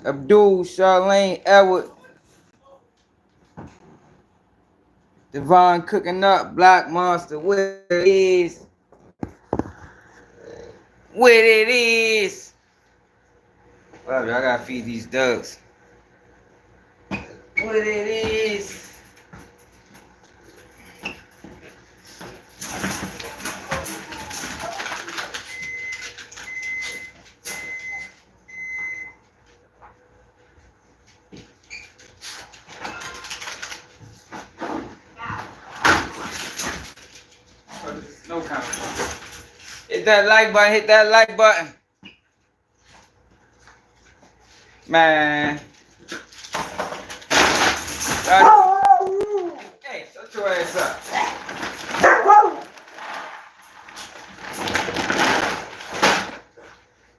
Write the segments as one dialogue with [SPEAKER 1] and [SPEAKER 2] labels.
[SPEAKER 1] Abdul, Charlene, Edward, Devon cooking up, Black Monster, what it is. What it is. Well, I gotta feed these ducks. What it is. No comment. Hit that like button, hit that like button. Man. Hey, shut your ass up.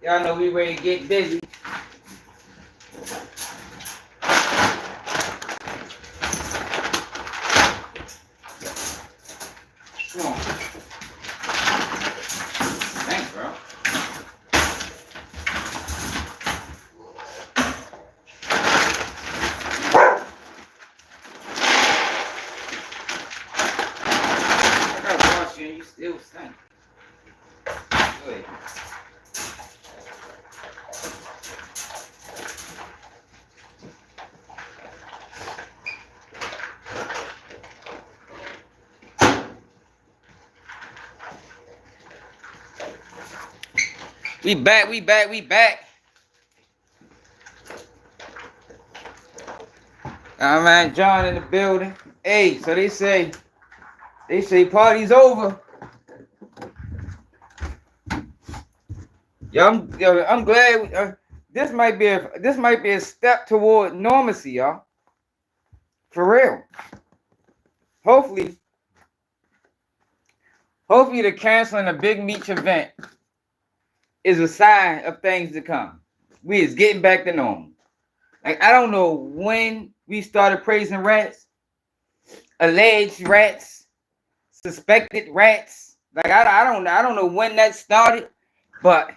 [SPEAKER 1] Y'all know we ready to get busy. Come on. Thanks, bro. I gotta wash you and you still stink. Go ahead. We back, we back, we back. All right, John in the building. Hey, so they say party's over. Yo, I'm glad. This might be a step toward normalcy, y'all. For real. Hopefully, the canceling a Big Meech event is a sign of things to come. We is getting back to normal. Like, I don't know when we started praising rats, alleged rats, suspected rats. Like, I don't know when that started, but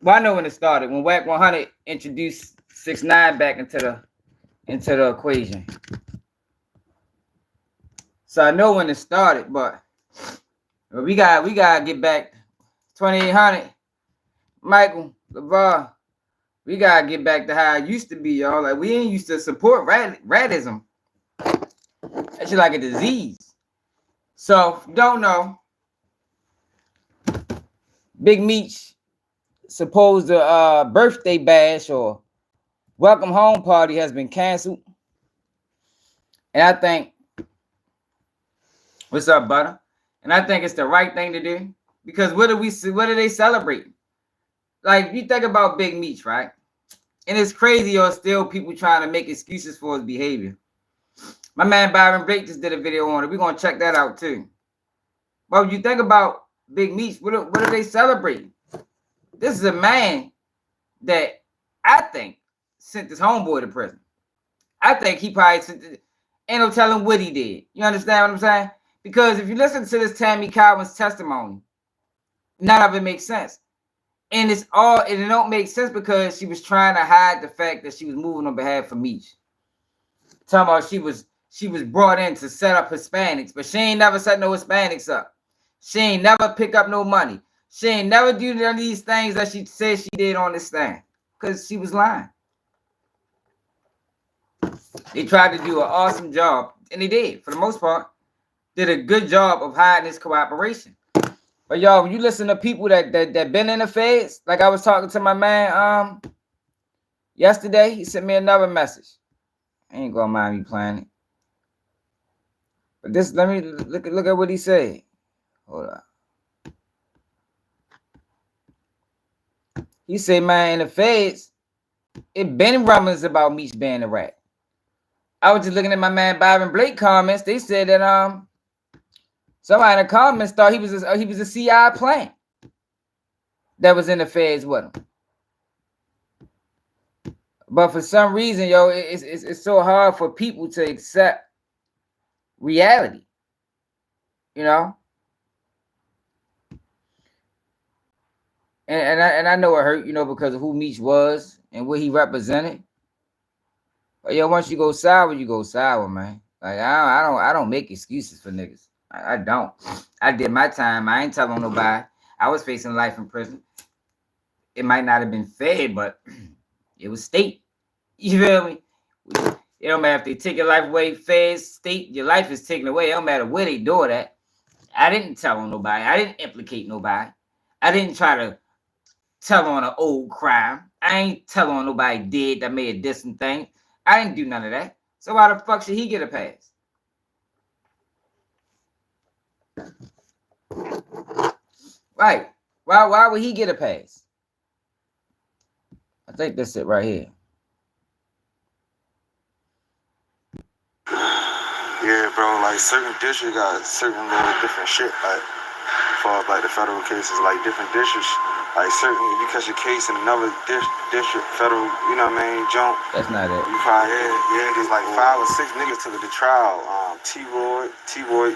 [SPEAKER 1] well, I know when it started. When Whack 100 introduced 6ix9ine back into the equation. So I know when it started, but we gotta get back 2800. Michael, LeVar, we gotta get back to how it used to be, y'all. Like, we ain't used to support ratism. That's like a disease. So, don't know. Big Meech supposed birthday bash or welcome home party has been canceled. And I think, what's up, butter? And I think it's the right thing to do. Because what are they celebrating? Like, you think about Big Meech, right? And it's crazy, or still people trying to make excuses for his behavior. My man Byron Blake just did a video on it. We're going to check that out too. But when you think about Big Meech, what are they celebrating? This is a man that I think sent his homeboy to prison. I think he probably ain't no telling what he did. You understand what I'm saying? Because if you listen to this Tammy Cowans testimony, none of it makes sense. And it don't make sense because she was trying to hide the fact that she was moving on behalf of Meech. Talking about she was brought in to set up Hispanics, but she ain't never set no Hispanics up. She ain't never pick up no money. She ain't never do none of these things that she said she did on this thing. Because she was lying. They tried to do an awesome job, and they did, for the most part. Did a good job of hiding this cooperation. But y'all, when you listen to people that been in the feds, like I was talking to my man yesterday, he sent me another message. I ain't gonna mind me playing it. But this, let me look at what he said. Hold up. He said, man, in the feds, it been rumors about Meech being a rat. I was just looking at my man Byron Blake comments. They said that somebody in the comments thought he was a CI plant that was in the feds with him. But for some reason, yo, it's so hard for people to accept reality. You know? And I know it hurt, you know, because of who Meech was and what he represented. But yo, once you go sour, man. Like I don't make excuses for niggas. I don't. I did my time. I ain't telling nobody. I was facing life in prison. It might not have been fair, but it was state. You feel me? It don't matter if they take your life away, fair, state, your life is taken away. It don't matter where they do it at. I didn't tell on nobody. I didn't implicate nobody. I didn't try to tell on an old crime. I ain't tell on nobody did that made a distant thing. I didn't do none of that. So why the fuck should he get a pass? Right. Why would he get a pass? I think that's it right here.
[SPEAKER 2] Yeah, bro, like certain districts got certain little different shit. Like, as far as like the federal cases, like different districts, like certain, if you catch a case in another district, federal, you know what I mean, jump.
[SPEAKER 1] That's not it.
[SPEAKER 2] You probably, yeah, there's like 5 or 6 niggas took it to trial. T-Roy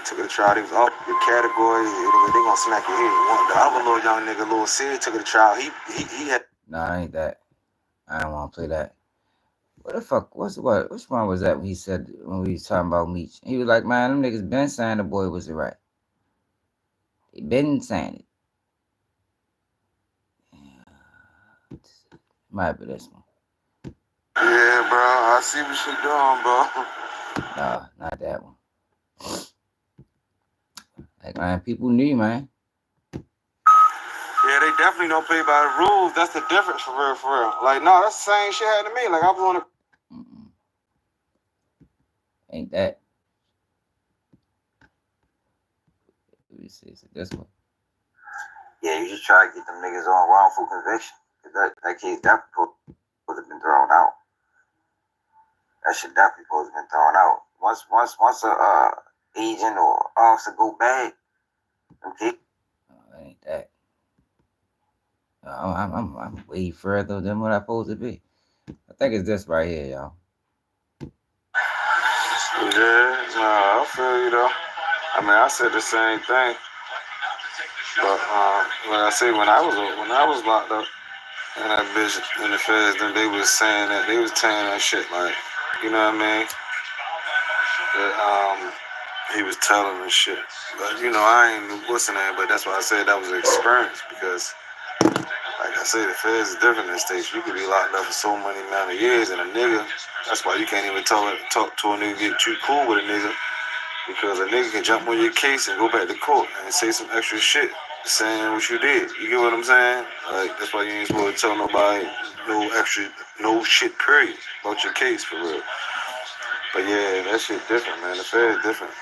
[SPEAKER 2] took it to trial. They was up the category. They gonna smack your head. The other little young nigga, Lil Sid, took it to trial. He had.
[SPEAKER 1] Nah, ain't that. I don't want to play that. What the fuck? Which one was that when he said, when we was talking about Meech? He was like, man, them niggas been saying the boy was right. They been saying it. Yeah. Might be this one.
[SPEAKER 2] Yeah, bro. I see what you doing, bro.
[SPEAKER 1] No, not that one. Like, man, people knew, man.
[SPEAKER 2] Yeah, they definitely don't play by the rules. That's the difference, for real, for real. Like, no, that's the same shit happened to me. Like, I was on the...
[SPEAKER 1] Ain't that? Let me see. Is it this one?
[SPEAKER 3] Yeah, you just try to get them niggas on wrongful conviction. That case definitely supposed to have been thrown out. That shit definitely supposed to have been thrown out. Once a agent or officer go bad, okay.
[SPEAKER 1] Ain't that? I'm way further than what I'm supposed to be. I think it's this right here, y'all.
[SPEAKER 2] Yeah, no, I feel you though. I mean, I said the same thing, but like I say, when I was locked up and that bitch in the feds, then they was saying that they was telling that shit like, you know what I mean? That he was telling and shit. But you know, I ain't what's the name, but that's why I said that was an experience because. Like I say, the feds is different in states. You could be locked up for so many amount of years, and a nigga, that's why you can't even talk to a nigga, get too cool with a nigga, because a nigga can jump on your case and go back to court and say some extra shit, saying what you did. You get what I'm saying? Like, that's why you ain't supposed to tell nobody no shit, period, about your case, for real. But yeah, that shit different, man. The feds different.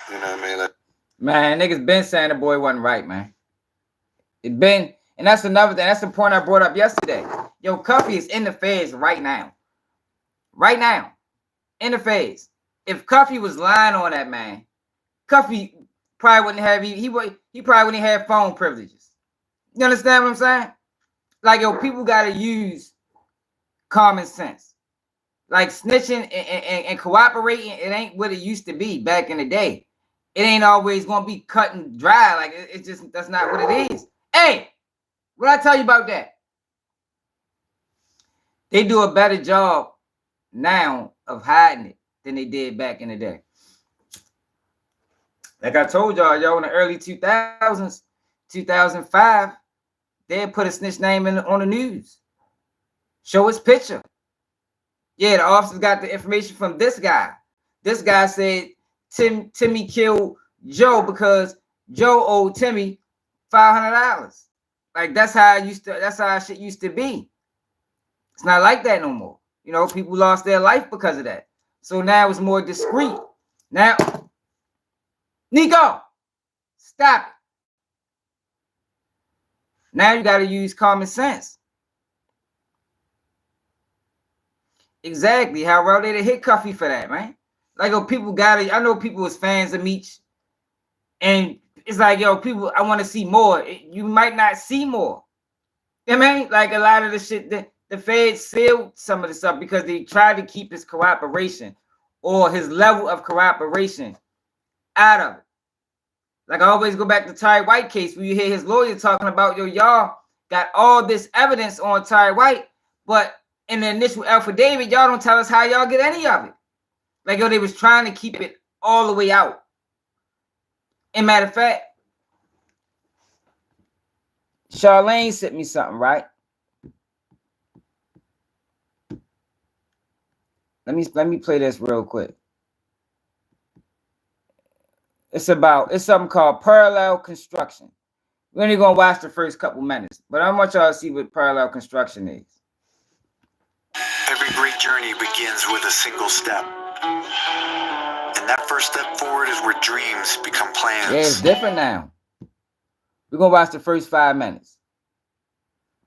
[SPEAKER 2] You know what I mean? Like,
[SPEAKER 1] man, niggas been saying the boy wasn't right, man. It been... And that's another thing. That's the point I brought up yesterday. Yo, Cuffy is in the feds right now. Right now. In the feds. If Cuffy was lying on that man, Cuffy probably wouldn't have... He probably wouldn't have phone privileges. You understand what I'm saying? Like, yo, people got to use common sense. Like, snitching and cooperating, it ain't what it used to be back in the day. It ain't always going to be cut and dry. Like, it's just... That's not what it is. Hey! What I tell you about that? They do a better job now of hiding it than they did back in the day. Like I told y'all, in the early 2000s, 2005, they put a snitch name on the news. Show his picture. Yeah, the officers got the information from this guy. This guy said Timmy killed Joe because Joe owed Timmy $500. Like, that's how shit used to be. It's not like that no more. You know, people lost their life because of that. So now it's more discreet. Now, Nico, stop it. Now you got to use common sense. Exactly. How well they hit Cuffy for that, man. Like, yo, people got it. I know people was fans of Meech. And it's like, yo, people, I want to see more. You might not see more. You know what I mean? Like, a lot of the shit, the feds sealed some of the stuff because they tried to keep his cooperation or his level of cooperation out of it. Like, I always go back to Ty White case where you hear his lawyer talking about, yo, y'all got all this evidence on Ty White, but in the initial affidavit, y'all don't tell us how y'all get any of it. Like, yo, they was trying to keep it all the way out. And matter of fact, Charlene sent me something, right? Let me play this real quick. It's something called parallel construction. We're only gonna watch the first couple minutes, but I want y'all to see what parallel construction is.
[SPEAKER 4] Every great journey begins with a single step. And that first step forward is where dreams become plans.
[SPEAKER 1] Yeah, it's different now. We're gonna watch the first 5 minutes.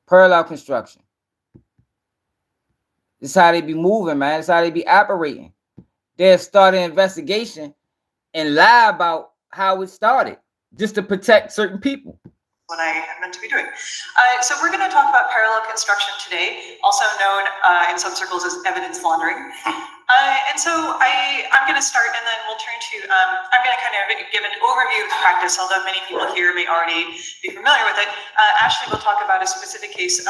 [SPEAKER 1] Parallel construction. This is how they be moving, man. This is how they be operating. They'll start an investigation and lie about how it started just to protect certain people.
[SPEAKER 5] What I meant to be doing. So we're going to talk about parallel construction today, also known in some circles as evidence laundering. And so I'm going to start, and then we'll turn to, I'm going to kind of give an overview of the practice, although many people here may already be familiar with it. Ashley will talk about a specific case in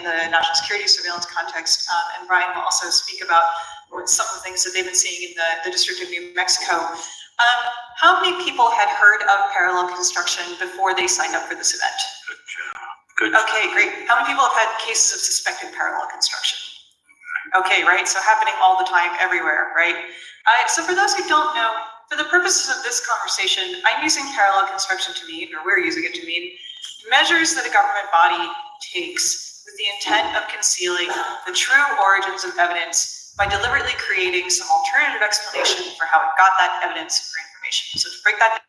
[SPEAKER 5] the national security surveillance context, and Brian will also speak about some of the things that they've been seeing in the District of New Mexico. How many people had heard of parallel construction before they signed up for this event?
[SPEAKER 4] Good job. Good job.
[SPEAKER 5] Okay, great. How many people have had cases of suspected parallel construction? Okay, right, so happening all the time, everywhere, right? So for those who don't know, for the purposes of this conversation, I'm using parallel construction to mean, or we're using it to mean, measures that a government body takes with the intent of concealing the true origins of evidence by deliberately creating some alternative explanation for how it got that evidence or information. So to break that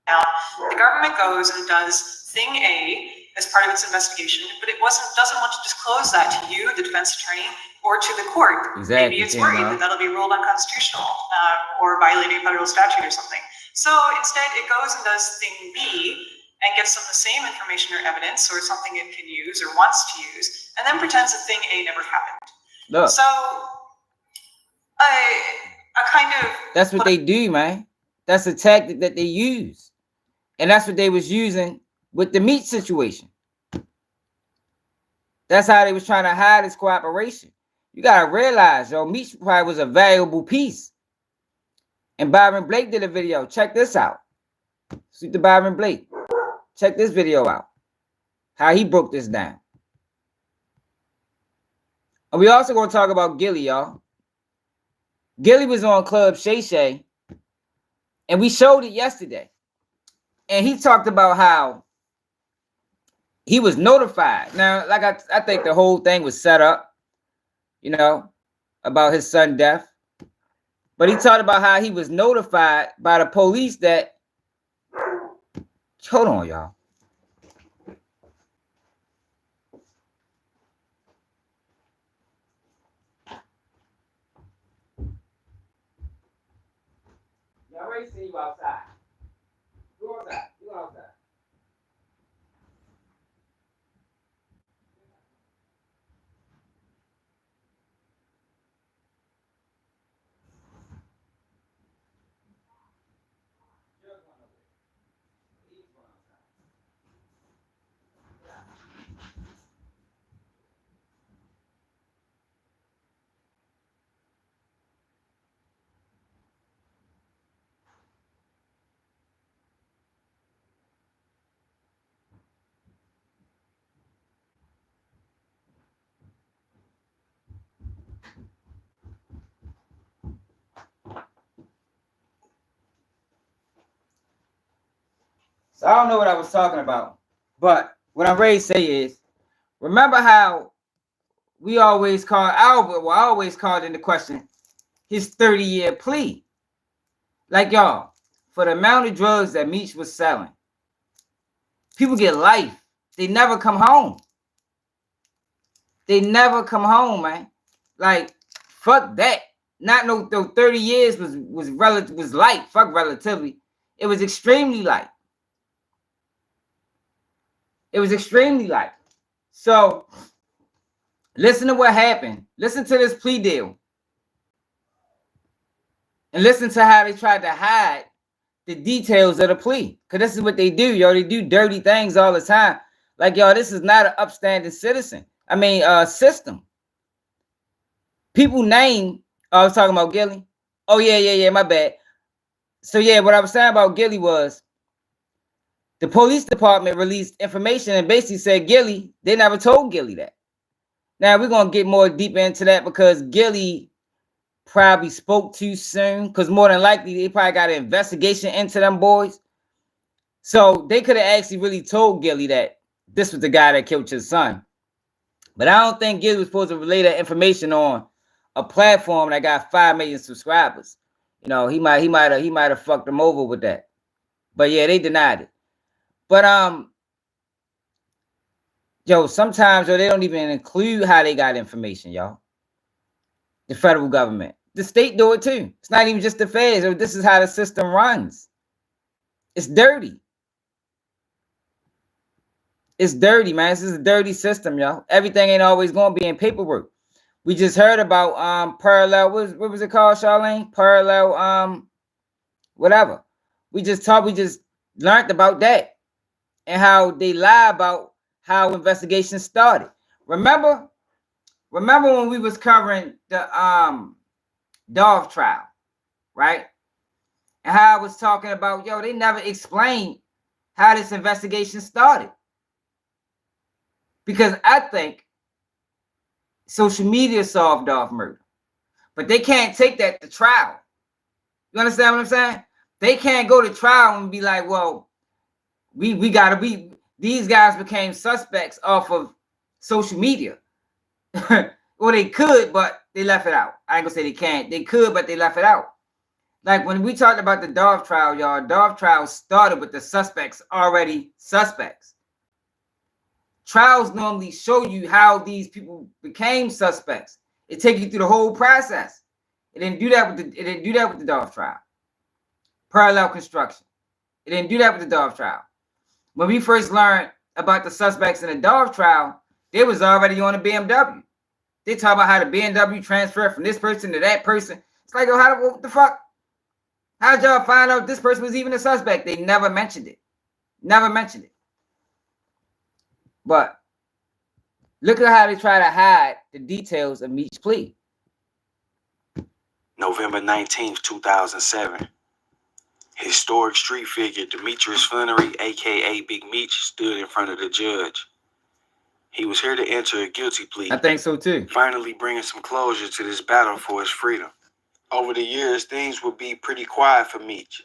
[SPEAKER 5] down, the government goes and does thing A as part of its investigation, but it doesn't want to disclose that to you, the defense attorney, or to the court.
[SPEAKER 1] Exactly.
[SPEAKER 5] Maybe it's worried that that'll be ruled unconstitutional or violating federal statute or something. So instead, it goes and does thing B and gets some of the same information or evidence or something it can use or wants to use, and then pretends that thing A never happened.
[SPEAKER 1] Look.
[SPEAKER 5] So a kind of...
[SPEAKER 1] That's what they do, man. That's a tactic that they use. And that's what they was using with the Meech situation. That's how they was trying to hide his cooperation. You got to realize, yo, Meech probably was a valuable piece. And Byron Blake did a video. Check this out. Speak to Byron Blake. Check this video out. How he broke this down. And we also going to talk about Gillie, y'all. Gillie was on Club Shay Shay, and we showed it yesterday. And he talked about how he was notified. Now, like I think the whole thing was set up, you know, about his son's death. But he talked about how he was notified by the police that, hold on, y'all. I already see you outside. Go outside. Go outside. So I don't know what I was talking about, but what I'm ready to say is, remember how we always called Albert, well, I always called into question his 30-year plea. Like, y'all, for the amount of drugs that Meech was selling, people get life. They never come home. They never come home, man. Like, fuck that. Not no 30 years was light. Fuck relatively. It was extremely light. It was extremely light. So, listen to what happened. Listen to this plea deal. And listen to how they tried to hide the details of the plea. Because this is what they do, yo. They do dirty things all the time. Like, yo, this is not an upstanding system. People name, I was talking about Gillie. Oh, yeah, my bad. So, yeah, what I was saying about Gillie was the police department released information and basically said Gillie, they never told Gillie that. Now, we're going to get more deep into that because Gillie probably spoke too soon because more than likely, they probably got an investigation into them boys. So, they could have actually really told Gillie that this was the guy that killed his son. But I don't think Gillie was supposed to relay that information on a platform that got 5 million subscribers. You know, he might have fucked them over with that. But yeah, they denied it. But yo, sometimes they don't even include how they got information, y'all. The federal government. The state do it too. It's not even just the feds. This is how the system runs. It's dirty. It's dirty, man. This is a dirty system, y'all. Everything ain't always gonna be in paperwork. We just heard about parallel. What was it called, Charlene? Parallel whatever. We just learned about that and how they lie about how investigations started. Remember when we was covering the Dove trial, right? And how I was talking about, yo, they never explained how this investigation started. Because I think social media solved Dove murder. But they can't take that to trial. You understand what I'm saying? They can't go to trial and be like, well, we gotta be, these guys became suspects off of social media. Well, they could, but they left it out. I ain't gonna say they can't. They could, but they left it out. Like when we talked about the Dove trial, y'all, Dove trial started with the suspects already suspects. Trials normally show you how these people became suspects. It takes you through the whole process. It didn't do that with the Dove trial. Parallel construction. It didn't do that with the Dove trial. When we first learned about the suspects in the Dove trial, they was already on a BMW. They talk about how the BMW transferred from this person to that person. It's like, oh, what the fuck? How did y'all find out this person was even a suspect? They never mentioned it. Never mentioned it. But look at how they try to hide the details of Meech's plea.
[SPEAKER 2] November 19th, 2007. Historic street figure Demetrius Flannery, a.k.a. Big Meech, stood in front of the judge. He was here to enter a guilty plea.
[SPEAKER 1] I think so too.
[SPEAKER 2] Finally bringing some closure to this battle for his freedom. Over the years, things would be pretty quiet for Meech.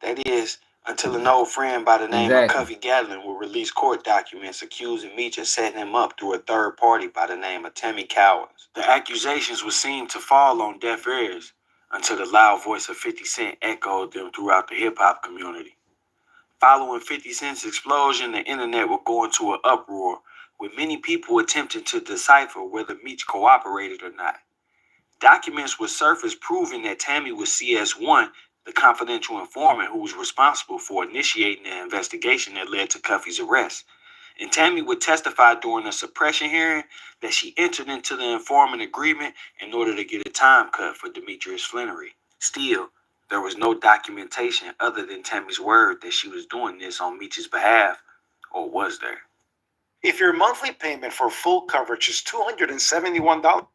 [SPEAKER 2] That is, until an old friend by the name of Cuffy would release court documents accusing Meech of setting him up through a third party by the name of Tammy Cowans. The accusations would seem to fall on deaf ears until the loud voice of 50 Cent echoed them throughout the hip-hop community. Following 50 Cent's explosion, the internet would go into an uproar, with many people attempting to decipher whether Meech cooperated or not. Documents would surface proving that Tammy was CS1, the confidential informant who was responsible for initiating the investigation that led to Cuffy's arrest. And Tammy would testify during a suppression hearing that she entered into the informant agreement in order to get a time cut for Demetrius Flannery. Still, there was no documentation other than Tammy's word that she was doing this on Meech's behalf, or was there?
[SPEAKER 6] If your monthly payment for full coverage is $271,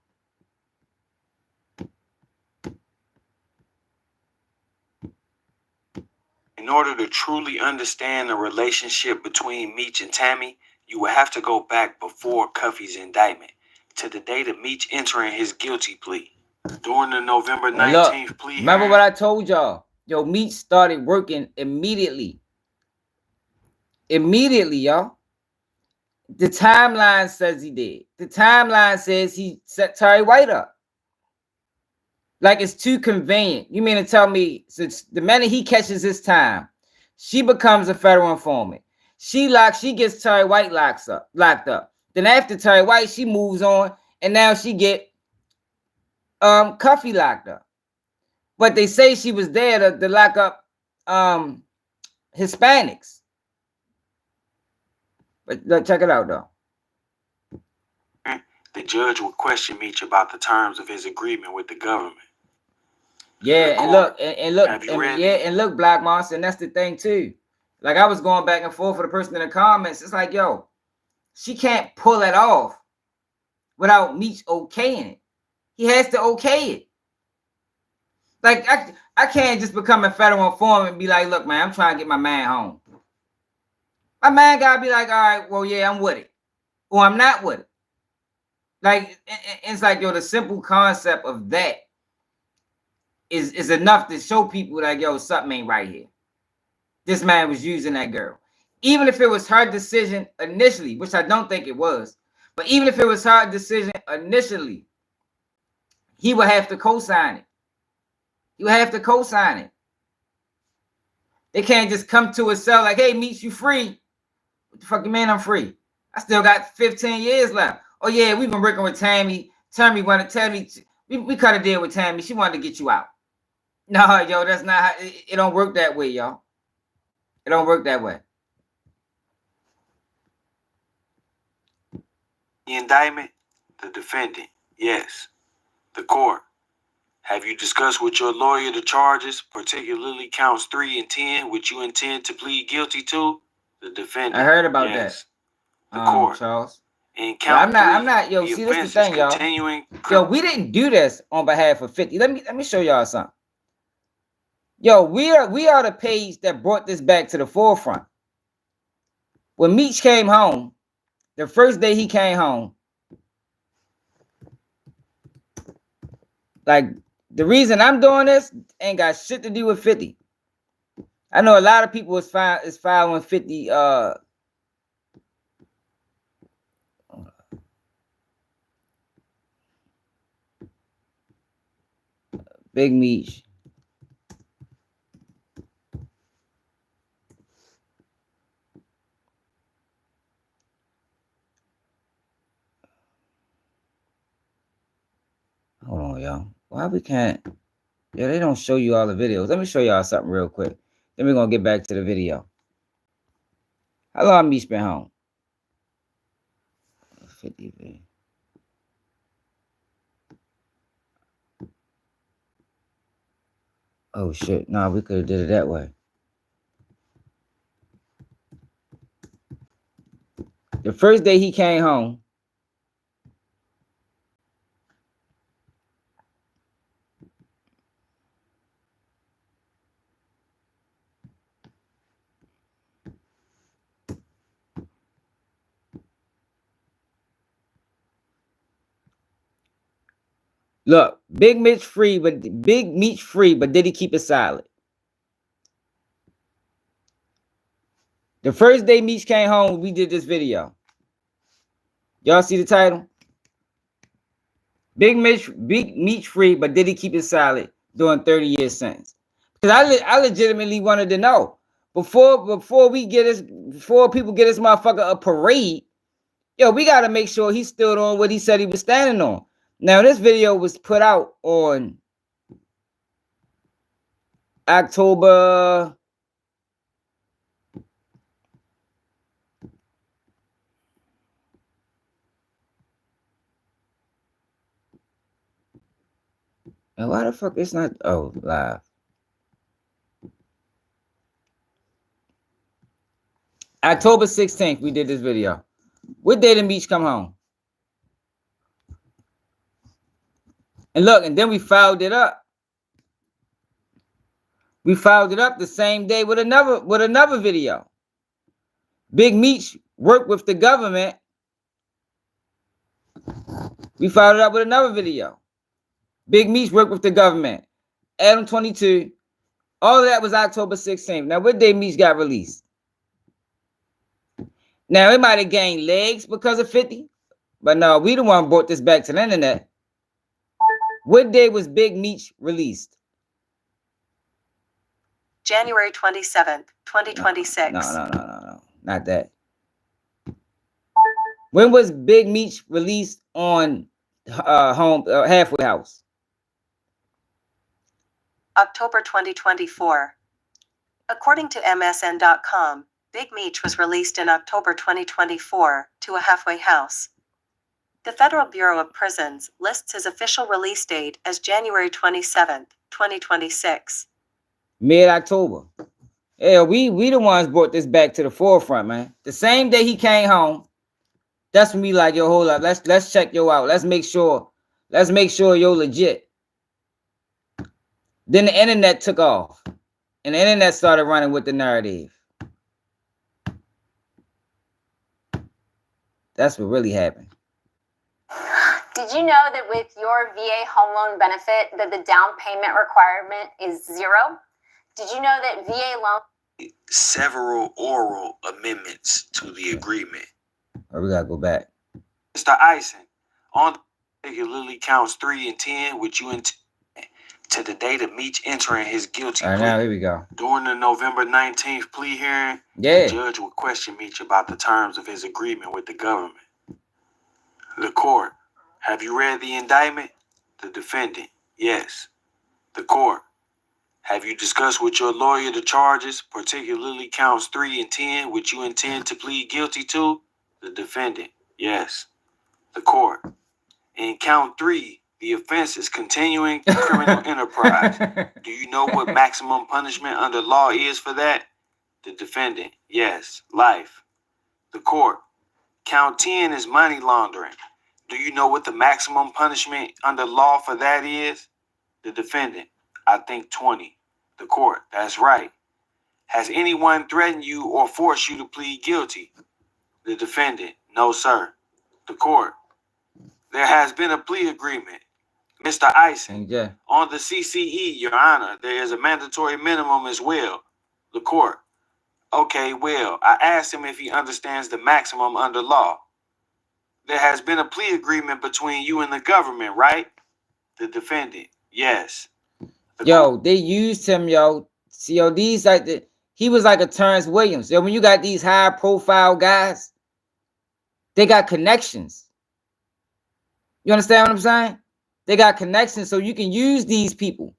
[SPEAKER 2] in order to truly understand the relationship between Meech and Tammy, you will have to go back before Cuffy's indictment, to the date of Meech entering his guilty plea. During the November 19th plea hearing,
[SPEAKER 1] remember what I told y'all? Yo, Meech started working immediately. Immediately, y'all. The timeline says he did. The timeline says he set Terry White up. Like, it's too convenient. You mean to tell me, since the minute he catches his time, she becomes a federal informant. She gets Terry White locked up. Then after Terry White, she moves on, and now she get Cuffy locked up. But they say she was there to lock up Hispanics. But check it out, though.
[SPEAKER 2] the judge would question Meech about the terms of his agreement with the government.
[SPEAKER 1] Yeah, and look, Black Monster, and that's the thing too. Like, I was going back and forth for the person in the comments. It's like, yo, she can't pull it off without Meech okaying it. He has to okay it. Like, I can't just become a federal informant and be like, look, man, I'm trying to get my man home. My man gotta be like, all right, well, yeah, I'm with it. Or I'm not with it. Like, it's like, yo, the simple concept of that is enough to show people like, yo, something ain't right here. This man was using that girl. Even if it was her decision initially, which I don't think it was, but even if it was her decision initially, he would have to co-sign it. He would have to co-sign it. They can't just come to a cell like, hey, Meech, you free. What the fuck you mean I'm free? I still got 15 years left. Oh, yeah, we've been working with Tammy. Tammy wanted to tell me, we cut a deal with Tammy. She wanted to get you out. No, yo, that's not how, it don't work that way, y'all. It don't work that way.
[SPEAKER 2] The indictment, the defendant, yes. The court, have you discussed with your lawyer the charges, particularly counts 3 and 10, which you intend to plead guilty to? The defendant,
[SPEAKER 1] I heard about
[SPEAKER 2] yes.
[SPEAKER 1] that.
[SPEAKER 2] The court,
[SPEAKER 1] Charles.
[SPEAKER 2] and count
[SPEAKER 1] I'm not, yo,
[SPEAKER 2] the
[SPEAKER 1] see, this
[SPEAKER 2] offense
[SPEAKER 1] the thing,
[SPEAKER 2] is
[SPEAKER 1] y'all.
[SPEAKER 2] continuing.
[SPEAKER 1] Yo, we didn't do this on behalf of 50. Let me show y'all something. Yo, we are the page that brought this back to the forefront. When Meech came home, the first day he came home, like, the reason I'm doing this ain't got shit to do with 50. I know a lot of people is following 50 Big Meech. Hold on, y'all. Why we can't? Yeah, they don't show you all the videos. Let me show y'all something real quick. Then we're gonna get back to the video. How long Meech been home? 50 man. Oh shit. No, we could have did it that way. The first day he came home, look, Big Meech free, but did he keep it silent? The first day Meech came home, we did this video. Y'all see the title? Big Meech free, but did he keep it silent during 30-year sentence? Because I legitimately wanted to know before people get this motherfucker a parade. Yo, we gotta make sure he stood on what he said he was standing on. Now, this video was put out on October. And why the fuck it's not? Oh, live. October 16th, we did this video. What day did Meech come home? And look, and then we filed it up. We filed it up the same day with another video. Big Meech worked with the government. We filed it up with another video. Big Meech worked with the government. Adam 22. All of that was October 16th. Now, what day Meech got released? Now, it might have gained legs because of 50. But no, we the one brought this back to the internet. What day was Big Meech released?
[SPEAKER 5] January 27th, 2026.
[SPEAKER 1] No. Not that. When was Big Meech released on Halfway House?
[SPEAKER 5] October 2024. According to MSN.com, Big Meech was released in October 2024 to a halfway house. The Federal Bureau of Prisons lists his official release date as January 27th, 2026.
[SPEAKER 1] Mid-October. Yeah, we the ones brought this back to the forefront, man. The same day he came home, That's when we like, yo, hold up. Let's check yo out. Let's make sure you're legit. Then the internet took off. And the internet started running with the narrative. That's what really happened.
[SPEAKER 7] Did you know that with your VA home loan benefit that the down payment requirement is 0? Did you know that VA loan...
[SPEAKER 8] Several oral amendments to the agreement.
[SPEAKER 1] Oh, we gotta go back.
[SPEAKER 8] Mr. Ison, on particularly counts 3 and 10, which you intend to the date of Meech entering his guilty
[SPEAKER 1] All right,
[SPEAKER 8] plea.
[SPEAKER 1] now here we go.
[SPEAKER 8] During the November 19th plea hearing,
[SPEAKER 1] Yeah.
[SPEAKER 8] the judge will question Meech about the terms of his agreement with the government. The court, have you read the indictment? The defendant, yes. The court, have you discussed with your lawyer the charges, particularly counts 3 and 10, which you intend to plead guilty to? The defendant, yes. The court, in count 3, the offense is continuing criminal enterprise. Do you know what maximum punishment under law is for that? The defendant, yes, life. The court, count 10 is money laundering. Do you know what the maximum punishment under law for that is? The defendant, I think 20. The court, that's right. Has anyone threatened you or forced you to plead guilty? The defendant, no, sir. The court, there has been a plea agreement. Mr. Ison,
[SPEAKER 1] Yeah.
[SPEAKER 8] on the CCE, Your Honor, there is a mandatory minimum as well. The court, okay, well, I asked him if he understands the maximum under law. There has been a plea agreement between you and the government, right? The defendant, yes.
[SPEAKER 1] Yo, they used him, yo. See, yo, these like he was like a Terrence Williams. Yo, when you got these high profile guys, they got connections. You understand what I'm saying? They got connections, so you can use these people.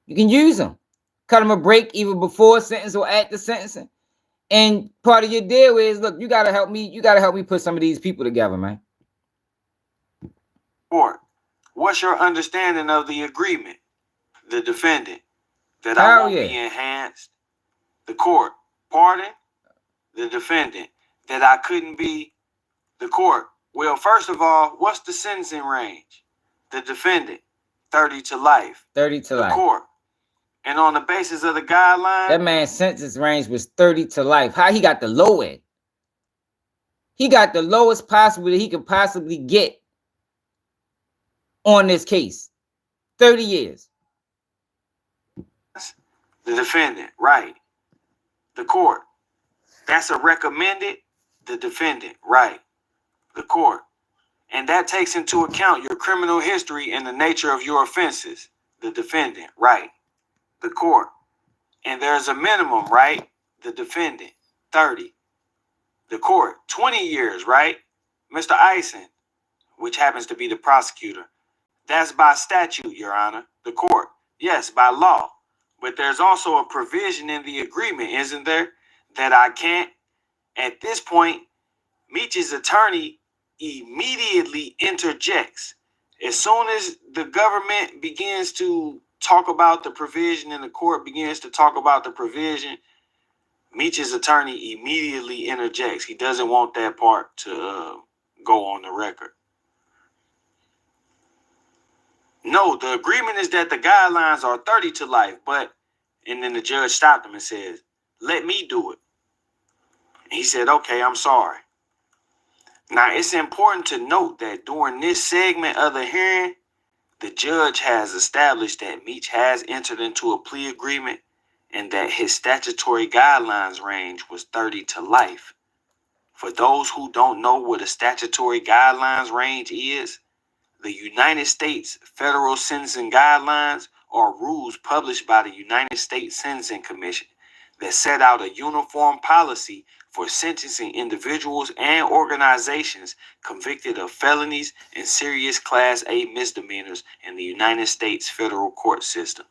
[SPEAKER 1] You can use them. Cut them a break either before sentence or at the sentencing. And part of your deal is, look, you gotta help me. You gotta help me put some of these people together, man.
[SPEAKER 8] Court, what's your understanding of the agreement? The defendant, that I won't be enhanced. The court, pardon? The defendant, that I couldn't be. The court, well, first of all, what's the sentencing range? The defendant, 30 to life.
[SPEAKER 1] 30 to life.
[SPEAKER 8] The court, and on the basis of the guidelines,
[SPEAKER 1] that man's sentence range was 30 to life. How he got the low end? He got the lowest possible that he could possibly get on this case. 30 years.
[SPEAKER 8] the defendant, right? The court, that's a recommended. The defendant, right? The court, and that takes into account your criminal history and the nature of your offenses. The defendant, right? The court, and there's a minimum, right? The defendant, 30. The court, 20 years, right? Mr. Ison, which happens to be the prosecutor. That's by statute, Your Honor. The court, yes, by law. But there's also a provision in the agreement, isn't there, that I can't. At this point, Meech's attorney immediately interjects. As soon as the government begins to talk about the provision and the court begins to talk about the provision, Meech's attorney immediately interjects. He doesn't want that part to go on the record. No, the agreement is that the guidelines are 30 to life, but, and then the judge stopped him and says, let me do it. And he said, okay, I'm sorry. Now, it's important to note that during this segment of the hearing, the judge has established that Meech has entered into a plea agreement and that his statutory guidelines range was 30 to life. For those who don't know what a statutory guidelines range is, the United States Federal Sentencing Guidelines are rules published by the United States Sentencing Commission that set out a uniform policy for sentencing individuals and organizations convicted of felonies and serious Class A misdemeanors in the United States federal court system.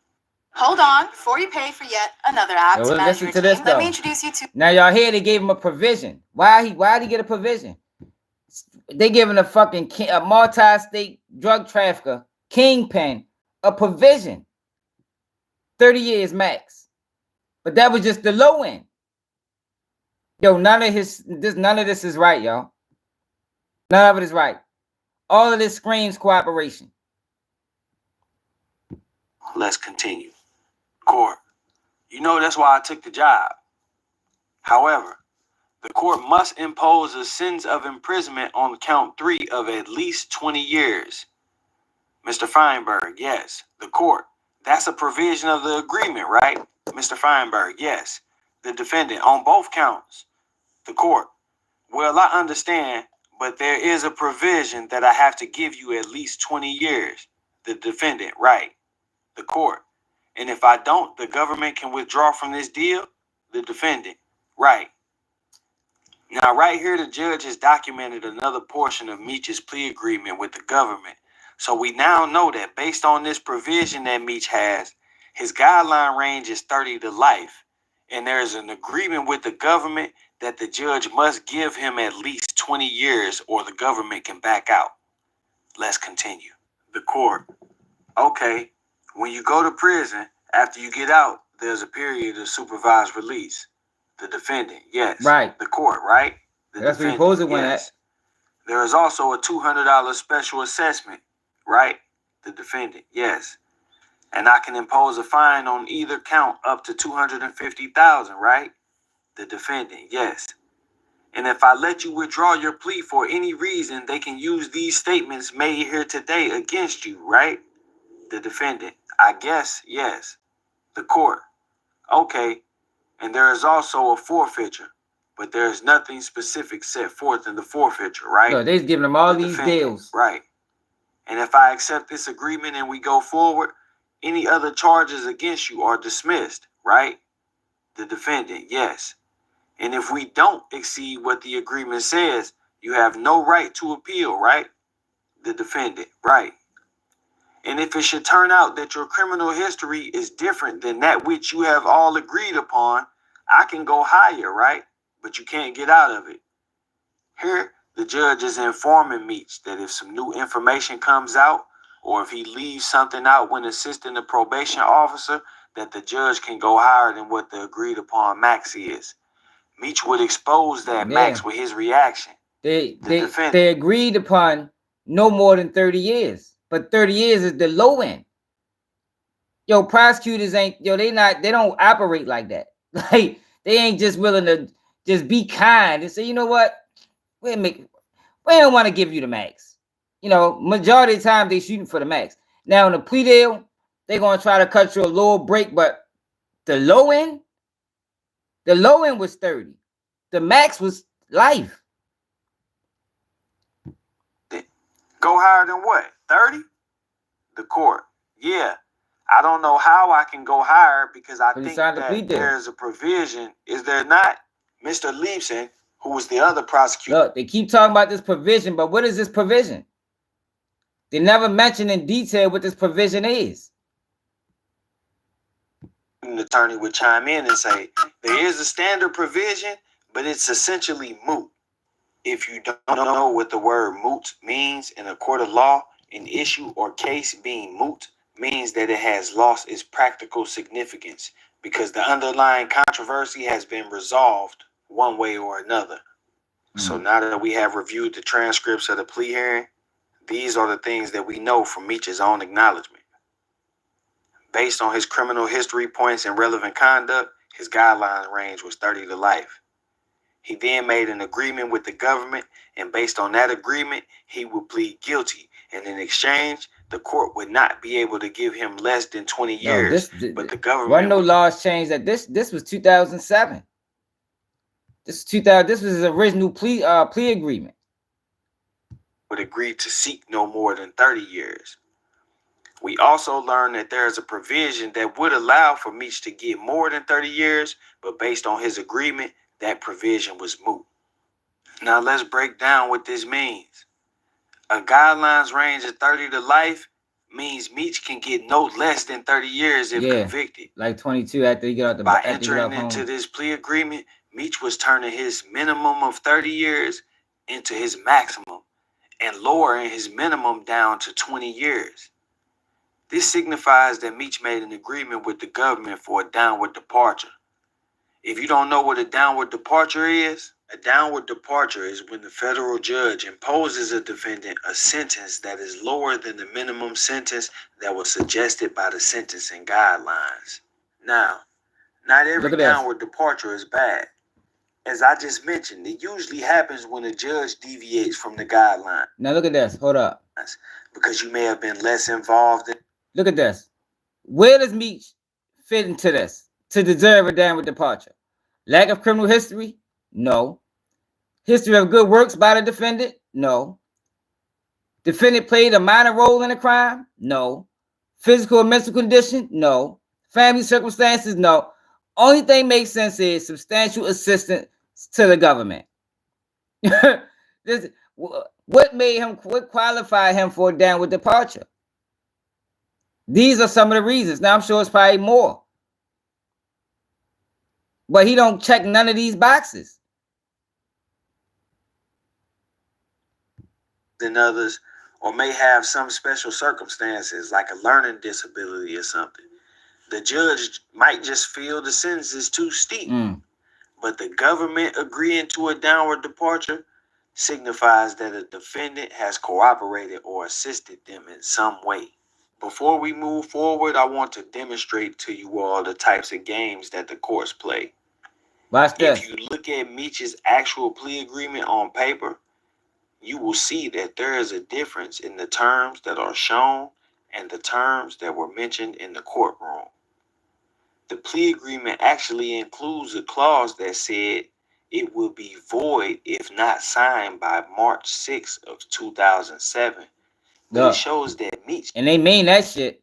[SPEAKER 9] Hold on, before you pay for yet another app
[SPEAKER 1] Yo,
[SPEAKER 9] to manage
[SPEAKER 1] listen
[SPEAKER 9] your
[SPEAKER 1] to
[SPEAKER 9] team,
[SPEAKER 1] this,
[SPEAKER 9] let
[SPEAKER 1] though.
[SPEAKER 9] me introduce you to...
[SPEAKER 1] Now y'all hear they gave him a provision. Why'd he get a provision? They giving a fucking a multi-state drug trafficker, kingpin, a provision. 30 years max. But that was just the low end. Yo, none of this is right, y'all. None of it is right. All of this screams cooperation.
[SPEAKER 8] Let's continue. Court, you know that's why I took the job. However, the court must impose a sentence of imprisonment on count 3 of at least 20 years. Mr. Feinberg, yes. The court, that's a provision of the agreement, right? Mr. Feinberg, yes. The defendant, on both counts. The court, well, I understand, but there is a provision that I have to give you at least 20 years. The defendant, right. The court, and if I don't, the government can withdraw from this deal? The defendant, right. Now, right here, the judge has documented another portion of Meech's plea agreement with the government. So we now know that based on this provision that Meech has, his guideline range is 30 to life. And there is an agreement with the government that the judge must give him at least 20 years or the government can back out. Let's continue. The court, okay, when you go to prison, after you get out, there's a period of supervised release. The defendant, yes.
[SPEAKER 1] Right.
[SPEAKER 8] The court, right?
[SPEAKER 1] That's what you're supposed to win at.
[SPEAKER 8] There is also a $200 special assessment, right? The defendant, yes. And I can impose a fine on either count up to $250,000, right? The defendant, yes. And if I let you withdraw your plea for any reason, they can use these statements made here today against you, right? The defendant, I guess, yes. The court, okay. And there is also a forfeiture, but there is nothing specific set forth in the forfeiture, right?
[SPEAKER 1] No, they're giving them all these deals.
[SPEAKER 8] Right. And if I accept this agreement and we go forward, any other charges against you are dismissed, right? The defendant, yes. And if we don't exceed what the agreement says, you have no right to appeal, right? The defendant, right. And if it should turn out that your criminal history is different than that which you have all agreed upon, I can go higher, right? But you can't get out of it. Here, the judge is informing Meech that if some new information comes out, or if he leaves something out when assisting the probation officer, that the judge can go higher than what the agreed upon max is. Meech would expose that max with his reaction.
[SPEAKER 1] They agreed upon no more than 30 years. But 30 years is the low end. Yo, prosecutors ain't, they don't operate like that. Like, they ain't just willing to just be kind and say, you know what? We don't want to give you the max. Majority of the time they shooting for the max. Now in the plea deal, they're gonna try to cut you a little break, but the low end was 30. The max was life.
[SPEAKER 8] Go higher than what? 30? The court. Yeah. I don't know how I can go higher because I think that there's a provision. Is there not? Mr. Leibson, who was the other prosecutor.
[SPEAKER 1] Look, they keep talking about this provision, but what is this provision? They never mention in detail what this provision is.
[SPEAKER 8] An attorney would chime in and say, there is a standard provision, but it's essentially moot. If you don't know what the word moot means in a court of law, an issue or case being moot means that it has lost its practical significance because the underlying controversy has been resolved one way or another. So now that we have reviewed the transcripts of the plea hearing, these are the things that we know from Meech's own acknowledgement. Based on his criminal history points and relevant conduct, his guideline range was 30 to life. He then made an agreement with the government, and based on that agreement, he would plead guilty. And in exchange, the court would not be able to give him less than 20 years. But the government
[SPEAKER 1] wasn't no laws changed. That this was 2007. This was his original plea agreement.
[SPEAKER 8] Would agree to seek no more than 30 years. We also learned that there is a provision that would allow for Meech to get more than 30 years, but based on his agreement, that provision was moot. Now let's break down what this means. A guidelines range of 30 to life means Meech can get no less than 30 years if convicted.
[SPEAKER 1] Like 22 after he got out the
[SPEAKER 8] By entering into this plea agreement, Meech was turning his minimum of 30 years into his maximum and lowering his minimum down to 20 years. This signifies that Meech made an agreement with the government for a downward departure. If you don't know what a downward departure is, A downward departure is when the federal judge imposes a defendant a sentence that is lower than the minimum sentence that was suggested by the sentencing guidelines. Now, not every downward departure is bad. As I just mentioned, it usually happens when a judge deviates from the guidelines.
[SPEAKER 1] Now look at this. Hold up.
[SPEAKER 8] Because you may have been less involved in.
[SPEAKER 1] Look at this. Where does Meech fit into this to deserve a downward departure? Lack of criminal history? No. History of good works by the defendant? No. Defendant played a minor role in the crime? No. Physical or mental condition? No. Family circumstances? No. Only thing makes sense is substantial assistance to the government. What made him? What qualified him for a downward departure? These are some of the reasons. Now I'm sure it's probably more, but he don't check none of these boxes.
[SPEAKER 8] Than others, or may have some special circumstances like a learning disability or something. The judge might just feel the sentence is too steep, but the government agreeing to a downward departure signifies that a defendant has cooperated or assisted them in some way. Before we move forward, I want to demonstrate to you all the types of games that the courts play.
[SPEAKER 1] Watch this.
[SPEAKER 8] If you look at Meech's actual plea agreement on paper, you will see that there is a difference in the terms that are shown and the terms that were mentioned in the courtroom. The plea agreement actually includes a clause that said it will be void if not signed by March 6th of 2007. But it shows that Meech.
[SPEAKER 1] And they mean that shit.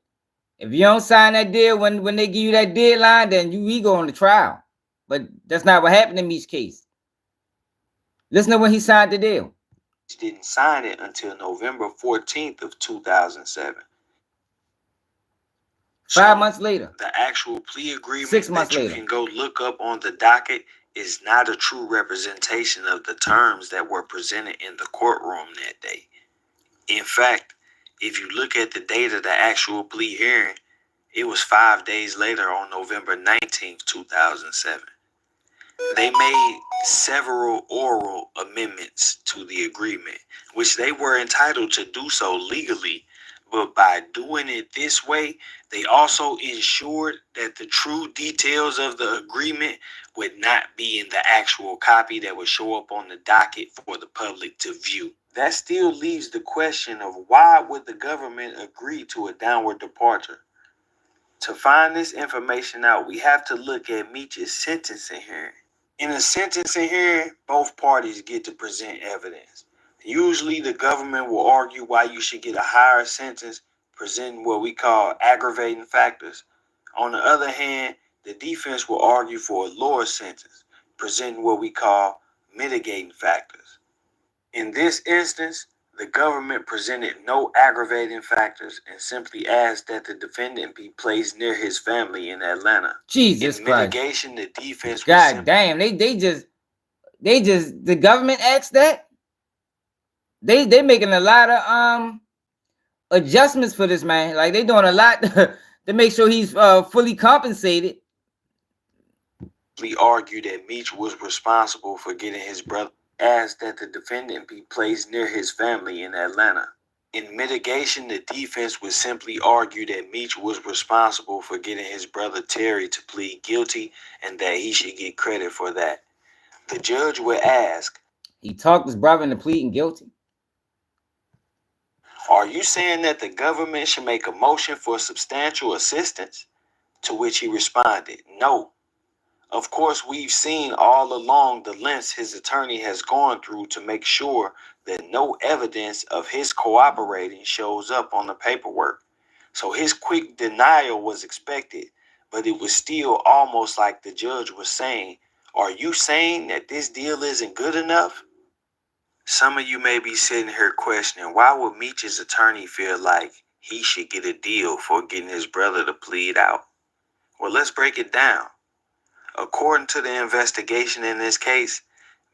[SPEAKER 1] If you don't sign that deal when they give you that deadline, then we go on the trial. But that's not what happened in Meech's case. Listen to when he signed the deal.
[SPEAKER 8] Didn't sign it until November 14th of 2007.
[SPEAKER 1] 5 months later.
[SPEAKER 8] The actual plea agreement
[SPEAKER 1] 6 months
[SPEAKER 8] that you
[SPEAKER 1] later.
[SPEAKER 8] can go look up on the docket is not a true representation of the terms that were presented in the courtroom that day. In fact, if you look at the date of the actual plea hearing, it was 5 days later on November 19th, 2007. They made several oral amendments to the agreement, which they were entitled to do so legally, but by doing it this way, they also ensured that the true details of the agreement would not be in the actual copy that would show up on the docket for the public to view. That still leaves the question of why would the government agree to a downward departure? To find this information out, we have to look at Meech's sentencing hearing. In a sentencing hearing, both parties get to present evidence. Usually the government will argue why you should get a higher sentence, presenting what we call aggravating factors. On the other hand, the defense will argue for a lower sentence, presenting what we call mitigating factors. In this instance, the government presented no aggravating factors and simply asked that the defendant be placed near his family in Atlanta.
[SPEAKER 1] Jesus
[SPEAKER 8] In
[SPEAKER 1] Christ.
[SPEAKER 8] mitigation, the defense
[SPEAKER 1] God damn, they just the government asked that. They making a lot of adjustments for this man. Like they doing a lot to make sure he's fully compensated.
[SPEAKER 8] We argued that Meech was responsible for getting his brother, asked that the defendant be placed near his family in Atlanta. In mitigation, the defense would simply argue that Meech was responsible for getting his brother Terry to plead guilty and that he should get credit for that. The judge would ask,
[SPEAKER 1] he talked his brother into pleading guilty.
[SPEAKER 8] Are you saying that the government should make a motion for substantial assistance? To which he responded, no. Of course, we've seen all along the lengths his attorney has gone through to make sure that no evidence of his cooperating shows up on the paperwork. So his quick denial was expected, but it was still almost like the judge was saying, are you saying that this deal isn't good enough? Some of you may be sitting here questioning, why would Meech's attorney feel like he should get a deal for getting his brother to plead out? Well, let's break it down. According to the investigation in this case,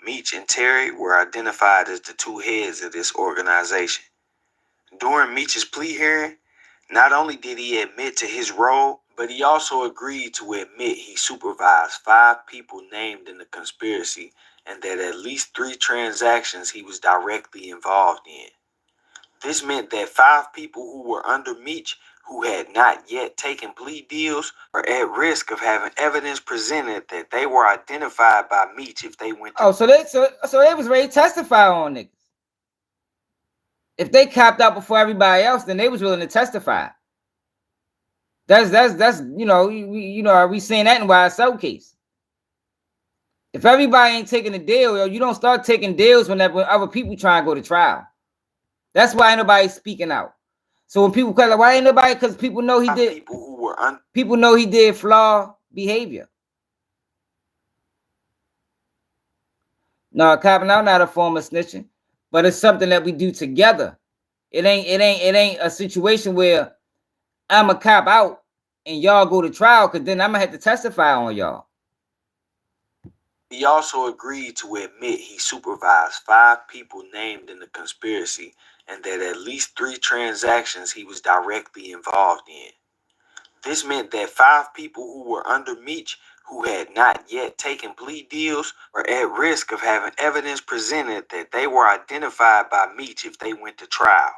[SPEAKER 8] Meech and Terry were identified as the two heads of this organization. During Meech's plea hearing, not only did he admit to his role, but he also agreed to admit he supervised 5 people named in the conspiracy and that at least 3 transactions he was directly involved in. This meant that 5 people who were under Meech who had not yet taken plea deals were at risk of having evidence presented that they were identified by Meech if they went to
[SPEAKER 1] so they was ready to testify on niggas. If they copped out before everybody else, then they was willing to testify. That's are we seeing that in YSL case? If everybody ain't taking a deal, you don't start taking deals when other people try and go to trial. That's why ain't nobody speaking out. So when people question, why ain't nobody? Because people know he did. People know he did flawed behavior. No, copping out not a form of snitching, but it's something that we do together. It ain't a situation where I'm a cop out and y'all go to trial, because then I'm gonna have to testify on y'all.
[SPEAKER 8] He also agreed to admit he supervised 5 people named in the conspiracy and that at least 3 transactions he was directly involved in. This meant that 5 people who were under Meech who had not yet taken plea deals were at risk of having evidence presented that they were identified by Meech if they went to trial.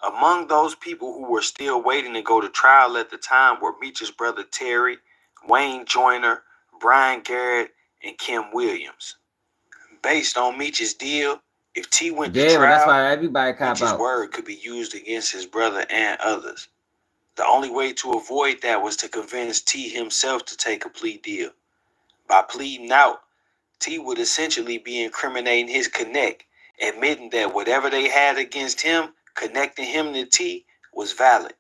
[SPEAKER 8] Among those people who were still waiting to go to trial at the time were Meech's brother Terry, Wayne Joyner, Brian Garrett, and Kim Williams. Based on Meech's deal, if T went to trial,
[SPEAKER 1] that's why everybody cop
[SPEAKER 8] Meech's
[SPEAKER 1] out.
[SPEAKER 8] word could be used against his brother and others. The only way to avoid that was to convince T himself to take a plea deal. By pleading out, T would essentially be incriminating his connect, admitting that whatever they had against him, connecting him to T, was valid.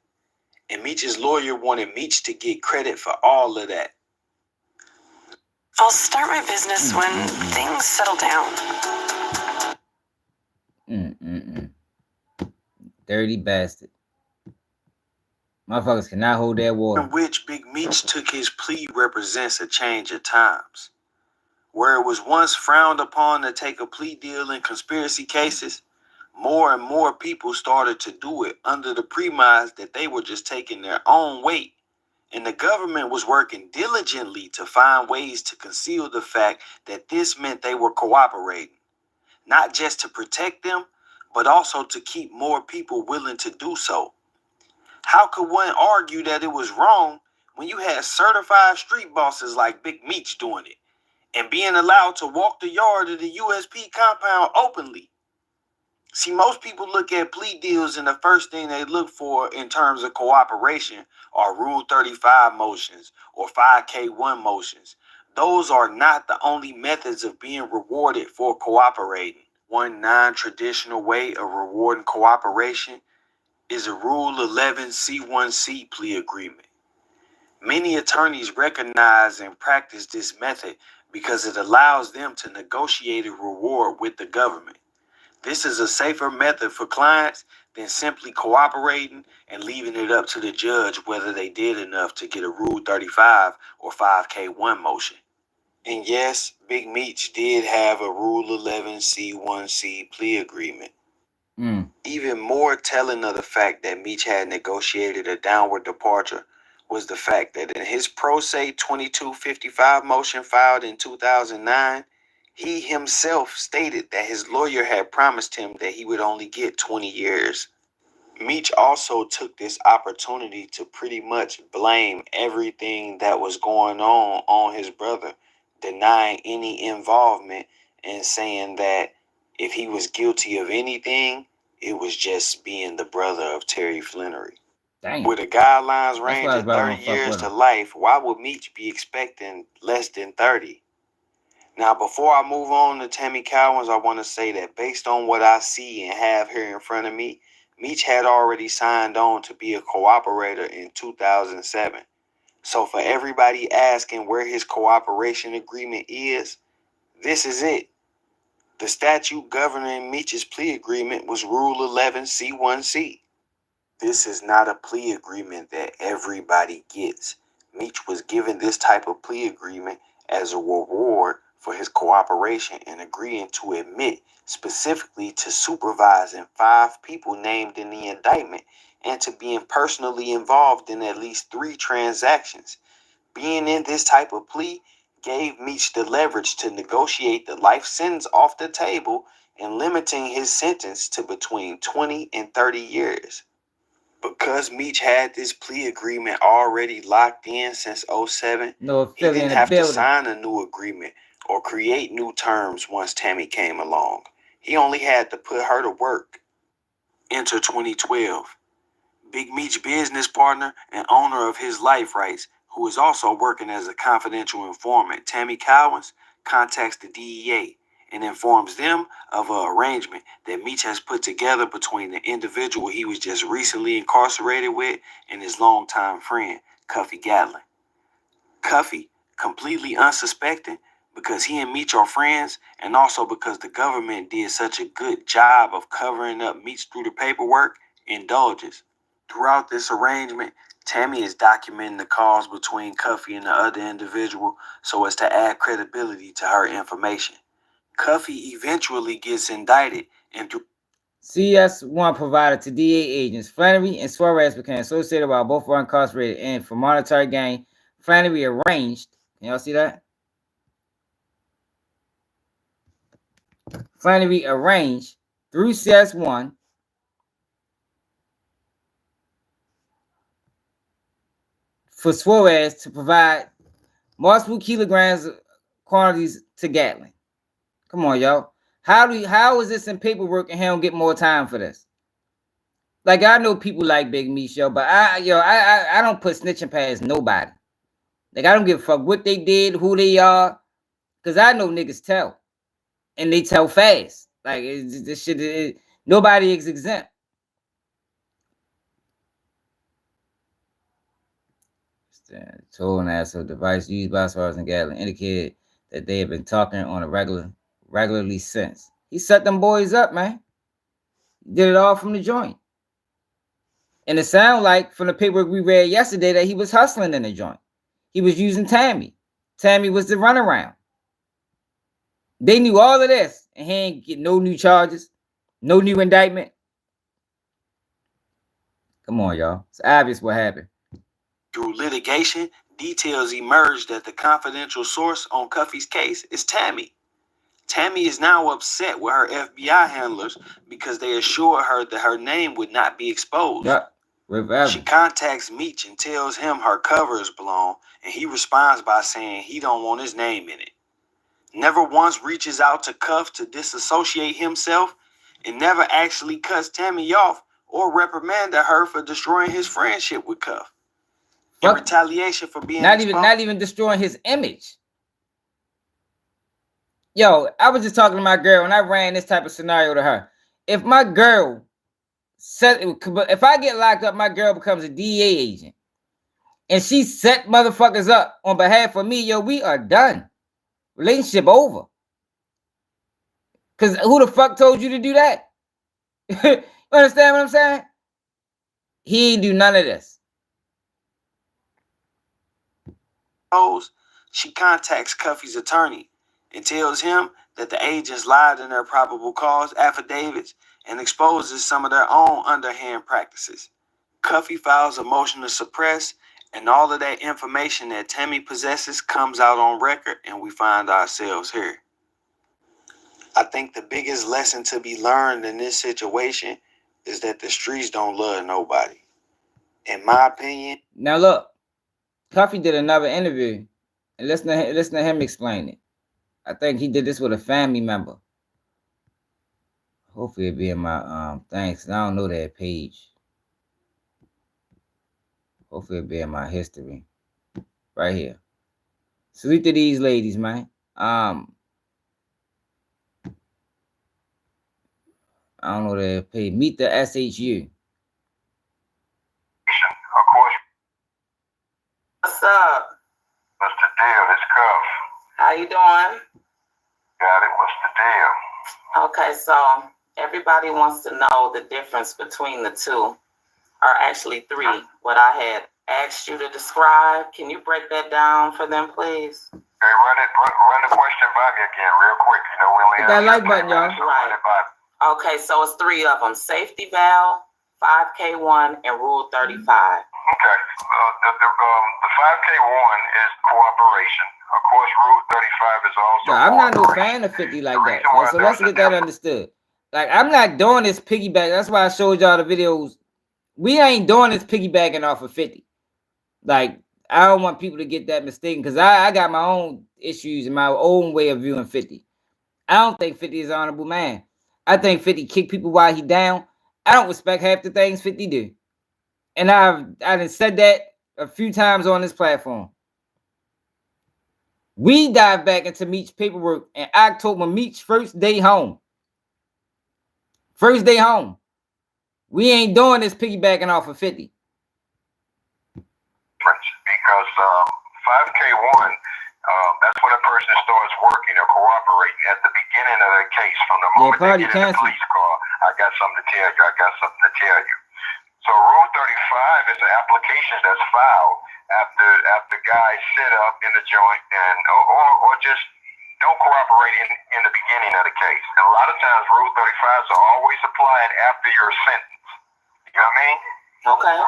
[SPEAKER 8] And Meech's lawyer wanted Meech to get credit for all of that.
[SPEAKER 10] I'll start my business when things settle down.
[SPEAKER 1] Dirty bastard. Motherfuckers cannot hold their water.
[SPEAKER 8] In which Big Meech took his plea represents a change of times. Where it was once frowned upon to take a plea deal in conspiracy cases, more and more people started to do it under the premise that they were just taking their own weight. And the government was working diligently to find ways to conceal the fact that this meant they were cooperating. Not just to protect them, but also to keep more people willing to do so. How could one argue that it was wrong when you had certified street bosses like Big Meech doing it and being allowed to walk the yard of the USP compound openly? See, most people look at plea deals and the first thing they look for in terms of cooperation are Rule 35 motions or 5K1 motions. Those are not the only methods of being rewarded for cooperating. One non-traditional way of rewarding cooperation is a Rule 11 C1C plea agreement. Many attorneys recognize and practice this method because it allows them to negotiate a reward with the government. This is a safer method for clients than simply cooperating and leaving it up to the judge whether they did enough to get a Rule 35 or 5K1 motion. And yes, Big Meech did have a Rule 11 C1C plea agreement. Even more telling of the fact that Meech had negotiated a downward departure was the fact that in his pro se 2255 motion filed in 2009, he himself stated that his lawyer had promised him that he would only get 20 years. Meech also took this opportunity to pretty much blame everything that was going on his brother, denying any involvement and saying that if he was guilty of anything, it was just being the brother of Terry Flannery.
[SPEAKER 1] Dang.
[SPEAKER 8] With a guidelines range of 30 years to life, why would Meech be expecting less than 30? Now, before I move on to Tammy Cowans, I want to say that based on what I see and have here in front of me, Meech had already signed on to be a cooperator in 2007. So for everybody asking where his cooperation agreement is, this is it. The statute governing Meech's plea agreement was Rule 11 C1C. This is not a plea agreement that everybody gets. Meech was given this type of plea agreement as a reward for his cooperation and agreeing to admit specifically to supervising 5 people named in the indictment and to being personally involved in at least 3 transactions. Being in this type of plea gave Meech the leverage to negotiate the life sentence off the table and limiting his sentence to between 20 and 30 years. Because Meech had this plea agreement already locked in since 2007, he didn't have to sign a new agreement or create new terms once Tammy came along. He only had to put her to work. Enter 2012. Big Meech business partner and owner of his life rights, who is also working as a confidential informant, Tammy Cowans, contacts the DEA and informs them of an arrangement that Meech has put together between the individual he was just recently incarcerated with and his longtime friend, Cuffy Gatlin. Cuffy, completely unsuspecting because he and Meech are friends and also because the government did such a good job of covering up Meech through the paperwork, indulges. Throughout this arrangement, Tammy is documenting the calls between Cuffy and the other individual so as to add credibility to her information. Cuffy eventually gets indicted and
[SPEAKER 1] CS1 provided to DA agents. Flannery and Suarez became associated while both were incarcerated, and for monetary gain, Flannery arranged. Can y'all see that? Flannery arranged through CS1 for Suarez to provide multiple kilograms quantities to Gatlin. Come on, y'all. How is this in paperwork and he don't get more time for this? Like, I know people like Big Meech, yo, but I don't put snitching past nobody. Like, I don't give a fuck what they did, who they are, because I know niggas tell, and they tell fast. Like, this shit, nobody is exempt. The tool and asshole device used by Suarez and Gatlin indicated that they have been talking on a regularly since. He set them boys up, man. Did it all from the joint. And it sounded like from the paperwork we read yesterday that he was hustling in the joint. He was using Tammy. Tammy was the runaround. They knew all of this, and he ain't get no new charges, no new indictment. Come on, y'all. It's obvious what happened.
[SPEAKER 8] Through litigation, details emerged that the confidential source on Cuffy's case is Tammy. Tammy is now upset with her FBI handlers because they assured her that her name would not be exposed.
[SPEAKER 1] Yep.
[SPEAKER 8] She contacts Meech and tells him her cover is blown, and he responds by saying he don't want his name in it. Never once reaches out to Cuff to disassociate himself, and never actually cuts Tammy off or reprimanded her for destroying his friendship with Cuff. In retaliation for being
[SPEAKER 1] not even destroying his image. Yo, I was just talking to my girl and I ran this type of scenario to her. If my girl if I get locked up, my girl becomes a DEA agent and she set motherfuckers up on behalf of me, yo, we are done. Relationship over. Because who the fuck told you to do that? You understand what I'm saying? He ain't do none of this.
[SPEAKER 8] She contacts Cuffy's attorney and tells him that the agents lied in their probable cause affidavits and exposes some of their own underhand practices. Cuffy files a motion to suppress, and all of that information that Tammy possesses comes out on record, and we find ourselves here. I think the biggest lesson to be learned in this situation is that the streets don't love nobody. In my opinion.
[SPEAKER 1] Now look, Cuffy did another interview, and listen to him explain it. I think he did this with a family member. Hopefully it'll be in my thanks. I don't know that page. Hopefully it'll be in my history. Right here. Salute to these ladies, man. I don't know that page. Meet the SHU.
[SPEAKER 2] Of course.
[SPEAKER 11] What's up?
[SPEAKER 2] What's the deal? It's Cuff.
[SPEAKER 11] How you doing?
[SPEAKER 2] Got it. What's the deal?
[SPEAKER 11] Okay, so everybody wants to know the difference between the two, or actually three, what I had asked you to describe. Can you break that down for them, please?
[SPEAKER 2] Okay, run the question by me again real quick. You know, we only
[SPEAKER 1] have that like button, y'all.
[SPEAKER 11] Right. Okay, so it's three of them: safety valve, 5K1, and Rule 35.
[SPEAKER 2] Okay. The 5K1 is cooperation.
[SPEAKER 3] Of course, Rule 35 is also.
[SPEAKER 1] No, I'm not no fan of 50 like that. So let's get that understood. Like, I'm not doing this piggyback. That's why I showed y'all the videos. We ain't doing this piggybacking off of 50. Like, I don't want people to get that mistaken because I got my own issues and my own way of viewing 50. I don't think 50 is an honorable man. I think 50 kick people while he down. I don't respect half the things 50 do. And I done said that a few times on this platform. We dive back into Meech's paperwork in October, Meech's first day home. First day home. We ain't doing this piggybacking off of 50.
[SPEAKER 3] Because 5K1, that's when a person starts working or cooperating at the beginning of the case. From the moment they get in the police car, I got something to tell you. I got something to tell you. So Rule 35 is an application that's filed after guys sit up in the joint and or just don't cooperate in the beginning of the case. And a lot of times Rule 35s are always applied after your sentence. You know what I mean?
[SPEAKER 11] Okay.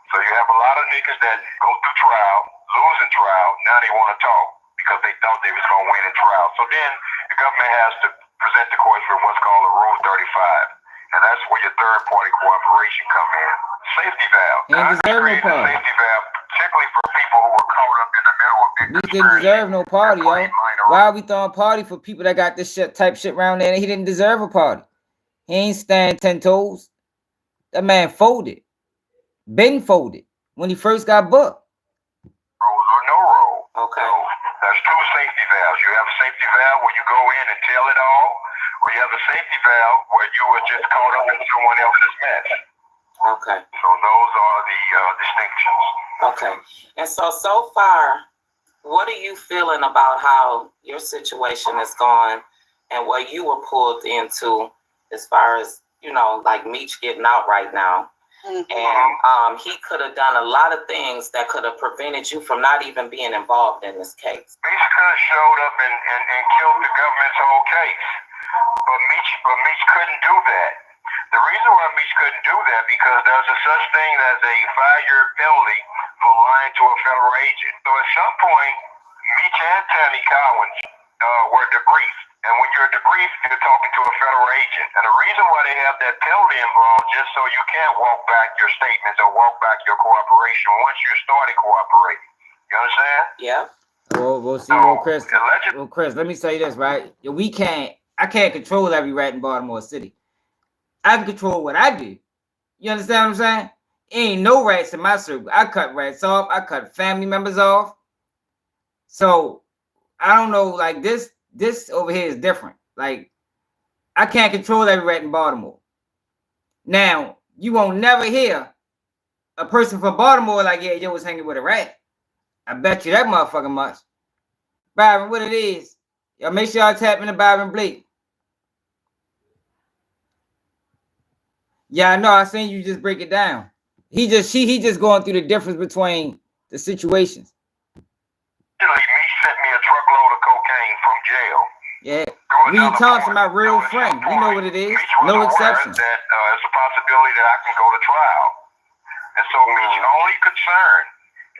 [SPEAKER 3] So you have a lot of niggas that go through trial, lose in trial, now they want to talk because they thought they was going to win in trial. So then the government has to present the courts with what's called a Rule 35. And that's where your third-party cooperation come in. Safety valve.
[SPEAKER 1] Ain't deserve no party.
[SPEAKER 3] Safety valve, particularly for people who were caught up in the middle of big.
[SPEAKER 1] We didn't deserve no party, yo. Why are we throwing party for people that got this shit type shit around there? And he didn't deserve a party. He ain't stand 10 toes. That man folded. Been folded when he first got booked.
[SPEAKER 3] Roll or no roll.
[SPEAKER 11] Okay.
[SPEAKER 3] So there's two safety valves. You have a safety valve where you go in and tell it all, or you have a safety valve where you were just caught up in someone else's mess.
[SPEAKER 11] Okay.
[SPEAKER 3] So those are the distinctions.
[SPEAKER 11] Okay. And so far, what are you feeling about how your situation is going and what you were pulled into as far as, you know, like Meech getting out right now? Mm-hmm. And he could have done a lot of things that could have prevented you from not even being involved in this case.
[SPEAKER 3] Meech could have showed up and killed the government's whole case. But Meech couldn't do that. The reason why Meech couldn't do that because there's a such thing as a 5-year penalty for lying to a federal agent. So at some point, Meech and Tammy Cowans were debriefed. And when you're debriefed, you're talking to a federal agent. And the reason why they have that penalty involved, just so you can't walk back your statements or walk back your cooperation once you started cooperating. You understand?
[SPEAKER 11] Yeah.
[SPEAKER 1] We'll see. Chris, let me say this, right? I can't control every rat in Baltimore City. I can control what I do. You understand what I'm saying? Ain't no rats in my circle. I cut rats off. I cut family members off. So I don't know, like this over here is different. Like, I can't control every rat in Baltimore. Now, you won't never hear a person from Baltimore like, yeah, yo was hanging with a rat. I bet you that motherfucker much. Byron, what it is? Y'all make sure y'all tap into Byron Blake. Yeah, I know. I seen you just break it down. He just going through the difference between the situations.
[SPEAKER 3] Meech sent me a truckload of cocaine from jail.
[SPEAKER 1] Yeah. Reed Thompson, my real friend. You know what it is. No exception.
[SPEAKER 3] That it's a possibility that I can go to trial. And so Meech's only concern,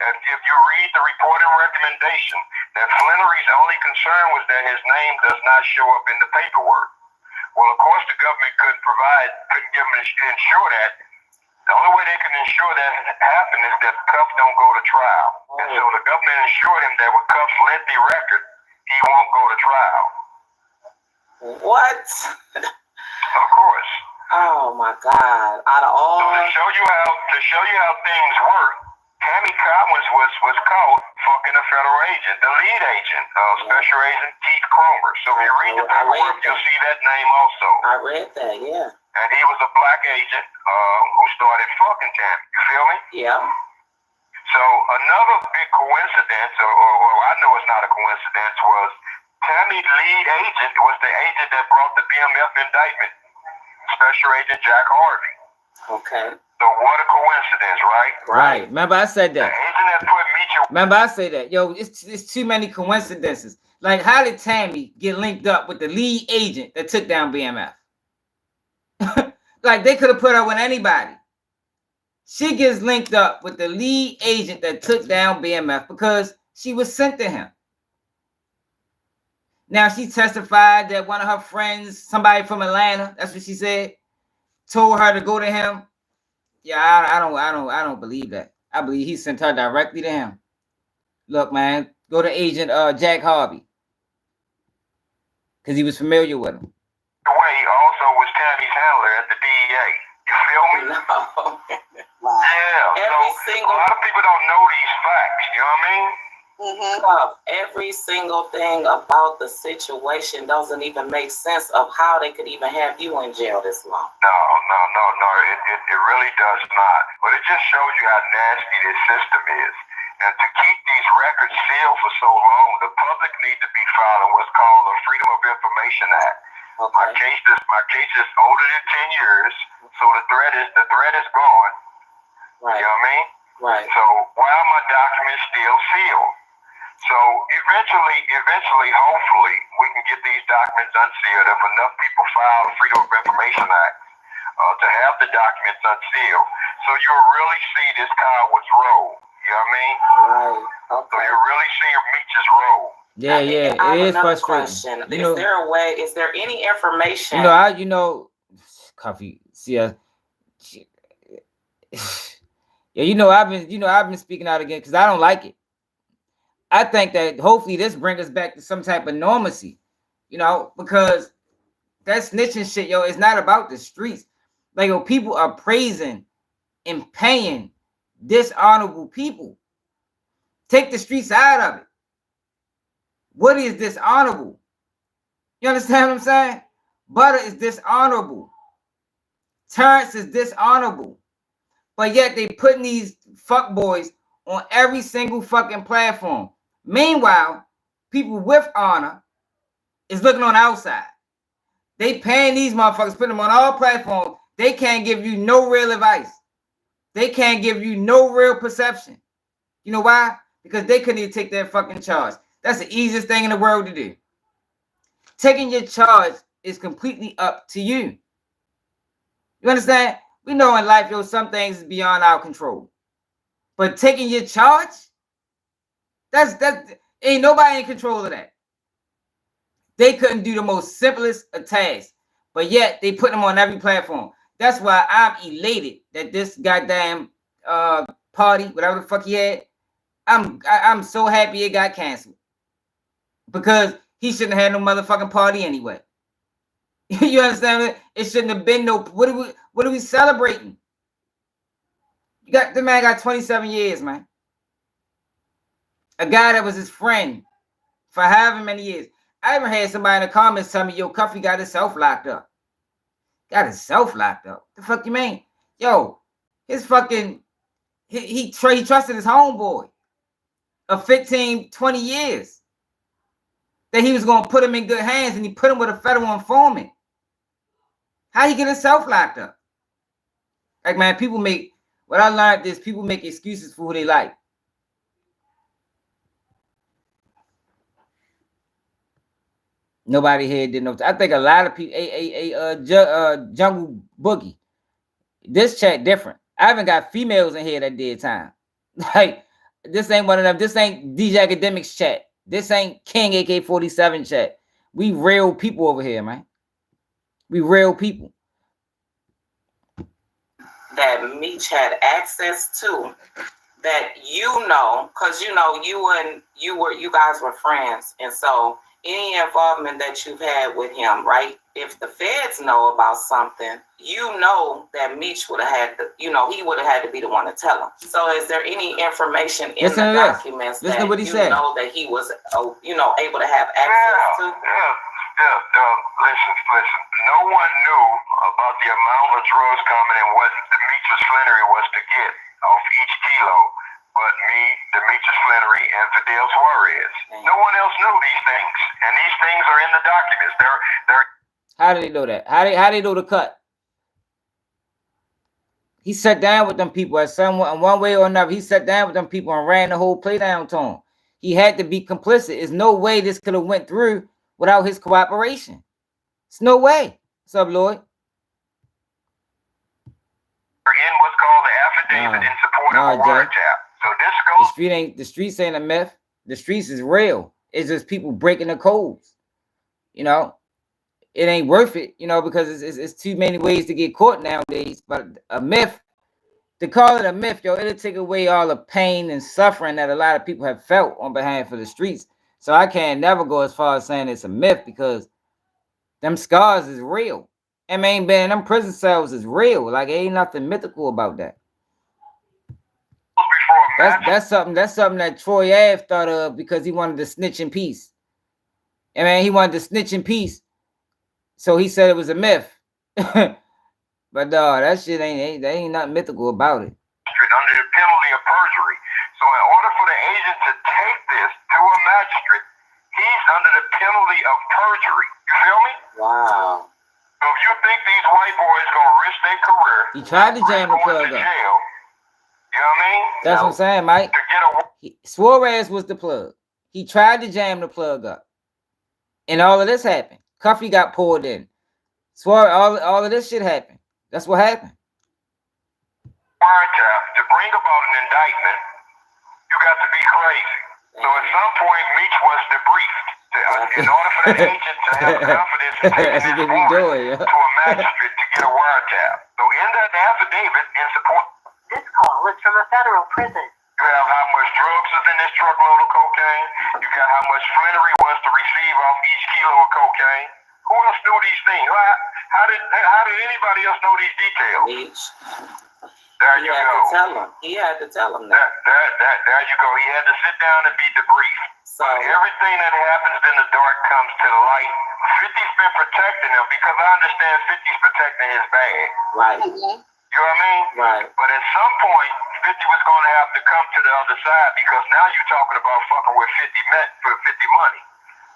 [SPEAKER 3] if you read the report and recommendation, that Flannery's only concern was that his name does not show up in the paperwork. Well, of course, the government couldn't give him ensure that. The only way they can ensure that happen is that Cuff don't go to trial. And so the government ensured him that with Cuff's lengthy record, he won't go to trial.
[SPEAKER 11] What?
[SPEAKER 3] Of course.
[SPEAKER 11] Oh my God! Out of all.
[SPEAKER 3] So to show you how things work, Tammy Cowans was caught fucking a federal agent, the lead agent, Special Agent Keith Cromer. So if you read the paperwork, you'll see that name also.
[SPEAKER 11] I read that, yeah.
[SPEAKER 3] And he was a black agent who started fucking Tammy. You feel me?
[SPEAKER 11] Yeah.
[SPEAKER 3] So another big coincidence, or I know it's not a coincidence, was Tammy's lead agent was the agent that brought the BMF indictment, Special Agent Jack Harvey.
[SPEAKER 11] Okay.
[SPEAKER 3] So what a coincidence, right?
[SPEAKER 1] Right. Remember I said that.
[SPEAKER 3] The agent that put Meech.
[SPEAKER 1] Remember I said that. Yo, it's too many coincidences. Like, how did Tammy get linked up with the lead agent that took down BMF? Like, they could have put her with anybody. She gets linked up with the lead agent that took down BMF because she was sent to him. Now she testified that one of her friends, somebody from Atlanta, that's what she said, told her to go to him. Yeah, I don't believe that. I believe he sent her directly to him. Look, man, go to Agent Jack Harvey, because he was familiar with him.
[SPEAKER 2] The way also was Tammy's handler at the DEA. You feel me?
[SPEAKER 11] No.
[SPEAKER 2] Yeah. A lot of people don't know these facts. You know what I mean?
[SPEAKER 11] Every single thing about the situation doesn't even make sense of how they could even have you in jail this long.
[SPEAKER 2] No. It really does not. But it just shows you how nasty this system is. And to keep these records sealed for so long, the public need to be filing what's called a Freedom of Information Act. Okay. My case is older than 10 years, so the threat is gone.
[SPEAKER 11] Right.
[SPEAKER 2] You know what I mean?
[SPEAKER 11] Right.
[SPEAKER 2] So why are my documents still sealed? So eventually, hopefully, we can get these documents unsealed if enough people file the Freedom of Information Act to have the documents unsealed. So you'll really see this coward's role. You know what I mean?
[SPEAKER 11] Right. Okay.
[SPEAKER 2] So you really see Meech's role.
[SPEAKER 1] Yeah, it is frustrating.
[SPEAKER 11] Is there a way? Is there any information?
[SPEAKER 1] Cuffy. See, yeah, I've been speaking out again because I don't like it. I think that hopefully this brings us back to some type of normalcy, because that snitching shit, is not about the streets. Like, people are praising and paying dishonorable people. Take the streets out of it. What is dishonorable? You understand what I'm saying? Butter is dishonorable. Terrence is dishonorable. But yet they putting these fuckboys on every single fucking platform. Meanwhile, people with honor is looking on the outside. They paying these motherfuckers, putting them on all platforms. They can't give you no real advice. They can't give you no real perception. You know why? Because they couldn't even take their fucking charge. That's the easiest thing in the world to do. Taking your charge is completely up to you. You understand? We know in life, some things is beyond our control. But taking your charge, that's ain't nobody in control of that. They couldn't do the most simplest of tasks, but yet they put them on every platform. That's why I'm elated that this goddamn party, whatever the fuck he had, I'm so happy it got canceled. Because he shouldn't have had no motherfucking party anyway. You understand? It shouldn't have been no. What are we celebrating? The man got 27 years, man. A guy that was his friend for however many years. I even had somebody in the comments tell me, yo, Cuffy got himself locked up. Got himself locked up. The fuck you mean? Yo, his fucking he trusted his homeboy of 15, 20 years. That he was gonna put him in good hands, and he put him with a federal informant. How he get himself locked up? Like, man, what I learned is people make excuses for who they like. Nobody here did know. I think a lot of people, Jungle Boogie. This chat different. I haven't got females in here that did time. Like, this ain't one of them. This ain't DJ Academics chat. This ain't King AK-47 chat. We real people over here, man. We real people.
[SPEAKER 11] That Meech had access to, that because you guys were friends, and so any involvement that you've had with him, right? If the feds know about something, that Meech would have had to, he would have had to be the one to tell him. So is there any information in the documents that that he was, able to have access to?
[SPEAKER 2] Listen. No one knew about the amount of drugs coming and what Demetrius Flannery was to get off each kilo. But me, Demetrius Flannery, and Fidel Suarez. No one else knew these things, and these things are in the documents. They're.
[SPEAKER 1] How did they know that? How they know the cut? He sat down with them people in one way or another. He sat down with them people and ran the whole play down to him. He had to be complicit. There's no way this could have went through without his cooperation. It's no way. What's up, Lloyd?
[SPEAKER 2] In what's called the affidavit in support of a wiretap. So this goes.
[SPEAKER 1] The streets ain't a myth. The streets is real. It's just people breaking the codes. you know, it ain't worth it, you know, because it's too many ways to get caught nowadays. But a myth, to call it a myth, yo, it'll take away all the pain and suffering that a lot of people have felt on behalf of the streets. So I can't never go as far as saying it's a myth, because them scars is real. I mean, man, them prison cells is real. Like, ain't nothing mythical about that. That's something that Troy Ave thought of because he wanted to snitch in peace. I mean, he wanted to snitch in peace, so he said it was a myth. But that shit ain't nothing mythical about it.
[SPEAKER 12] Under the penalty of perjury. So in order for the agent to take this to a magistrate, he's under the penalty of perjury. You feel me?
[SPEAKER 11] Wow.
[SPEAKER 12] So if you think these white boys gonna risk their career,
[SPEAKER 1] He tried to jam the plug up.
[SPEAKER 12] Jail, you know what I mean?
[SPEAKER 1] That's what I'm saying, Mike. Suarez was the plug. He tried to jam the plug up, and all of this happened. Cuffy got pulled in. Suarez, all of this shit happened. That's what happened.
[SPEAKER 12] Wiretap, to bring about an indictment, you got to be crazy. So at some point, Meech was debriefed in order for the agent to have confidence in taking this warrant to a magistrate to get a wiretap. So in that affidavit, in support.
[SPEAKER 5] This call is from a federal prison.
[SPEAKER 12] You have how much drugs is in this truckload of cocaine. You got how much Flannery was to receive off each kilo of cocaine. Who else knew these things? How did anybody else know these details?
[SPEAKER 11] Meech.
[SPEAKER 12] There you go.
[SPEAKER 11] He had to tell him that.
[SPEAKER 12] There you go. He had to sit down and be debriefed. So everything that happens in the dark comes to the light. 50's been protecting him because I understand 50's protecting his bag.
[SPEAKER 11] Right.
[SPEAKER 12] You know what I mean?
[SPEAKER 11] Right.
[SPEAKER 12] But at some point, 50 was going to have to come to the other side because now you're talking about fucking with 50 met for 50 money.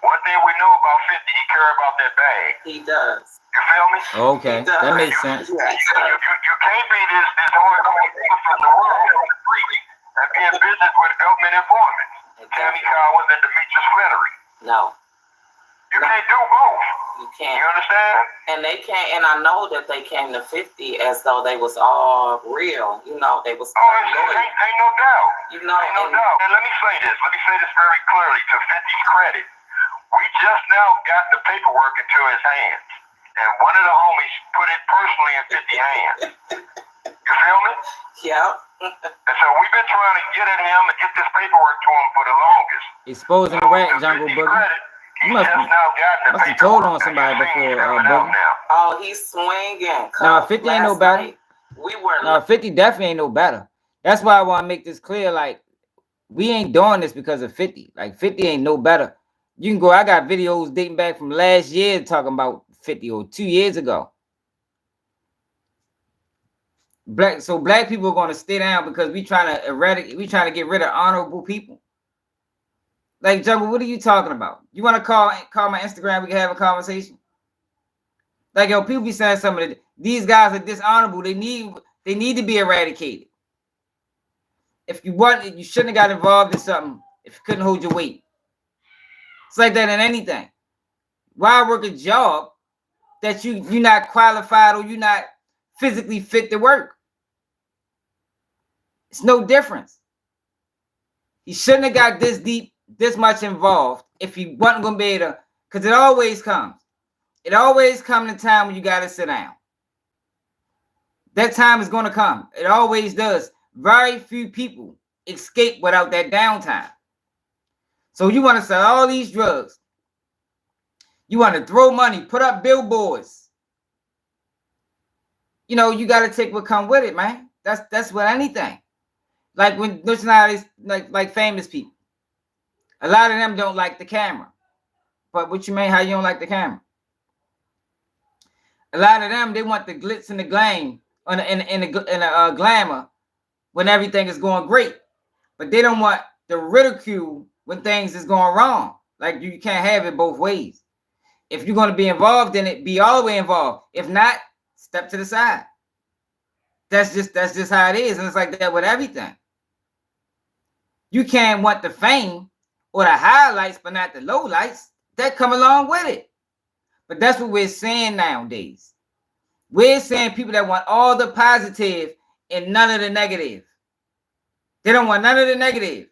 [SPEAKER 12] One thing we know about 50, he care about that bag.
[SPEAKER 11] He does.
[SPEAKER 12] You feel me?
[SPEAKER 1] Okay, that makes sense.
[SPEAKER 12] You can't be this hardcore nigga from the world and be in business with government informants. Tammy Cowans and Demetrius Flannery.
[SPEAKER 11] No.
[SPEAKER 12] You can't do both.
[SPEAKER 11] You can't.
[SPEAKER 12] You understand?
[SPEAKER 11] And they can't. And I know that they came to 50 as though they was all real. You know, they was.
[SPEAKER 12] Ain't no doubt.
[SPEAKER 11] You know,
[SPEAKER 12] ain't no doubt. And let me say this. Let me say this very clearly to 50's credit. We just now got the paperwork into his hands. And one of the homies put it personally in 50's hands. You feel me?
[SPEAKER 11] Yeah.
[SPEAKER 12] And so we've been trying to get at him and get this paperwork to him for the longest.
[SPEAKER 1] Exposing the rat jungle, Boogie. You must have told on somebody before, Boogie.
[SPEAKER 11] Oh, he's swinging.
[SPEAKER 1] No, 50 ain't no better. No, 50 definitely ain't no better. That's why I want to make this clear. Like, we ain't doing this because of 50. Like, 50 ain't no better. You can go, I got videos dating back from last year talking about 50 or 2 years ago. Black people are going to stay down because we trying to get rid of honorable people. Like, Jungle, what are you talking about? You want to call my Instagram? We can have a conversation. Like, yo, people be saying some of these guys are dishonorable. They need to be eradicated. If you want, you shouldn't have got involved in something if you couldn't hold your weight. It's like that in anything. Why work a job that you're not qualified or you're not physically fit to work? It's no difference. You shouldn't have got this deep, this much involved if you wasn't going to be able to, because it always comes. It always comes in a time when you got to sit down. That time is going to come. It always does. Very few people escape without that downtime. So you want to sell all these drugs. You want to throw money, put up billboards. You know, you got to take what come with it, man. That's with anything. Like when there's nowadays, like famous people. A lot of them don't like the camera. But what you mean, how you don't like the camera? A lot of them, they want the glitz and the glam in a glamour when everything is going great. But they don't want the ridicule when things is going wrong. Like, you can't have it both ways. If you're going to be involved in it, be all the way involved. If not, step to the side. That's just how it is. And it's like that with everything. You can't want the fame or the highlights, but not the lowlights. That come along with it. But that's what we're seeing nowadays. We're seeing people that want all the positive and none of the negative. They don't want none of the negative.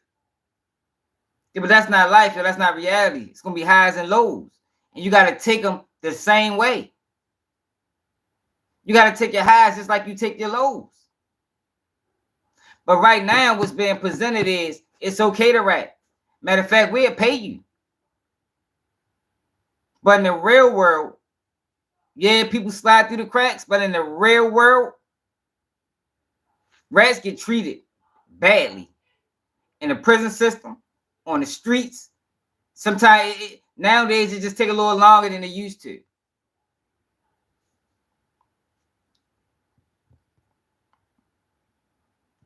[SPEAKER 1] Yeah, but that's not life, yo. That's not reality. It's going to be highs and lows. And you got to take them the same way. You got to take your highs just like you take your lows. But right now, what's being presented is it's okay to rap. Matter of fact, we'll pay you. But in the real world, yeah, people slide through the cracks, but in the real world, rats get treated badly. In the prison system, on the streets. Sometimes, nowadays, it just take a little longer than it used to.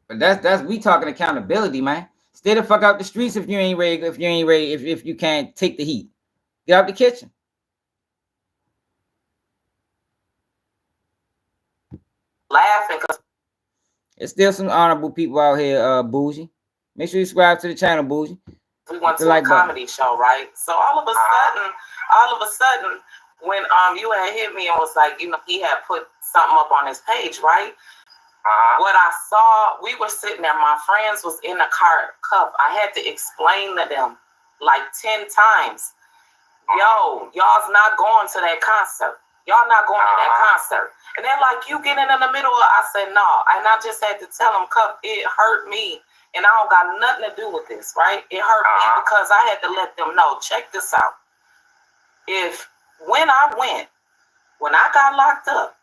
[SPEAKER 1] But that's we talking accountability, man. Stay the fuck out the streets if you ain't ready, if you can't take the heat. Get out the kitchen.
[SPEAKER 11] Laughing because
[SPEAKER 1] there's still some honorable people out here, Bougie. Make sure you subscribe to the channel, Bougie.
[SPEAKER 11] We went to a comedy show, right? So all of a sudden, when you had hit me and was like, you know, he had put something up on his page, right? What I saw, we were sitting there, my friends was in the car, Cuff. I had to explain to them like 10 times, yo, y'all's not going to that concert. Y'all not going to that concert. And they're like, you getting in the middle of, I said, no. And I just had to tell them, Cuff, it hurt me. And I don't got nothing to do with this, right? It hurt me because I had to let them know, check this out. When I got locked up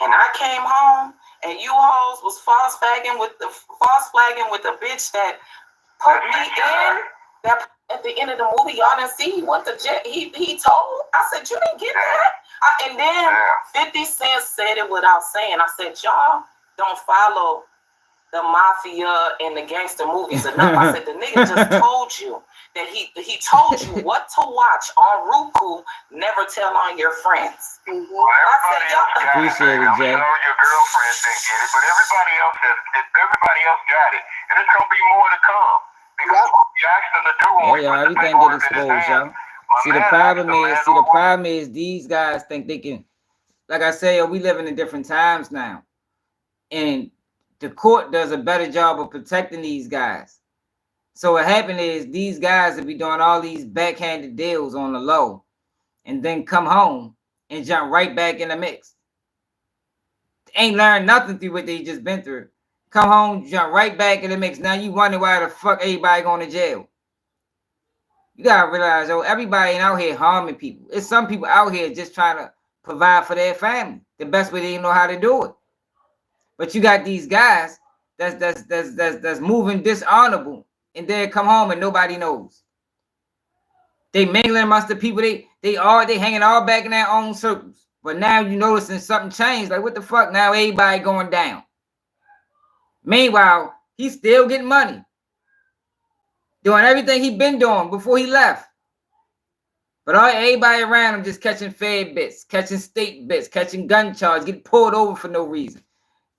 [SPEAKER 11] and I came home and you hoes was false flagging with the bitch that put me in, that at the end of the movie, y'all didn't see what the jet he told. I said, you didn't get that? And then 50 Cent said it without saying. I said, y'all don't follow the mafia and the gangster movies enough. I said, the nigga just told you that he told you what to watch on Roku, never tell on your friends.
[SPEAKER 12] Well, everybody else got
[SPEAKER 1] appreciate it, Jay.
[SPEAKER 12] I'm sure your girlfriends didn't get it, but everybody else got it. And it's gonna be more to come. Because we asked them to do when
[SPEAKER 1] everything get exposed, y'all. See, the problem is these guys think they can, like I say, we live in different times now. And the court does a better job of protecting these guys. So what happened is these guys will be doing all these backhanded deals on the low and then come home and jump right back in the mix. Ain't learned nothing through what they just been through. Come home, jump right back in the mix. Now you wonder why the fuck everybody going to jail. You gotta realize, everybody ain't out here harming people. It's some people out here just trying to provide for their family the best way they know how to do it. But you got these guys that's moving dishonorable, and they come home and nobody knows. They mingling amongst the people. They hanging all back in their own circles. But now you noticing something changed. Like, what the fuck? Now everybody going down. Meanwhile, he's still getting money, doing everything he been doing before he left. But everybody around him just catching fed bits, catching state bits, catching gun charges, getting pulled over for no reason.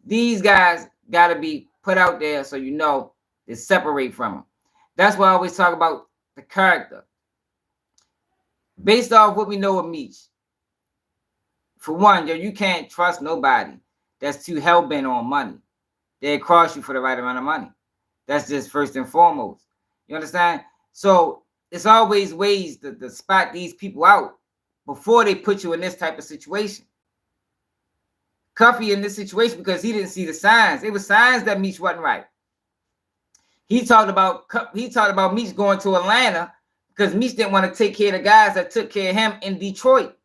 [SPEAKER 1] These guys got to be put out there so you know to separate from them. That's why I always talk about the character. Based off what we know of Meech. For one, you can't trust nobody that's too hell-bent on money. They'll cross you for the right amount of money. That's just first and foremost. You understand? So it's always ways to spot these people out before they put you in this type of situation. Cuffy in this situation because he didn't see the signs. It was signs that Meech wasn't right. He talked about Meech going to Atlanta because Meech didn't want to take care of the guys that took care of him in Detroit.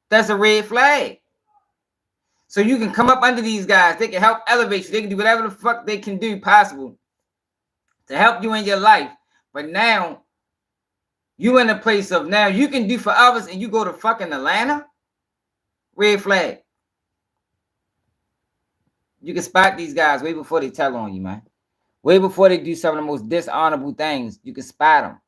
[SPEAKER 1] That's a red flag. So you can come up under these guys. They can help elevate you. They can do whatever the fuck they can do possible to help you in your life. But now you in a place of now you can do for others and you go to fucking Atlanta? Red flag. You can spot these guys way before they tell on you, man. Way before they do some of the most dishonorable things. You can spot them.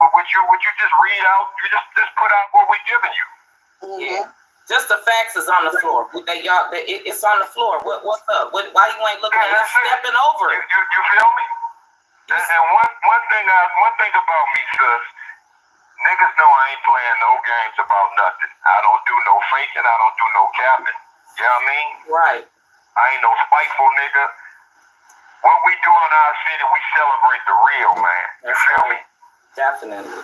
[SPEAKER 12] Would you just read out? You just put out what we're giving you.
[SPEAKER 11] Yeah. Just the facts is on the floor. It's on the floor. What's up? Why you ain't looking at it? Stepping over it.
[SPEAKER 12] You feel me? And one thing about me, sis, niggas know I ain't playing no games about nothing. I don't do no faking. I don't do no capping. You know what I mean?
[SPEAKER 11] Right.
[SPEAKER 12] I ain't no spiteful nigga. What we do in our city, we celebrate the real, man. You feel me?
[SPEAKER 11] Definitely.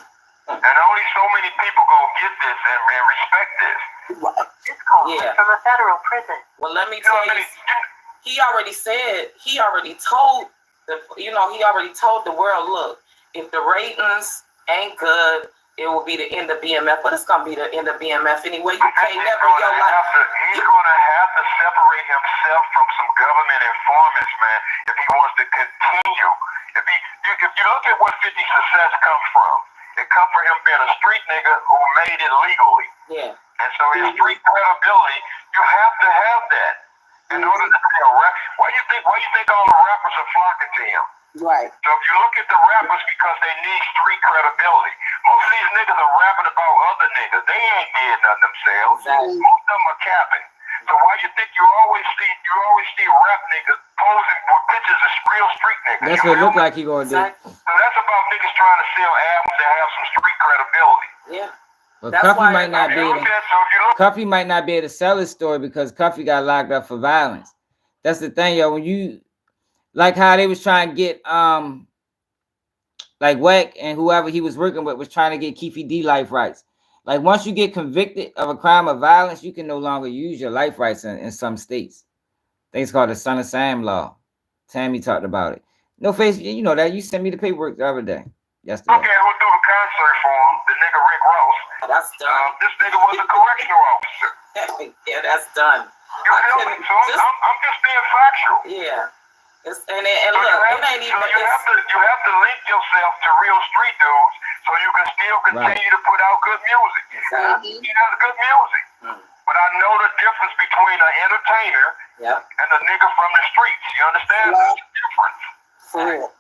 [SPEAKER 12] And only so many people gonna get this and respect this.
[SPEAKER 5] This call
[SPEAKER 11] Yeah.
[SPEAKER 5] from a federal prison.
[SPEAKER 11] Well, let me
[SPEAKER 12] You know
[SPEAKER 11] tell
[SPEAKER 12] what I
[SPEAKER 11] you,
[SPEAKER 12] mean?
[SPEAKER 11] he already told he already told the world, look, if the ratings ain't good, it will be the end of BMF, but it's gonna be the end of BMF anyway. You can't never in your life.
[SPEAKER 12] He's gonna have to separate himself from some government informants, man, if he wants to continue. If you look at what 50's success comes from, it comes from him being a street nigga who made it legally.
[SPEAKER 11] Yeah.
[SPEAKER 12] And so his street credibility, you have to have that in order to be a rap. Why you think all the rappers are flocking to him?
[SPEAKER 13] Right.
[SPEAKER 12] So if you look at the rappers, because they need street credibility. Most of these niggas are rapping about other niggas. They ain't did nothing themselves.
[SPEAKER 11] Exactly.
[SPEAKER 12] Most of them are capping. So why you think you always see rap niggas posing with pictures of real street niggas?
[SPEAKER 1] That's what it look like he gonna do.
[SPEAKER 12] So that's about niggas trying to sell albums that have some street credibility.
[SPEAKER 11] Yeah.
[SPEAKER 1] But
[SPEAKER 11] That's
[SPEAKER 1] Cuffy
[SPEAKER 11] why
[SPEAKER 1] might not be able Cuffy might not be able to sell his story because Cuffy got locked up for violence. That's the thing, yo. When you like how they was trying to get like Weck and whoever he was working with was trying to get Keefy D life rights. Like once you get convicted of a crime of violence, you can no longer use your life rights in some states. I think it's called the Son of Sam law. Tammy talked about it. No face, you know that. You sent me the paperwork the other day. Yesterday.
[SPEAKER 12] Okay, who do the concert for him? The nigga Rick Ross.
[SPEAKER 11] That's done.
[SPEAKER 12] This nigga was a correctional officer.
[SPEAKER 11] Yeah, that's done.
[SPEAKER 12] You feel me? So I'm just being factual.
[SPEAKER 11] Yeah. And
[SPEAKER 12] So
[SPEAKER 11] look,
[SPEAKER 12] you
[SPEAKER 11] it ain't even.
[SPEAKER 12] you have to link yourself to real street dudes so you can still continue to put out good music.
[SPEAKER 11] Exactly.
[SPEAKER 12] He does good music. But I know the difference between an entertainer and a nigga from the streets. You understand? There's a difference.
[SPEAKER 13] For real.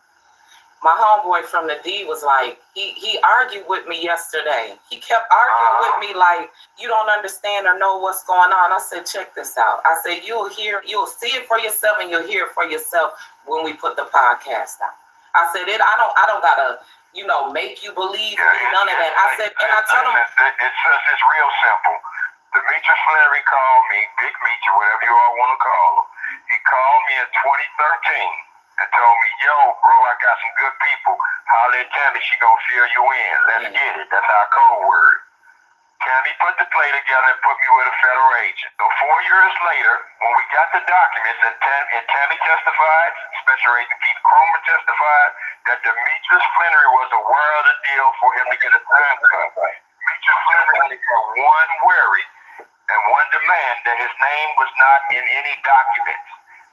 [SPEAKER 11] My homeboy from the D was like, he argued with me yesterday. He kept arguing with me like, you don't understand or know what's going on. I said, check this out. I said, you'll see it for yourself and you'll hear it for yourself when we put the podcast out. I said, I don't gotta, make you believe none of that. I said, and I told him.
[SPEAKER 12] It's real simple. Demetrius Flannery called me, Big Meech or whatever you all want to call him. He called me in 2013. And told me, yo, bro, I got some good people. Holler at Tammy, she gonna fill you in. Let's get it. That's our code word. Tammy put the play together and put me with a federal agent. So 4 years later, when we got the documents and Tammy testified, Special Agent Keith Cromer testified, that Demetrius Flannery was aware of the deal for him to get a time cut. Demetrius Flannery had one worry and one demand that his name was not in any documents.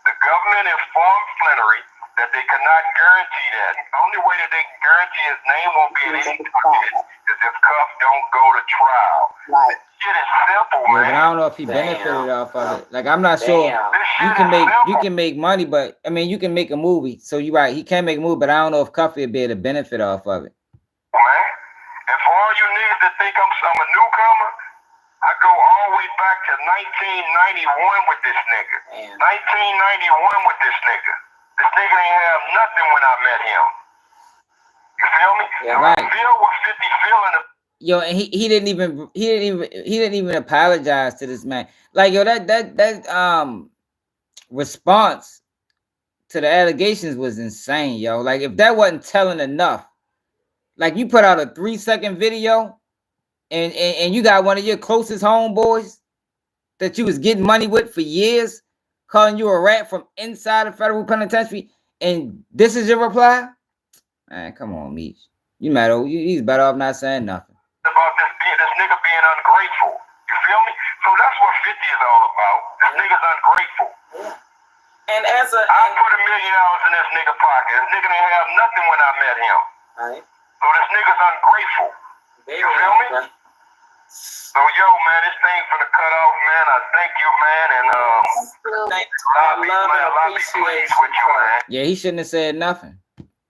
[SPEAKER 12] The government informed Flannery that they cannot guarantee that. The only way that they can guarantee his name won't be in any documents is if Cuff don't go to trial.
[SPEAKER 13] Right.
[SPEAKER 12] Shit is simple,
[SPEAKER 1] Yeah,
[SPEAKER 12] man.
[SPEAKER 1] but I don't know if he benefited off of it. Like I'm not sure you can make money, but I mean you can make a movie. So you're right, he can make a movie, but I don't know if Cuffy would be able to benefit off of it.
[SPEAKER 12] Man, and for all you niggas that think I'm a newcomer, I go all the way back to 1991 with this nigga. 1991 with this nigga. This nigga ain't have nothing when I met him. You feel me?
[SPEAKER 1] Yeah, right.
[SPEAKER 12] I feel what 50 feeling.
[SPEAKER 1] Yo, and he didn't even apologize to this man. Like yo, that response to the allegations was insane, yo. Like if that wasn't telling enough, like you put out a 3-second video and you got one of your closest homeboys that you was getting money with for years calling you a rat from inside the federal penitentiary, and this is your reply? Man, come on, Meech. You mad? He's better off not saying nothing.
[SPEAKER 12] About this nigga being ungrateful. You feel me? So that's what 50 is all about. This nigga's ungrateful.
[SPEAKER 11] And
[SPEAKER 12] I put $1 million in this nigga pocket. This nigga didn't have nothing when I met him.
[SPEAKER 11] Right.
[SPEAKER 12] So this nigga's ungrateful. You feel me? So yo, man, this thing finna cut off, man. I thank you, man, and a lot of people pleased with you, man.
[SPEAKER 1] Yeah, he shouldn't have said nothing.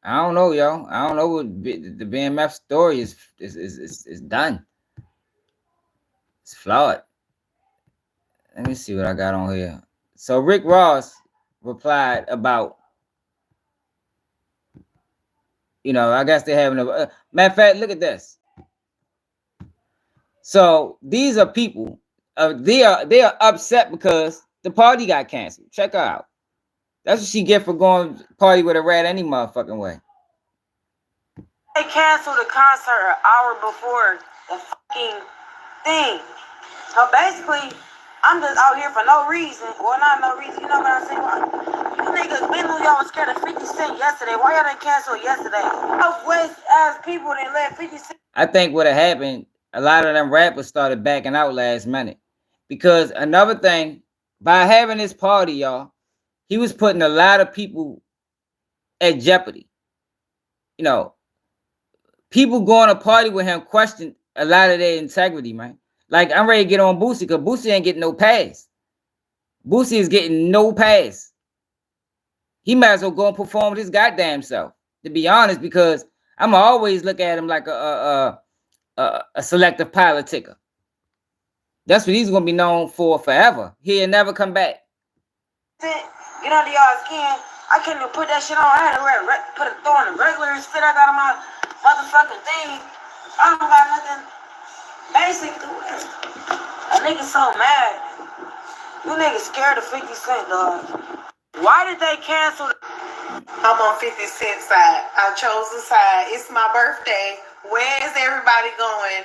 [SPEAKER 1] I don't know, yo. I don't know what the BMF story is done. It's flawed. Let me see what I got on here. So Rick Ross replied about, I guess they're having a matter of fact. Look at this. So these are people. They are upset because the party got canceled. Check her out. That's what she get for going party with a rat any motherfucking way.
[SPEAKER 13] They canceled the concert an hour before the fucking thing. So basically, I'm just out here for no reason. Well, not no reason. You know what I'm saying? You niggas been on y'all was scared of 50 Cent yesterday. Why y'all didn't cancel yesterday? West ass people didn't let 50 Cent.
[SPEAKER 1] I think what had happened, a lot of them rappers started backing out last minute. Because another thing, by having this party, y'all, he was putting a lot of people at jeopardy. You know, people going to party with him question a lot of their integrity, man. Like, I'm ready to get on Boosie because Boosie ain't getting no pass. Boosie is getting no pass. He might as well go and perform his goddamn self, to be honest, because I'm always look at him like a selective politicker. That's what he's gonna be known for forever. He'll never come back.
[SPEAKER 13] Get under y'all skin. I can't even put that shit on. I had to throw on the regular shit I got on my motherfucking thing. I don't got nothing basic to wear. A nigga so mad. You niggas scared of 50 Cent, dog. Why did they cancel?
[SPEAKER 9] I'm on 50 Cent side. I chose the side. It's my birthday. Where is everybody going?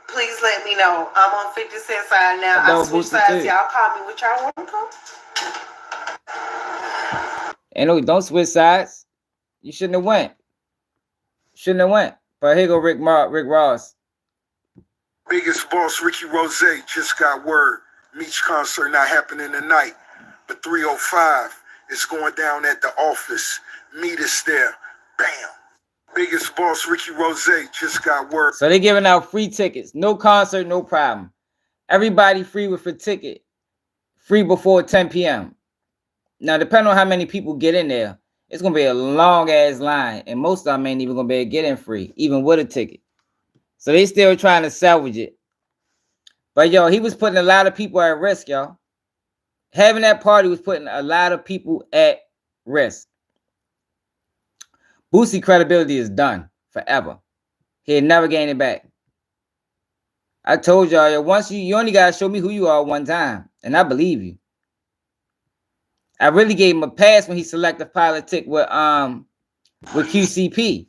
[SPEAKER 9] Please let me know. I'm on 50 Cent side now. I switch sides. Y'all call me what y'all want to call.
[SPEAKER 1] And no, don't switch sides. You shouldn't have went. But here go Rick Ross.
[SPEAKER 14] Biggest boss Ricky Rose just got word. Meech concert not happening tonight, but 3:05 is going down at the office. Meet us there. Bam. Biggest boss Ricky Rose just got word.
[SPEAKER 1] So they're giving out free tickets. No concert, no problem. Everybody free with a ticket. Free before 10 p.m. Now, depending on how many people get in there, it's going to be a long-ass line. And most of them ain't even going to be able to get in free, even with a ticket. So they still trying to salvage it. But, yo, he was putting a lot of people at risk, y'all. Having that party was putting a lot of people at risk. Boosie credibility is done forever. He'll never gain it back. I told y'all, yo, once you only got to show me who you are one time. And I believe you. I really gave him a pass when he selected politic with QCP.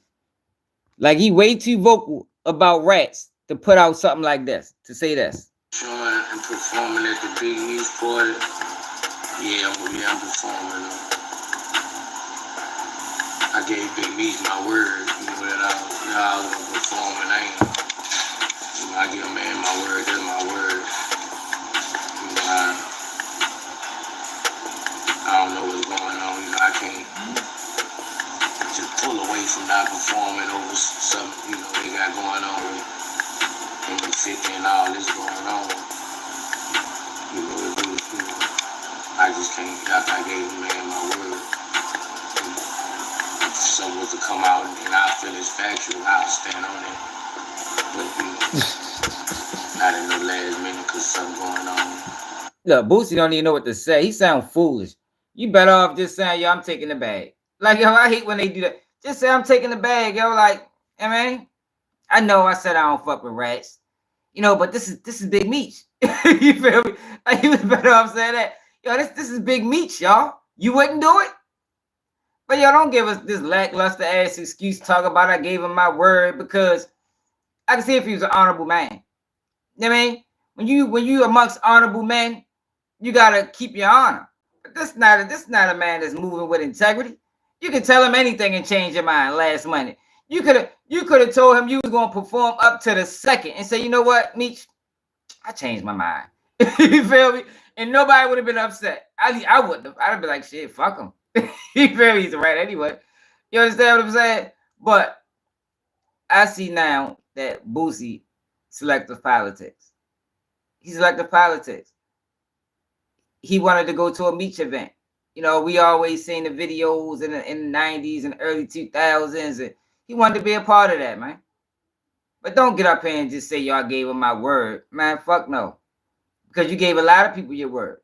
[SPEAKER 1] Like, he way too vocal about rats to put out something like this, to say this.
[SPEAKER 8] Showing and performing at the Big Meech party. Yeah, I'm performing. I gave Big Meech my word, that I was gonna perform, and I give a man my word, that's my word. I don't know what's going on, I can't just pull away from not performing over something, they got going on with the 50 and all this going on. I just can't, I gave the man my word. If something was to come out and I feel it's factual, I'll stand on it. But, not in the last minute because something going on.
[SPEAKER 1] Look, Boosie don't even know what to say. He sound foolish. You better off just saying, yo, I'm taking the bag. Like, yo, I hate when they do that. Just say I'm taking the bag, yo. Like, I mean, I know I said I don't fuck with rats. But this is Big Meech. You feel me? Like, he was better off saying that. Yo, this is Big Meech, y'all. You wouldn't do it? But y'all don't give us this lackluster ass excuse to talk about I gave him my word, because I can see if he was an honorable man. You know what I mean? When you amongst honorable men, you gotta keep your honor. But this not a man that's moving with integrity. You can tell him anything and change your mind last minute. You could have told him you was gonna perform up to the second and say, you know what, Meech, I changed my mind. You feel me? And nobody would have been upset. I wouldn't have. I'd have been like, shit, fuck him. You feel me? He's right anyway. You understand what I'm saying? But I see now that Boosie selective politics. He selective politics. He wanted to go to a Meech event. We always seen the videos in the 90s and early 2000s. And he wanted to be a part of that, man. But don't get up here and just say, y'all gave him my word. Man, fuck no. Because you gave a lot of people your word.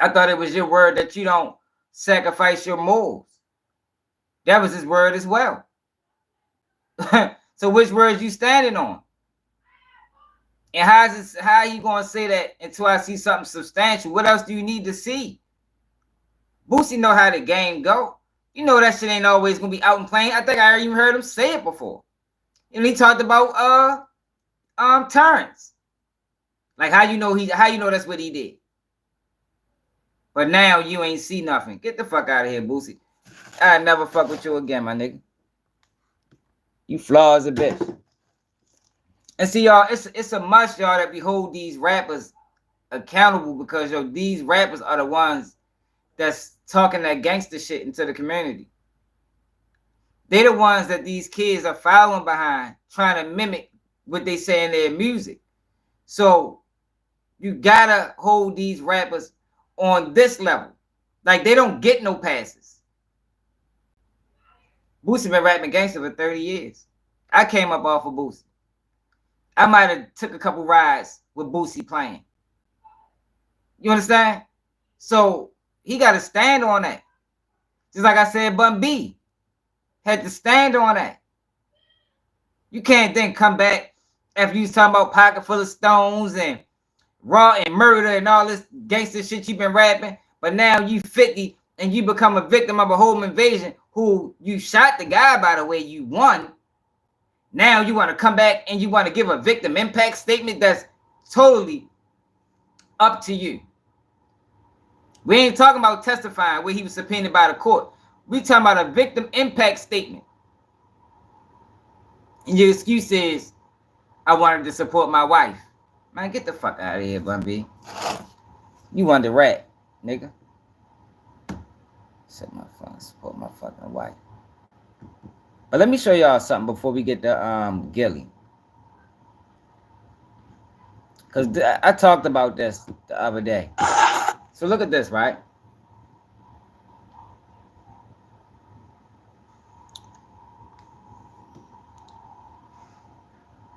[SPEAKER 1] I thought it was your word that you don't sacrifice your morals. That was his word as well. So which words you standing on? And how are you going to say that until I see something substantial? What else do you need to see? Boosie know how the game go. You know that shit ain't always gonna be out and plain. I think I even heard him say it before. And he talked about Terrence. Like how you know that's what he did. But now you ain't see nothing. Get the fuck out of here, Boosie. I never fuck with you again, my nigga. You flaw as a bitch. And see, y'all, it's a must, y'all, that we hold these rappers accountable because yo, these rappers are the ones that's talking that gangster shit into the community. They the ones that these kids are following behind, trying to mimic what they say in their music. So you gotta hold these rappers on this level. Like they don't get no passes. Boosie been rapping gangster for 30 years. I came up off of Boosie. I might have took a couple rides with Boosie playing. You understand? So he got to stand on that. Just like I said, Bun B had to stand on that. You can't then come back after you was talking about pocket full of stones and raw and murder and all this gangster shit you've been rapping, but now you 50 and you become a victim of a home invasion who you shot the guy, by the way, you won. Now you want to come back and you want to give a victim impact statement that's totally up to you. We ain't talking about testifying where he was subpoenaed by the court. We talking about a victim impact statement. And your excuse is, I wanted to support my wife. Man, get the fuck out of here, Bun B. You wanted to rap, nigga. Set my phone, support my fucking wife. But let me show y'all something before we get to Gillie. Because I talked about this the other day. So look at this, right?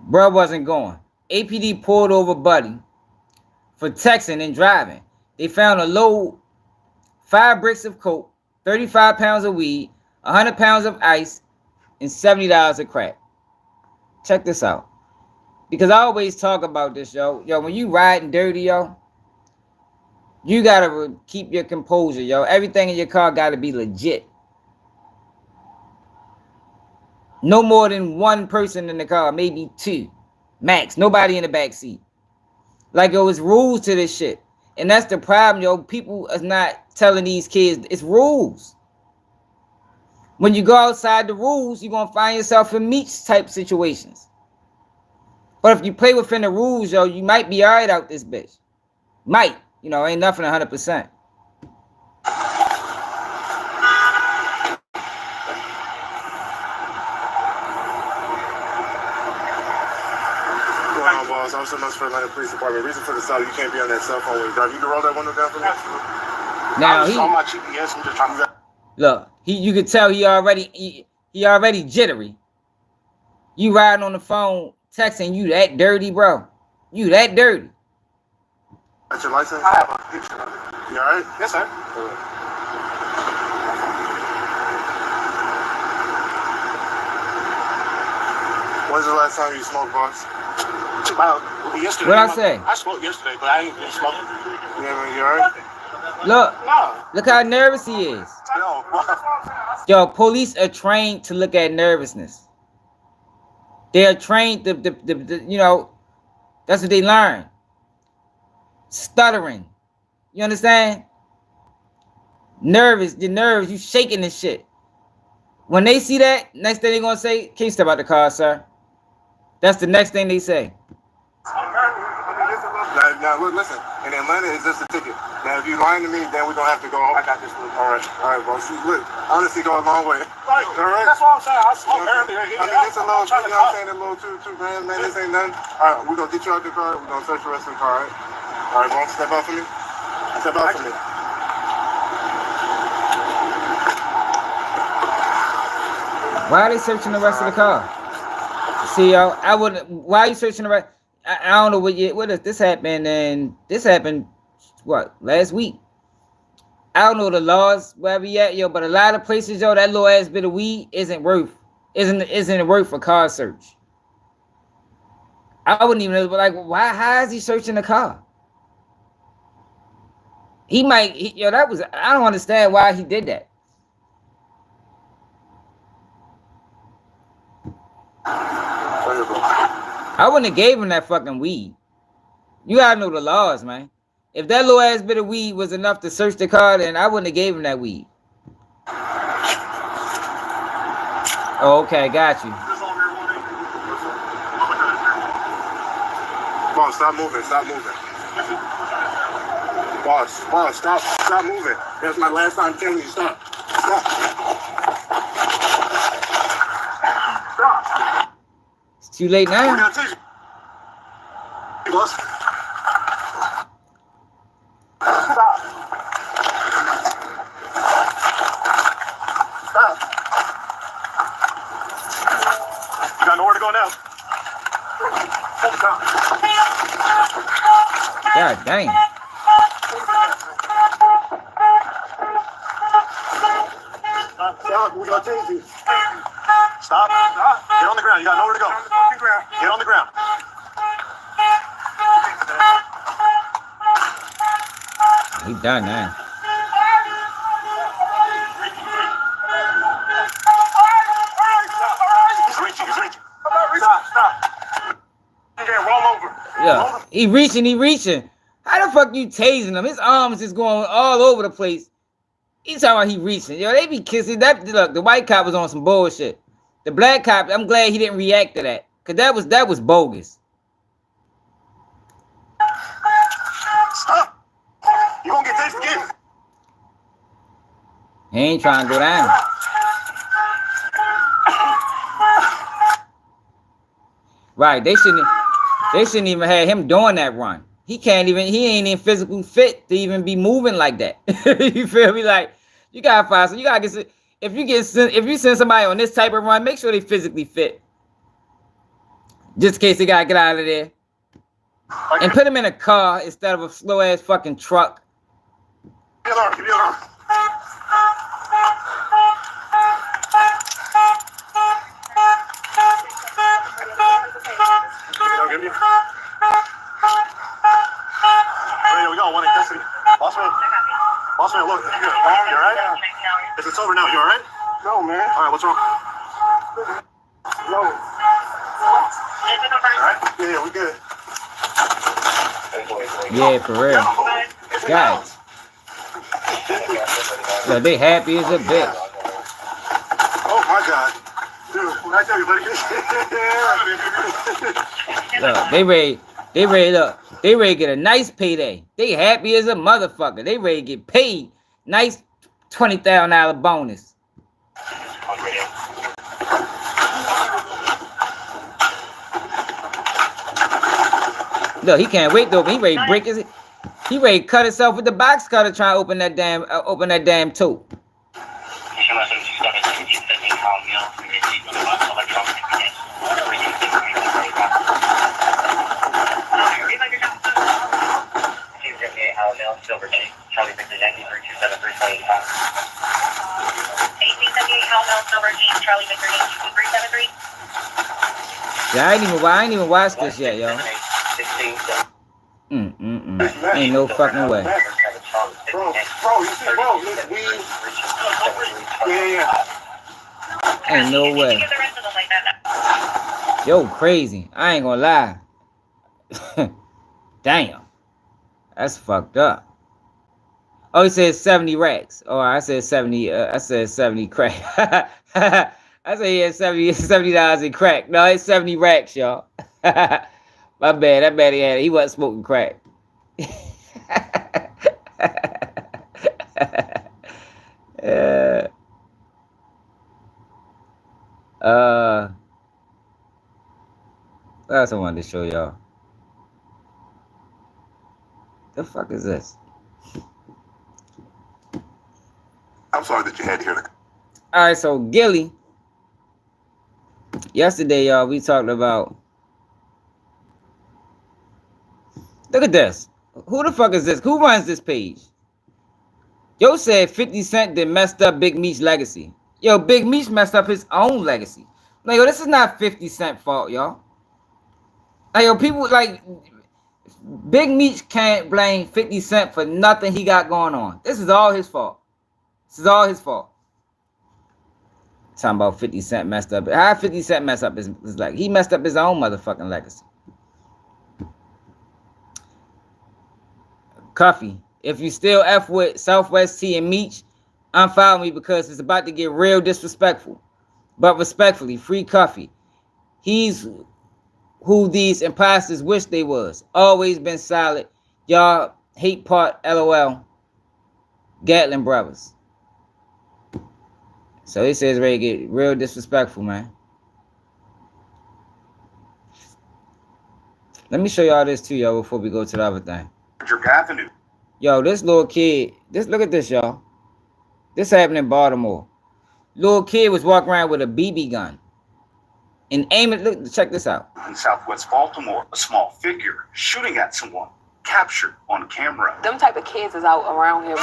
[SPEAKER 1] Bruh wasn't going. APD pulled over Buddy for texting and driving. They found a load, 5 bricks of coke, 35 pounds of weed, 100 pounds of ice, and $70 of crack. Check this out. Because I always talk about this, yo. Yo, when you riding dirty, yo, you gotta keep your composure, yo. Everything in your car gotta be legit. No more than one person in the car, maybe 2. Max. Nobody in the back seat. Like, yo, it's rules to this shit. And that's the problem, yo. People is not telling these kids it's rules. When you go outside the rules, you're gonna find yourself in Meech type situations. But if you play within the rules, yo, you might be all right out this bitch. Might. You know, ain't nothing 100%.
[SPEAKER 2] Boss, I'm so much for Atlanta Police Department. Reason for the stop, you can't be on that cell phone when you drive. You can roll that window down for me?
[SPEAKER 6] Now he on my GPS. I'm just trying to
[SPEAKER 1] look. You can tell he already jittery. You riding on the phone, texting, you that dirty, bro. You that dirty.
[SPEAKER 2] That's your license?
[SPEAKER 6] I have a picture of it.
[SPEAKER 2] You all right?
[SPEAKER 6] Yes, sir.
[SPEAKER 2] When's the last time you smoked, boss?
[SPEAKER 6] About yesterday.
[SPEAKER 1] What I say?
[SPEAKER 6] I smoked yesterday, but I ain't been smoking.
[SPEAKER 2] You all right?
[SPEAKER 1] Look how nervous he is.
[SPEAKER 6] No.
[SPEAKER 1] Yo, police are trained to look at nervousness. They are trained to you know, that's what they learn. Stuttering. You understand? Nervous, your nerves, you shaking this shit. When they see that, next thing they're gonna say, can you step out the car, sir? That's the next thing they say.
[SPEAKER 2] Now look, listen. In Atlanta, it's just a ticket. Now, if you lying to me, then we're gonna have to go. I got this. All right, boss. Look, honesty go a long way.
[SPEAKER 6] Right.
[SPEAKER 2] All right.
[SPEAKER 6] That's what I'm saying. I smoked earlier.
[SPEAKER 2] I mean, it's a little, you know what I'm saying, a little $2 grand, man. This ain't nothing. All right, we're gonna get you out the car. We're gonna search the rest of the car. All right, boss. Step out for me. Step out for me.
[SPEAKER 1] Why are they searching the rest of the car? See, yo, I wouldn't. Why are you searching the rest? I don't know what is this happened, and this happened what last week. I don't know the laws where we at, yo, but a lot of places, yo, that little ass bit of weed isn't worth a car search. I wouldn't even know, but like, why? How is he searching the car? He might, I don't understand why he did that. I wouldn't have gave him that fucking weed. You gotta know the laws, man. If that little ass bit of weed was enough to search the car, then I wouldn't have gave him that weed. Oh, okay, got you.
[SPEAKER 12] Boss, stop moving, stop moving. Boss, stop moving. That's my last time telling you, stop.
[SPEAKER 1] It's too late now.
[SPEAKER 12] Boss. Stop. You got nowhere to go now.
[SPEAKER 1] God dang.
[SPEAKER 12] Stop. We're gonna change you. Stop. Get on the ground. You got nowhere to go. Get on the ground.
[SPEAKER 1] He done now.
[SPEAKER 12] He's reaching. Stop. Okay, roll over.
[SPEAKER 1] Yeah, he reaching. How the fuck you tasing him? His arms is going all over the place. He's talking about he reaching. Yo, they be kissing. Look, the white cop was on some bullshit. The black cop, I'm glad he didn't react to that. Cause that was bogus.
[SPEAKER 12] Stop. You gonna get tased again.
[SPEAKER 1] He ain't trying to go down. Right, they shouldn't even have him doing that run. He ain't even physically fit to even be moving like that. You feel me? Like, you gotta find some, if you send somebody on this type of run, make sure they physically fit. Just in case they gotta get out of there. And put him in a car instead of a slow ass fucking truck.
[SPEAKER 12] Give me an arm. Give me. There we go. One in custody. Boss man, look. You alright? Is it over now? You alright? No, man. Alright, what's wrong? No. Alright? Yeah, we good.
[SPEAKER 1] Yeah, for real. Guys. So they happy as a bitch.
[SPEAKER 12] Oh my God. Dude, when I tell you, buddy.
[SPEAKER 1] Look, they ready to get a nice payday. They happy as a motherfucker. They ready to get paid. Nice $20,000 bonus. Look, he can't wait though. He ready to break his. He ready to cut himself with the box cutter trying to open that damn tote.
[SPEAKER 15] Silver King, Charlie Victor Yankee 327-325. 1878 Howell Silver King, Charlie Victor Yankee 2373.
[SPEAKER 1] Yeah, I ain't even watched this yet, yo. Ain't no fucking way.
[SPEAKER 12] Bro, you see, Yeah.
[SPEAKER 1] Ain't no way. Yo, crazy. I ain't gonna lie. Damn. That's fucked up. Oh, he said 70 racks. Oh, I said 70. I said 70 crack. I said he had $70 in crack. No, it's 70 racks, y'all. My bad. That bad he wasn't smoking crack. What else I wanted to show y'all? The fuck is this?
[SPEAKER 12] I'm sorry that you had to hear that.
[SPEAKER 1] All right, so Gillie. Yesterday, y'all, we talked about. Look at this. Who the fuck is this? Who runs this page? Yo said 50 Cent did messed up Big Meech's legacy. Yo, Big Meech messed up his own legacy. Like, yo, this is not 50 Cent fault, y'all. Like, yo, people like Big Meech can't blame 50 Cent for nothing he got going on. This is all his fault. Talking about 50 Cent messed up. How 50 Cent messed up his like he messed up his own motherfucking legacy. Cuffy, if you still F with Southwest T and Meech, unfollow me because it's about to get real disrespectful. But respectfully, free Cuffy. He's who these imposters wish they was. Always been solid. Y'all hate part, LOL. Gatlin brothers. So he says ready to get real disrespectful, man. Let me show y'all this too, y'all, before we go to the other thing.
[SPEAKER 6] Avenue.
[SPEAKER 1] Yo, this little kid, look at this, y'all. This happened in Baltimore. Little kid was walking around with a BB gun. And aiming, look, check this out.
[SPEAKER 6] In Southwest Baltimore, a small figure shooting at someone, captured on camera.
[SPEAKER 16] Them type of kids is out around here.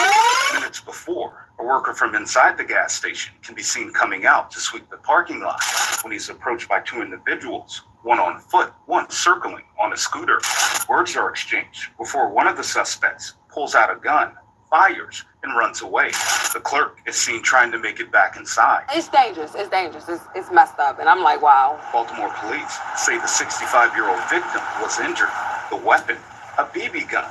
[SPEAKER 6] Minutes before, a worker from inside the gas station can be seen coming out to sweep the parking lot when he's approached by two individuals, one on foot, one circling on a scooter. Words are exchanged before one of the suspects pulls out a gun, fires, and runs away. The clerk is seen trying to make it back inside.
[SPEAKER 16] It's dangerous. It's dangerous. It's messed up. And I'm like, wow.
[SPEAKER 6] Baltimore police say the 65-year-old victim was injured. The weapon, a BB gun.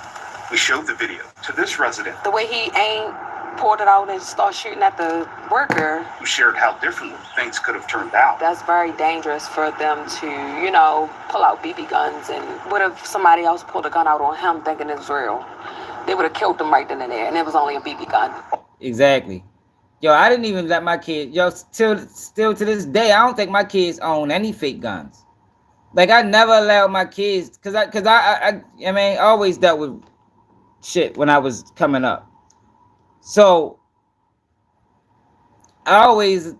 [SPEAKER 6] We showed the video to this resident.
[SPEAKER 16] The way he aimed, pulled it out and started shooting at the worker.
[SPEAKER 6] Who shared how differently things could have turned out.
[SPEAKER 16] That's very dangerous for them to, you know, pull out BB guns. And what if somebody else pulled a gun out on him thinking it's real? They would have killed him right then and there, and it was only a BB gun.
[SPEAKER 1] Exactly. Yo, I didn't even let my kids, yo, still to this day, I don't think my kids own any fake guns. Like, I never allowed my kids, cause I mean, I always dealt with shit when I was coming up. So, I always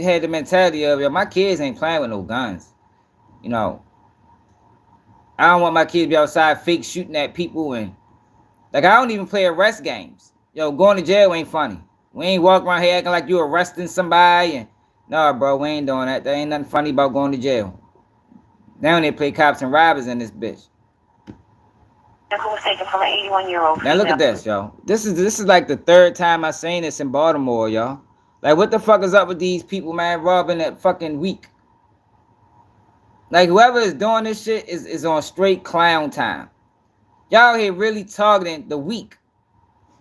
[SPEAKER 1] had the mentality of, yo, my kids ain't playing with no guns. You know, I don't want my kids to be outside fake shooting at people and, like, I don't even play arrest games. Yo, going to jail ain't funny. We ain't walking around here acting like you arresting somebody. And no, bro, we ain't doing that. There ain't nothing funny about going to jail. Now they play cops and robbers in this bitch.
[SPEAKER 15] Was taken from an 81-year-old.
[SPEAKER 1] Now look at this, yo. This is like the third time I seen this in Baltimore, y'all. Like, what the fuck is up with these people, man, robbing that fucking week? Like, whoever is doing this shit is on straight clown time. Y'all here really targeting the weak.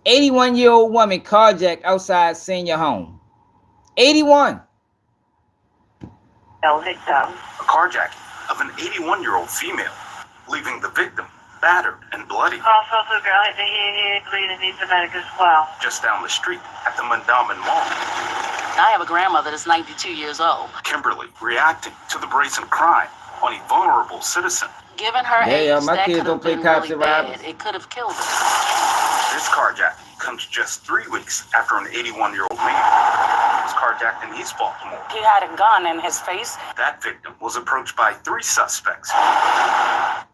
[SPEAKER 1] 81-year-old woman carjacked outside senior home. 81.
[SPEAKER 6] A carjacking of an 81-year-old female, leaving the victim battered and bloody.
[SPEAKER 15] Also, the girl hit the head, bleeding, needs a medic as well.
[SPEAKER 6] Just down the street at the Mondawmin Mall.
[SPEAKER 17] I have a grandmother that's 92 years old.
[SPEAKER 6] Kimberly reacting to the brazen crime on a vulnerable citizen.
[SPEAKER 17] Given her age,
[SPEAKER 1] my
[SPEAKER 17] that
[SPEAKER 1] kids
[SPEAKER 17] could
[SPEAKER 1] don't
[SPEAKER 17] have
[SPEAKER 1] play
[SPEAKER 17] been
[SPEAKER 1] cops
[SPEAKER 17] really
[SPEAKER 1] and
[SPEAKER 17] bad.
[SPEAKER 1] robbers.
[SPEAKER 17] It could have killed her.
[SPEAKER 6] This carjacking comes just 3 weeks after an 81-year-old man was carjacked in East Baltimore.
[SPEAKER 17] He had a gun in his face.
[SPEAKER 6] That victim was approached by 3 suspects.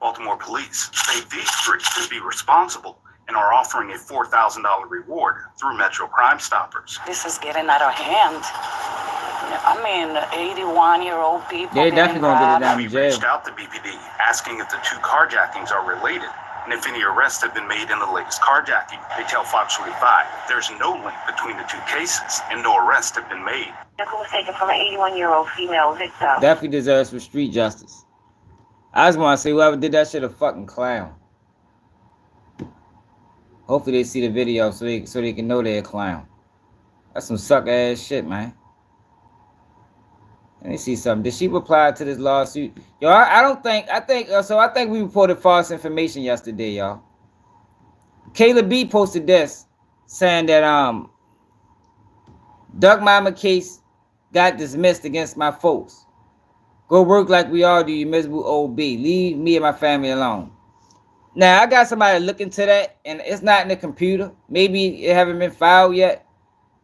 [SPEAKER 6] Baltimore police say these 3 could be responsible and are offering a $4,000 reward through Metro Crime Stoppers.
[SPEAKER 17] This is getting out of hand. I mean, 81-year-old people.
[SPEAKER 1] They definitely gonna get it down
[SPEAKER 6] We
[SPEAKER 1] to jail.
[SPEAKER 6] reached out to BPD asking if the 2 carjackings are related and if any arrests have been made in the latest carjacking. They tell Fox 45 there's no link between the 2 cases and no arrests have been made.
[SPEAKER 15] Vehicle was taken from an 81-year-old female victim.
[SPEAKER 1] Definitely deserves some street justice. I just want to say whoever did that shit a fucking clown. Hopefully they see the video so they can know they're a clown. That's some suck ass shit, man. Let me see something. Did she reply to this lawsuit? Yo, I think we reported false information yesterday, y'all. Kayla B posted this saying that Duck Mama case got dismissed against my folks. Go work like we all do, you miserable old B. Leave me and my family alone. Now, I got somebody to look into that, and it's not in the computer. Maybe it haven't been filed yet.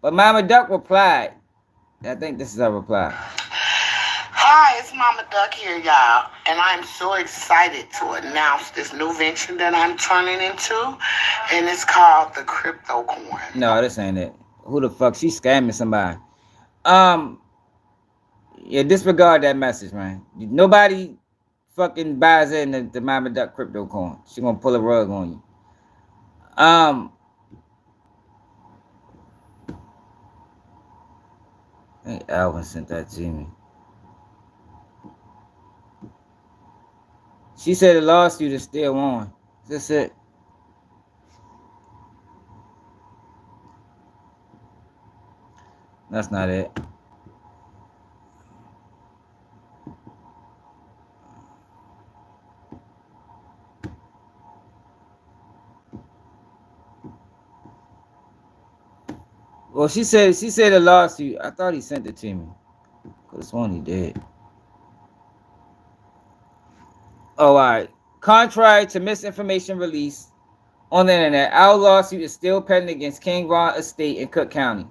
[SPEAKER 1] But Mama Duck replied. I think this is her reply.
[SPEAKER 18] Hi, it's Mama Duck here, y'all. And I'm so excited to announce this new venture that I'm turning into. And it's called the crypto coin.
[SPEAKER 1] No, this ain't it. Who the fuck? She's scamming somebody. Yeah, disregard that message, man. Nobody fucking buys in the Mama Duck crypto coin. She gonna pull a rug on you. think Alvin sent that to me. She said the lawsuit is still on. Is this it? That's not it. Well, she said the lawsuit. I thought he sent it to me. Could have sworn he did. Oh, all right. Contrary to misinformation released on the internet, our lawsuit is still pending against King Von Estate in Cook County.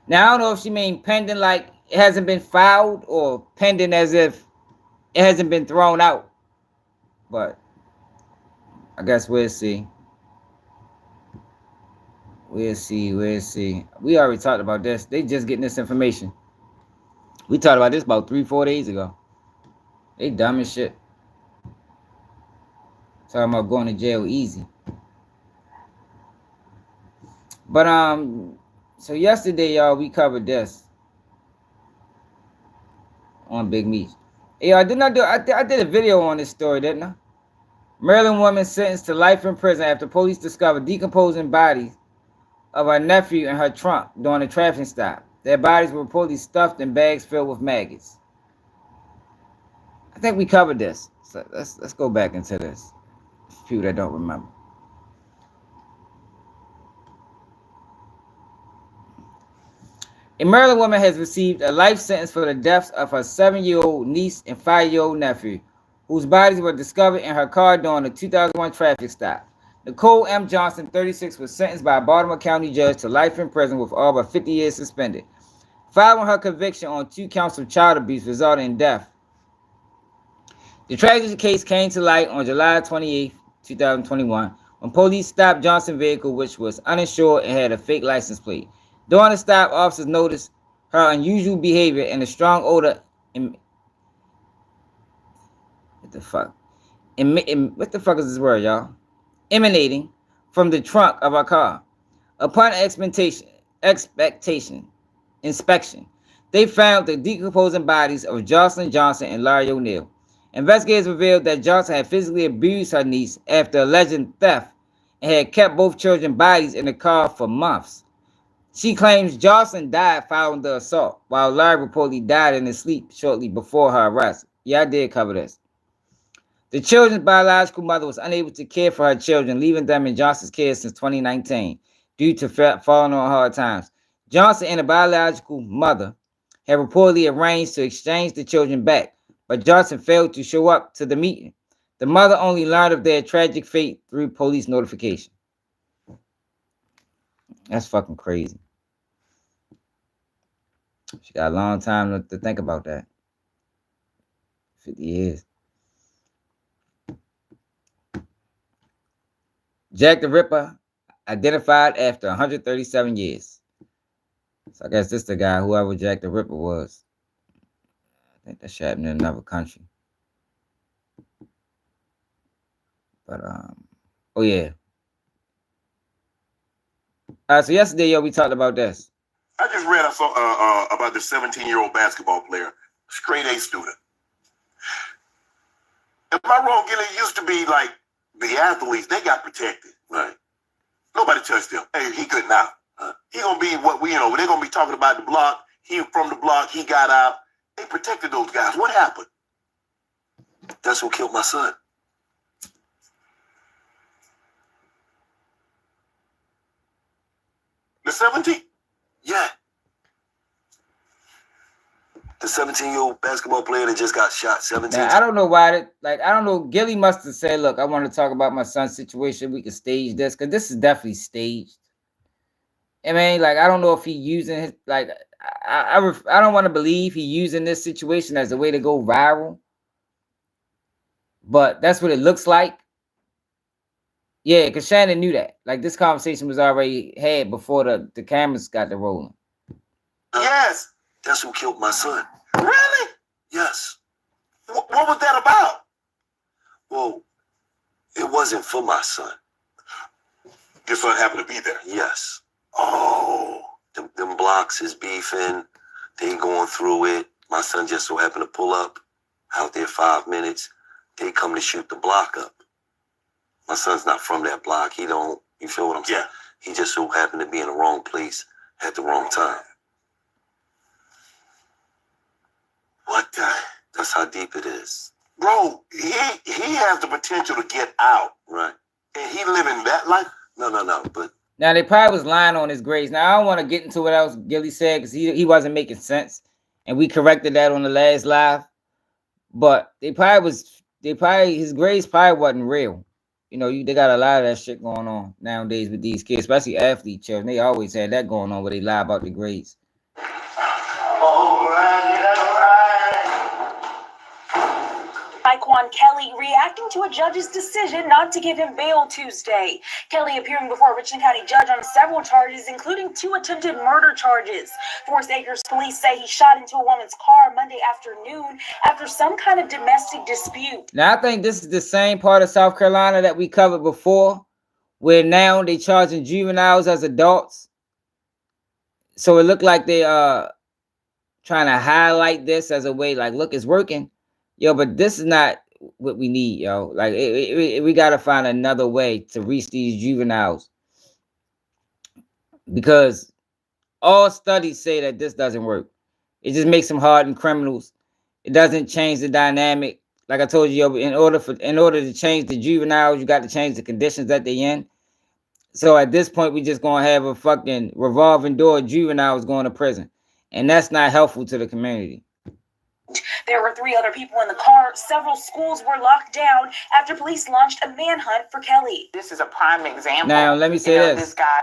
[SPEAKER 1] Now, I don't know if she mean pending like it hasn't been filed or pending as if it hasn't been thrown out. But I guess we'll see. We'll see. We already talked about this. They just getting this information. We talked about this about 3-4 days ago. They dumb as shit. Talking about going to jail easy. But so yesterday, y'all, we covered this on Big Meech. Hey, y'all, I did a video on this story, didn't I? Maryland woman sentenced to life in prison after police discovered decomposing bodies of her nephew in her trunk during a traffic stop. Their bodies were reportedly stuffed in bags filled with maggots. I think we covered this. So let's go back into this. For people that don't remember. A Maryland woman has received a life sentence for the deaths of her 7-year-old niece and 5-year-old nephew, whose bodies were discovered in her car during a 2001 traffic stop. Nicole M. Johnson, 36, was sentenced by a Baltimore County judge to life in prison with all but 50 years suspended, following her conviction on 2 counts of child abuse resulting in death. The tragic case came to light on July 28, 2021, when police stopped Johnson's vehicle, which was uninsured and had a fake license plate. During the stop, officers noticed her unusual behavior and a strong odor. What the fuck? What the fuck is this word, y'all? Emanating from the trunk of her car. Upon inspection, they found the decomposing bodies of Jocelyn Johnson and Larry O'Neill. Investigators revealed that Johnson had physically abused her niece after alleged theft and had kept both children's bodies in the car for months. She claims Jocelyn died following the assault, while Larry reportedly died in his sleep shortly before her arrest. Yeah, I did cover this. The children's biological mother was unable to care for her children, leaving them in Johnson's care since 2019 due to falling on hard times. Johnson and the biological mother had reportedly arranged to exchange the children back, but Johnson failed to show up to the meeting. The mother only learned of their tragic fate through police notification. That's fucking crazy. She got a long time to think about that. 50 years. Jack the Ripper identified after 137 years. So I guess this is the guy, whoever Jack the Ripper was. I think that shit happened in another country. But, oh yeah. All right, so yesterday, yo, we talked about this.
[SPEAKER 19] I just read about the 17-year-old basketball player, straight A student. Am I wrong, Gillie? It used to be like the athletes, they got protected. Right. Nobody touched him. Hey, he good now. He gonna be what we, they're gonna be talking about the block. He from the block, he got out. They protected those guys. What happened? That's what killed my son. The 17? Yeah. The 17-year-old basketball player that just got shot. 17.
[SPEAKER 1] Now, I don't know why. I don't know. Gillie must have said, "Look, I want to talk about my son's situation. We can stage this because this is definitely staged." I mean, I don't know if he using his I don't want to believe he using this situation as a way to go viral, but that's what it looks like. Yeah, because Shannon knew that. This conversation was already had before the cameras got to rolling.
[SPEAKER 19] Yes. That's who killed my son. Really? Yes. What was that about? Well, it wasn't for my son. Your son happened to be there? Yes. Oh. Them blocks is beefing. They going through it. My son just so happened to pull up out there 5 minutes. They come to shoot the block up. My son's not from that block. He don't, you feel what I'm saying? He just so happened to be in the wrong place at the wrong time. What the? That's how deep it is.
[SPEAKER 12] Bro, he has the potential to get out.
[SPEAKER 19] Right.
[SPEAKER 12] And he living that life?
[SPEAKER 19] No. But
[SPEAKER 1] now they probably was lying on his grades. Now I don't want to get into what else Gillie said because he wasn't making sense. And we corrected that on the last live. But his grades probably wasn't real. You know, they got a lot of that shit going on nowadays with these kids, especially athlete children. They always had that going on where they lie about the grades.
[SPEAKER 20] Taekwon Kelly reacting to a judge's decision not to give him bail Tuesday. Kelly appearing before a Richland County judge on several charges, including 2 attempted murder charges. Forest Acres police say he shot into a woman's car Monday afternoon after some kind of domestic dispute.
[SPEAKER 1] Now, I think this is the same part of South Carolina that we covered before, where now they charging juveniles as adults. So it looked like they trying to highlight this as a way, like, look, it's working. Yo, but this is not what we need, yo. Like, we got to find another way to reach these juveniles. Because all studies say that this doesn't work. It just makes them hardened criminals. It doesn't change the dynamic. Like I told you, yo, in order to change the juveniles, you got to change the conditions that they in. So at this point, we just going to have a fucking revolving door of juveniles going to prison. And that's not helpful to the community.
[SPEAKER 20] There were 3 other people in the car. Several schools were locked down after police launched a manhunt for Kelly.
[SPEAKER 16] This is a prime example.
[SPEAKER 1] Now, let me say
[SPEAKER 16] this guy.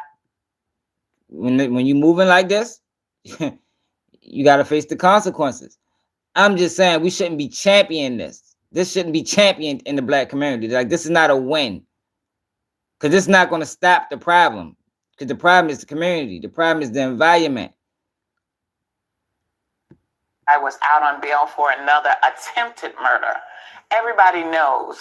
[SPEAKER 1] When you moving like this, you got to face the consequences. I'm just saying we shouldn't be championing this. This shouldn't be championed in the black community. Like, this is not a win. Because it's not going to stop the problem. Because the problem is the community. The problem is the environment.
[SPEAKER 16] I was out on bail for another attempted murder. Everybody knows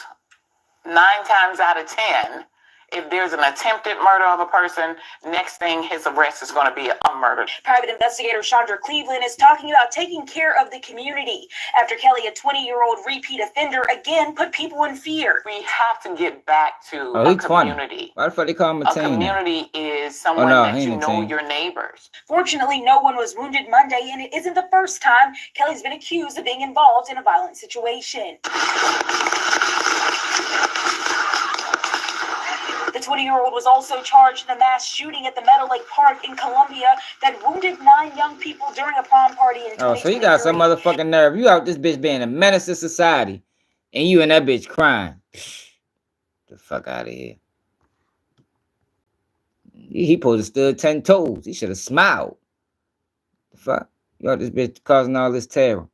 [SPEAKER 16] 9 times out of 10, if there's an attempted murder of a person, next thing his arrest is going to be a murder.
[SPEAKER 20] Private investigator Chandra Cleveland is talking about taking care of the community after Kelly, a 20-year-old repeat offender, again put people in fear.
[SPEAKER 16] We have to get back to
[SPEAKER 1] a
[SPEAKER 16] community.
[SPEAKER 1] Why the fuck they call him a teen?
[SPEAKER 16] A community is someone that you know your neighbors.
[SPEAKER 20] Fortunately, no one was wounded Monday, and it isn't the first time Kelly's been accused of being involved in a violent situation. The 20-year-old was also charged in a mass shooting at the Meadow Lake Park in Columbia that wounded 9 young people during a prom party in 2023.
[SPEAKER 1] Oh, so you got some motherfucking nerve. You out this bitch being a menace to society, and you and that bitch crying. The fuck out of here. He supposed to stood 10 toes. He should have smiled. The fuck? You out this bitch causing all this terror.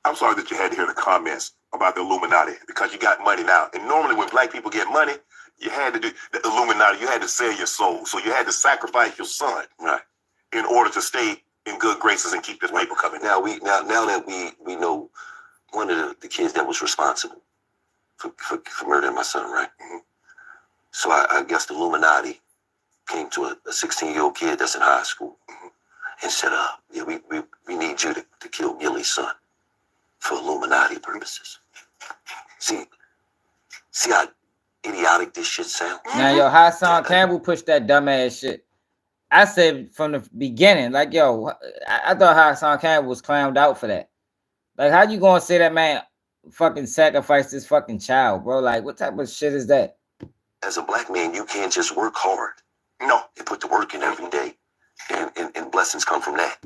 [SPEAKER 19] I'm sorry that you had to hear the comments about the Illuminati because you got money now. And normally when black people get money, you had to do the Illuminati. You had to sell your soul. So you had to sacrifice your son, right, in order to stay in good graces and keep this paper coming. Now that we know one of the kids that was responsible for murdering my son, right? Mm-hmm. So I guess the Illuminati came to a 16-year-old kid that's in high school, mm-hmm, and said, yeah, we need you to kill Gillie's son for Illuminati purposes. See how idiotic this shit sounds?
[SPEAKER 1] Now, yo, Hassan Campbell pushed that dumbass shit. I said from the beginning, like, yo, I thought Hassan Campbell was clowned out for that. Like, how you gonna say that man fucking sacrificed this fucking child, bro? Like, what type of shit is that?
[SPEAKER 19] As a black man, you can't just work hard. No, you put the work in every day. And blessings come from that.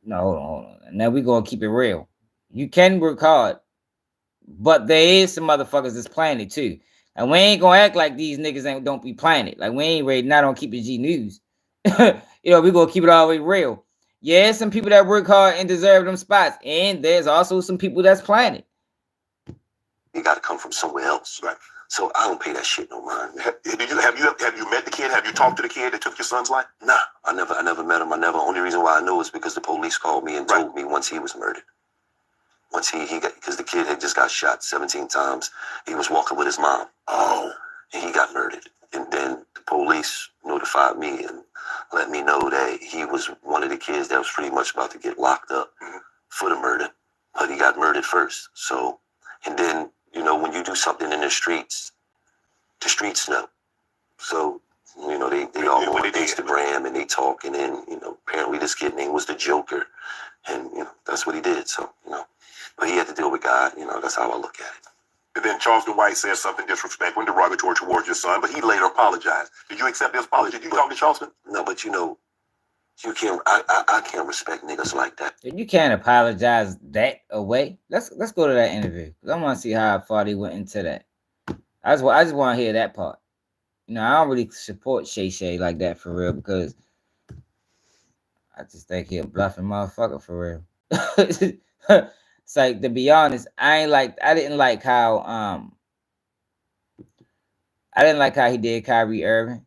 [SPEAKER 1] No, hold on. Now we gonna keep it real. You can work hard, but there is some motherfuckers that's playing it too. And we ain't gonna act like these niggas don't be playing it. Like, we ain't ready, not on Keep It G News. You know, we gonna keep it all the way real. Yeah, some people that work hard and deserve them spots. And there's also some people that's playing it.
[SPEAKER 19] You gotta come from somewhere else, right? So I don't pay that shit no mind. Have you met the kid? Have you talked to the kid that took your son's life? Nah, I never met him. Only reason why I know is because the police called me and told me once he was murdered. Once he got, because the kid had just got shot 17 times. He was walking with his mom. Oh. And he got murdered. And then the police notified me, and
[SPEAKER 21] let me know that he was one of the kids that was pretty much about to get locked up for the murder, but he got murdered first. So, and then, you know, when you do something in the streets know. So, you know, they all on Instagram and they talk, and then, you know, apparently this kid name was the Joker, and, you know, that's what he did. So, you know, but he had to deal with God. You know, that's how I look at it.
[SPEAKER 19] And then Charleston White said something disrespectful and derogatory towards your son, but he later apologized. Did you accept his apology? Did you talk to Charleston?
[SPEAKER 21] No, but you know, you can't. I can't respect niggas like that.
[SPEAKER 1] You can't apologize that away. Let's go to that interview. I want to see how far they went into that. I just want to hear that part. You know, I don't really support Shay like that for real, because I just think he a bluffing motherfucker for real. It's like, to be honest, I didn't like how he did Kyrie Irving.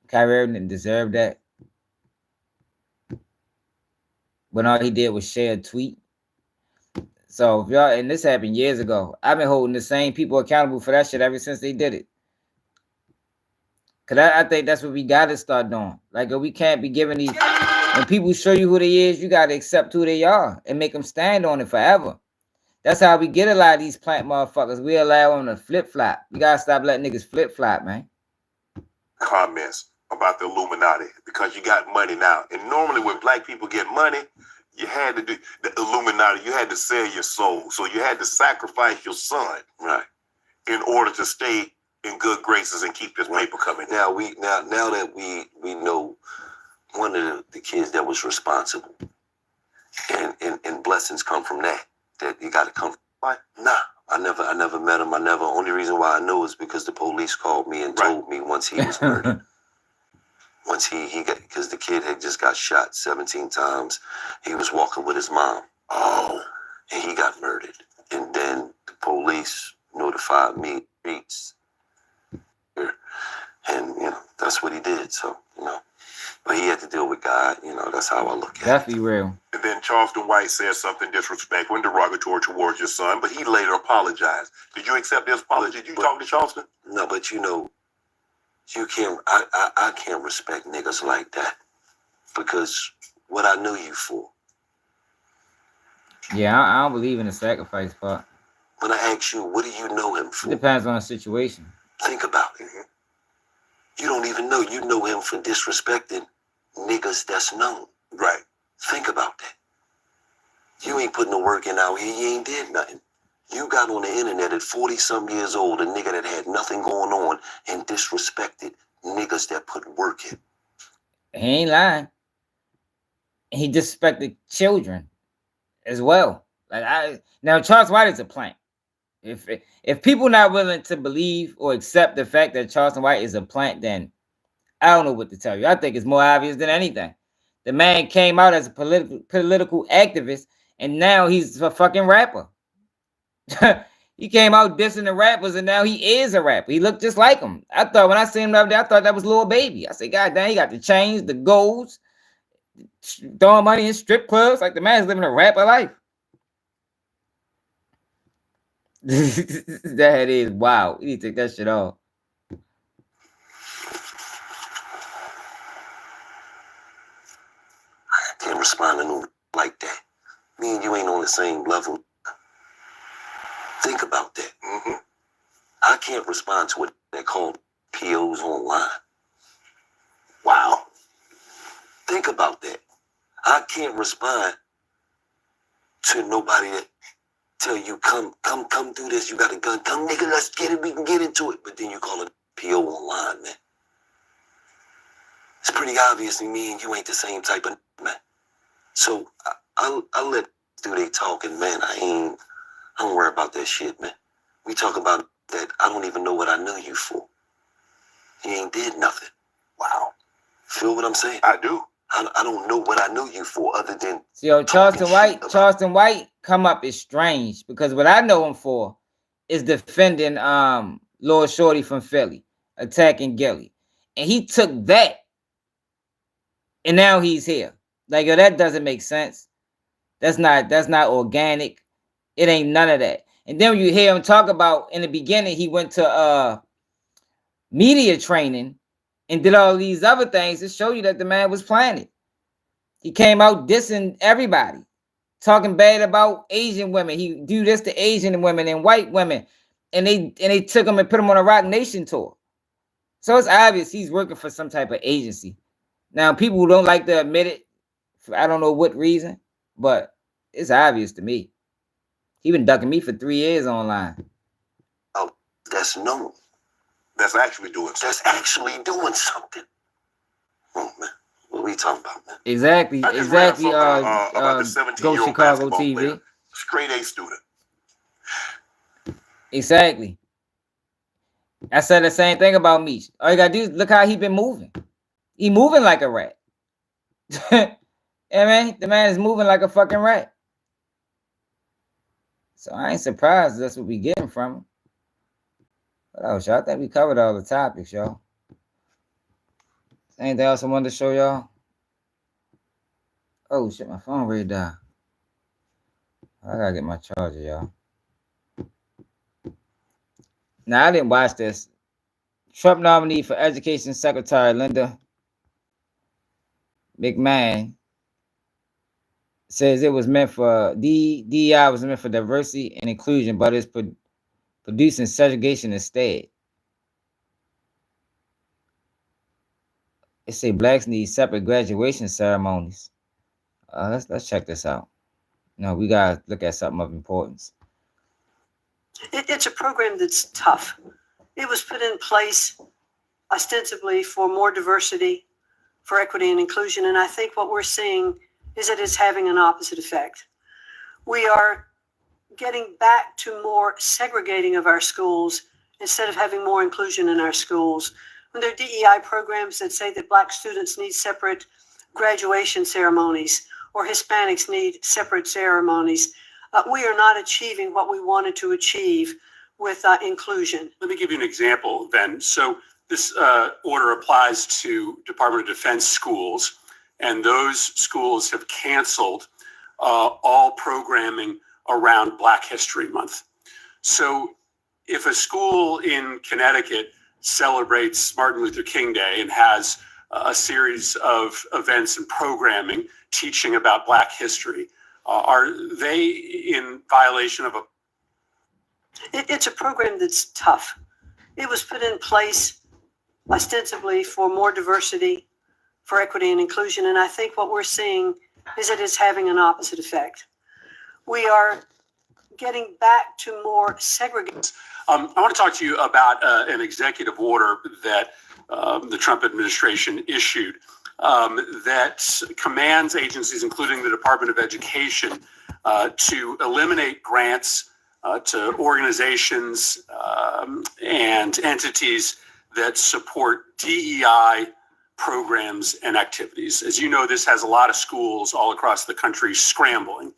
[SPEAKER 1] Kyrie Irving didn't deserve that. When all he did was share a tweet. So if y'all, and this happened years ago, I've been holding the same people accountable for that shit ever since they did it. Cause I think that's what we gotta start doing. Like, we can't be giving these, when people show you who they is, you gotta accept who they are and make them stand on it forever. That's how we get a lot of these plant motherfuckers. We allow them to flip flop. We gotta stop letting niggas flip flop, man.
[SPEAKER 19] Comments about the Illuminati, because you got money now. And normally when black people get money, you had to do the Illuminati, you had to sell your soul. So you had to sacrifice your son, right, in order to stay in good graces and keep this paper coming.
[SPEAKER 21] Now that we know one of the kids that was responsible, and blessings come from that you gotta come from. Like, nah, I never met him. Only reason why I know is because the police called me and told me once he was murdered. Once he got, because the kid had just got shot 17 times. He was walking with his mom. Oh, and he got murdered. And then the police notified me. And, you know, that's what he did. So, you know, but he had to deal with God. You know, that's how I look at it.
[SPEAKER 1] Definitely real.
[SPEAKER 19] And then Charleston White said something disrespectful and derogatory towards your son, but he later apologized. Did you accept his apology? Did you talk to Charleston?
[SPEAKER 21] No, but you know, you can't. I can't respect niggas like that, because what I knew you for.
[SPEAKER 1] Yeah, I don't believe in the sacrifice part.
[SPEAKER 21] When I ask you, what do you know him for?
[SPEAKER 1] It depends on the situation.
[SPEAKER 21] Think about it. You don't even know. You know him for disrespecting niggas that's known.
[SPEAKER 19] Right.
[SPEAKER 21] Think about that. You ain't putting the work in out here. You ain't did nothing. You got on the internet at 40-some years old, a nigga that had nothing going on, and disrespected niggas that put work in.
[SPEAKER 1] He ain't lying. He disrespected children as well. Now Charleston White is a plant. If people not willing to believe or accept the fact that Charleston White is a plant, then I don't know what to tell you. I think it's more obvious than anything. The man came out as a political activist, and now he's a fucking rapper. He came out dissing the rappers, and now he is a rapper. He looked just like him. I thought when I seen him the other day, I thought that was Lil Baby. I said, God damn, he got the chains, the golds, throwing money in strip clubs. Like, the man's living a rapper life. That is wow. You need to take that shit off.
[SPEAKER 21] I can't respond to no like that. Me and you ain't on the same level. Think about that. I can't respond to what they call POs online. Wow. Think about that. I can't respond to nobody that tell you, come do this, you got a gun, come nigga, let's get it, we can get into it. But then you call it PO online, man. It's pretty obvious me and you ain't the same type of man. So I let do they talking, man. I don't worry about that shit, man. We talk about that. I don't even know what I knew you for. You ain't did nothing. Wow. Feel what I'm saying?
[SPEAKER 19] I do.
[SPEAKER 21] I don't know what I knew you for other than...
[SPEAKER 1] Yo, Charleston White come up is strange, because what I know him for is defending Lord Shorty from Philly, attacking Gillie. And he took that, and now he's here. Like, yo, that doesn't make sense. That's not organic. It ain't none of that. And then when you hear him talk about, in the beginning, he went to media training and did all these other things to show you that the man was planning. He came out dissing everybody, talking bad about Asian women. He do this to Asian women and white women, and they took him and put him on a Rock Nation tour. So it's obvious he's working for some type of agency. Now, people who don't like to admit it, for I don't know what reason, but it's obvious to me. He been ducking me for 3 years online.
[SPEAKER 19] Oh, that's known. That's actually doing something. Oh, man. What are we talking about, man?
[SPEAKER 1] Exactly.
[SPEAKER 19] I just read something about the
[SPEAKER 1] Go
[SPEAKER 19] 17-year-old
[SPEAKER 1] Chicago
[SPEAKER 19] basketball
[SPEAKER 1] TV.
[SPEAKER 19] player. Straight A student.
[SPEAKER 1] Exactly. I said the same thing about Meech. All you gotta do is look how he been moving. He moving like a rat. Yeah, man, the man is moving like a fucking rat. So I ain't surprised that's what we getting from him. But oh, y'all, I think we covered all the topics, y'all. Anything else I wanted to show y'all? Oh shit, my phone ready to die. I gotta get my charger, y'all. Now I didn't watch this. Trump nominee for Education Secretary Linda McMahon says it was meant for DEI was meant for diversity and inclusion, but it's producing segregation instead. It say blacks need separate graduation ceremonies. Let's check this out. No, we gotta look at something of importance.
[SPEAKER 4] It's a program that's tough. It was put in place ostensibly for more diversity, for equity and inclusion, and I think what we're seeing is that it's having an opposite effect. We are getting back to more segregating of our schools instead of having more inclusion in our schools. When there are DEI programs that say that Black students need separate graduation ceremonies or Hispanics need separate ceremonies, we are not achieving what we wanted to achieve with inclusion.
[SPEAKER 6] Let me give you an example then. So this order applies to Department of Defense schools, and those schools have canceled all programming around Black History Month. So if a school in Connecticut celebrates Martin Luther King Day and has a series of events and programming teaching about Black history, are they in violation of a...
[SPEAKER 4] It's a program that's tough. It was put in place ostensibly for more diversity, for equity and inclusion, and I think what we're seeing is that it's having an opposite effect. We are getting back to more segregated.
[SPEAKER 6] I want to talk to you about an executive order that the Trump administration issued that commands agencies, including the Department of Education, to eliminate grants to organizations and entities that support DEI programs and activities. As you know, this has a lot of schools all across the country scrambling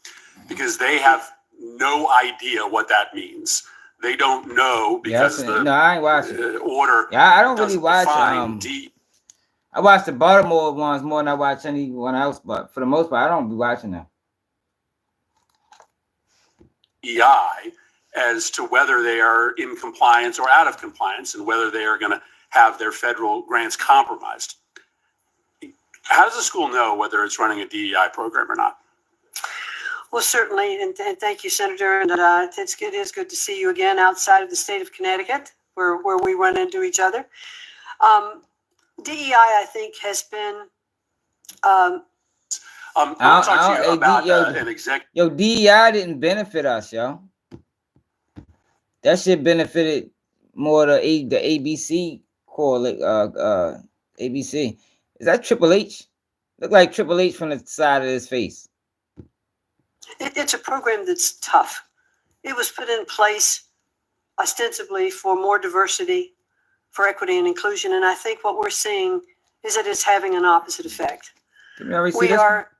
[SPEAKER 6] because they have no idea what that means. They don't know because
[SPEAKER 1] I ain't watching
[SPEAKER 6] order.
[SPEAKER 1] Yeah, I don't really watch. I watch the Baltimore ones more than I watch anyone else, but for the most part, I don't be watching them.
[SPEAKER 6] DEI as to whether they are in compliance or out of compliance and whether they are going to have their federal grants compromised. How does the school know whether it's running a DEI program or not?
[SPEAKER 4] Well, certainly, and thank you, Senator. And it is good to see you again outside of the state of Connecticut, where we run into each other. DEI, I think, has been. I want to talk to you about
[SPEAKER 6] an executive.
[SPEAKER 1] Yo, DEI didn't benefit us, yo. That shit benefited more the ABC ABC. Is that Triple H? Look like Triple H from the side of his face.
[SPEAKER 4] It's a program that's tough. It was put in place ostensibly for more diversity, for equity and inclusion, and I think what we're seeing is that it's having an opposite effect. We are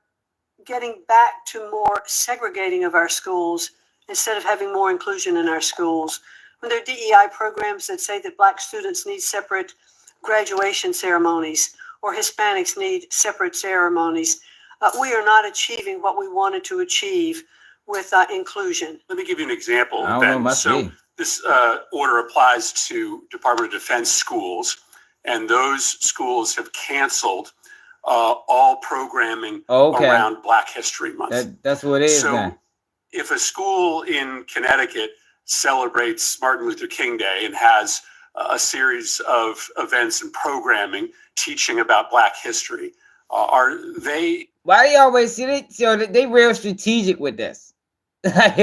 [SPEAKER 4] getting back to more segregating of our schools instead of having more inclusion in our schools. When there are DEI programs that say that Black students need separate graduation ceremonies or Hispanics need separate ceremonies, we are not achieving what we wanted to achieve with inclusion.
[SPEAKER 6] Let me give you an example then. So this order applies to Department of Defense schools,
[SPEAKER 7] and those schools have canceled all programming around Black History Month.
[SPEAKER 1] That's what it is.
[SPEAKER 7] So
[SPEAKER 1] now.
[SPEAKER 7] If a school in Connecticut celebrates Martin Luther King Day and has a series of events and programming teaching about Black history, are they?
[SPEAKER 1] Why do you always see it? They real strategic with this. This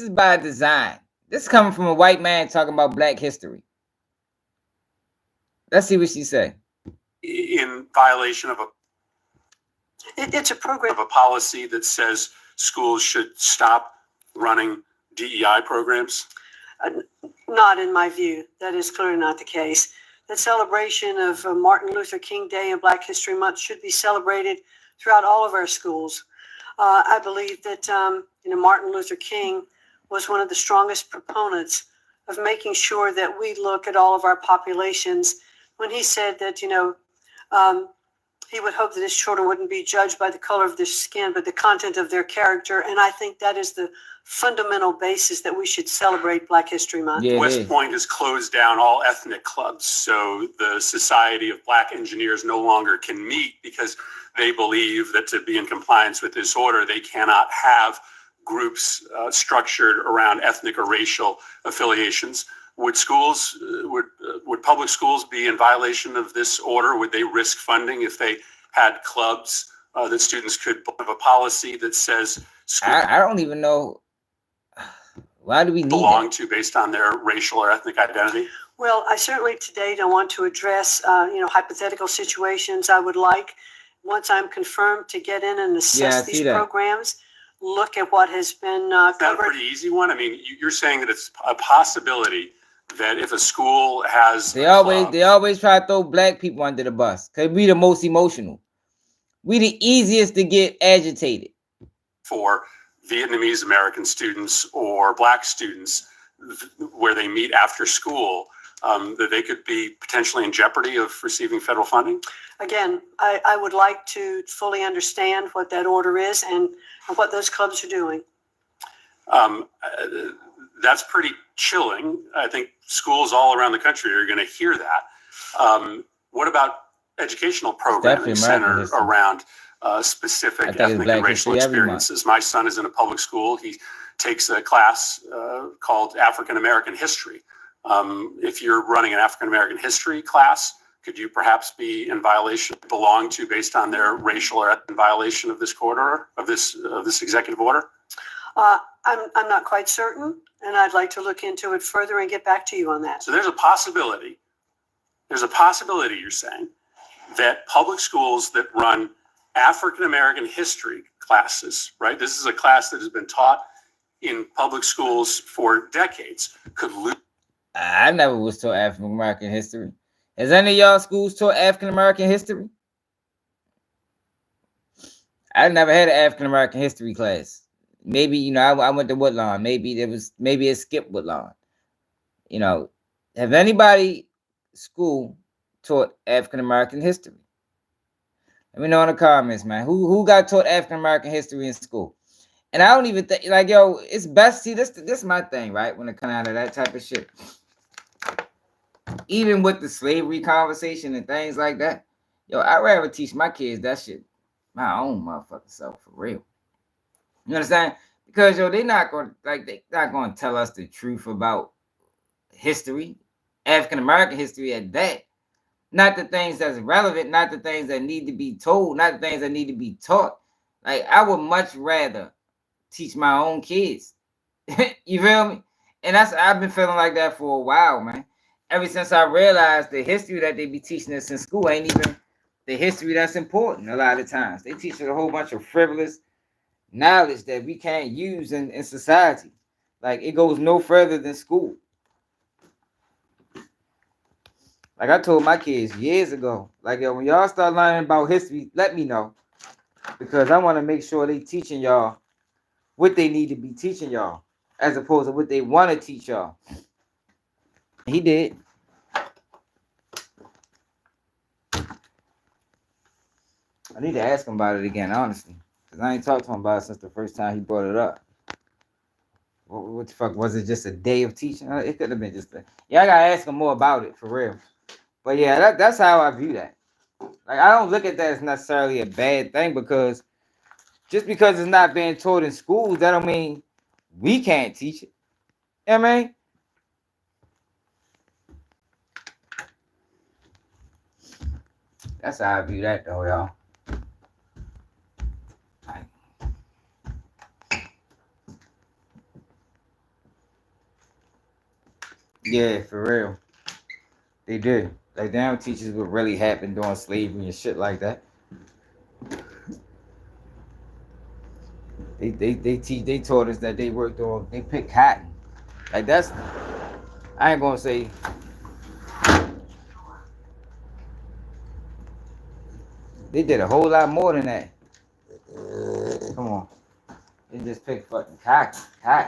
[SPEAKER 1] is by design. This is coming from a white man talking about Black history. Let's see what she say.
[SPEAKER 7] In violation of
[SPEAKER 4] it's a program
[SPEAKER 7] of a policy that says schools should stop running DEI programs?
[SPEAKER 4] Not in my view. That is clearly not the case. The celebration of Martin Luther King Day and Black History Month should be celebrated throughout all of our schools. I believe that Martin Luther King was one of the strongest proponents of making sure that we look at all of our populations when he said that, he would hope that his children wouldn't be judged by the color of their skin, but the content of their character. And I think that is the fundamental basis that we should celebrate Black History Month.
[SPEAKER 7] Yeah, West Point has closed down all ethnic clubs, so the Society of Black Engineers no longer can meet because they believe that to be in compliance with this order, they cannot have groups structured around ethnic or racial affiliations. Would schools, would public schools be in violation of this order? Would they risk funding if they had clubs that students could have a policy that says
[SPEAKER 1] I don't even know. Why do we need
[SPEAKER 7] belong to based on their racial or ethnic identity?
[SPEAKER 4] Well, I certainly today don't want to address, hypothetical situations. I would like, once I'm confirmed, to get in and assess these programs, look at what has been covered.
[SPEAKER 7] Is that a pretty easy one? I mean, you're saying that it's a possibility that if a school has
[SPEAKER 1] they always try to throw Black people under the bus because we the most emotional. We the easiest to get agitated.
[SPEAKER 7] For Vietnamese American students or Black students where they meet after school, that they could be potentially in jeopardy of receiving federal funding?
[SPEAKER 4] Again, I would like to fully understand what that order is and what those clubs are doing.
[SPEAKER 7] That's pretty chilling. I think schools all around the country are going to hear that. What about educational programming centered around specific ethnic and racial experiences? My son is in a public school. He takes a class called African American History. If you're running an African American history class, could you perhaps be in violation, belong to based on their racial or ethnic violation of this court order, of this executive order?
[SPEAKER 4] I'm not quite certain, and I'd like to look into it further and get back to you on that.
[SPEAKER 7] So there's a possibility. There's a possibility, you're saying, that public schools that run African American history classes, right? This is a class that has been taught in public schools for decades, could lose.
[SPEAKER 1] I never was taught African American history. Has any of y'all schools taught African American history? I never had an African American history class. Maybe, I went to Woodlawn. Maybe it skipped Woodlawn. Have anybody school taught African American history? Let me know in the comments, man. Who got taught African American history in school? And I don't even think, it's best. See, this is my thing, right? When it comes out of that type of shit. Even with the slavery conversation and things like that, I'd rather teach my kids that shit my own motherfucking self, for real. You understand? Because they're not going to tell us the truth about history, African American history at that. Not the things that's relevant, not the things that need to be told, not the things that need to be taught. Like, I would much rather teach my own kids. You feel me? And I've been feeling like that for a while, man. Ever since I realized the history that they be teaching us in school ain't even the history that's important a lot of times. They teach us a whole bunch of frivolous knowledge that we can't use in society. Like, it goes no further than school. Like I told my kids years ago, when y'all start learning about history, let me know. Because I want to make sure they teaching y'all what they need to be teaching y'all, as opposed to what they want to teach y'all. He did. I need to ask him about it again, honestly. Because I ain't talked to him about it since the first time he brought it up. What the fuck, was it just a day of teaching? It could have been just I gotta ask him more about it for real. But yeah, that's how I view that. Like, I don't look at that as necessarily a bad thing, because just because it's not being taught in schools, that don't mean we can't teach it. You know what I mean? That's how I view that though, y'all. Yeah, for real. They do. Like, they don't teach us what really happened during slavery and shit like that. They taught us that they worked on, they picked cotton. Like, that's, I ain't gonna say, they did a whole lot more than that. Come on. They just picked fucking cotton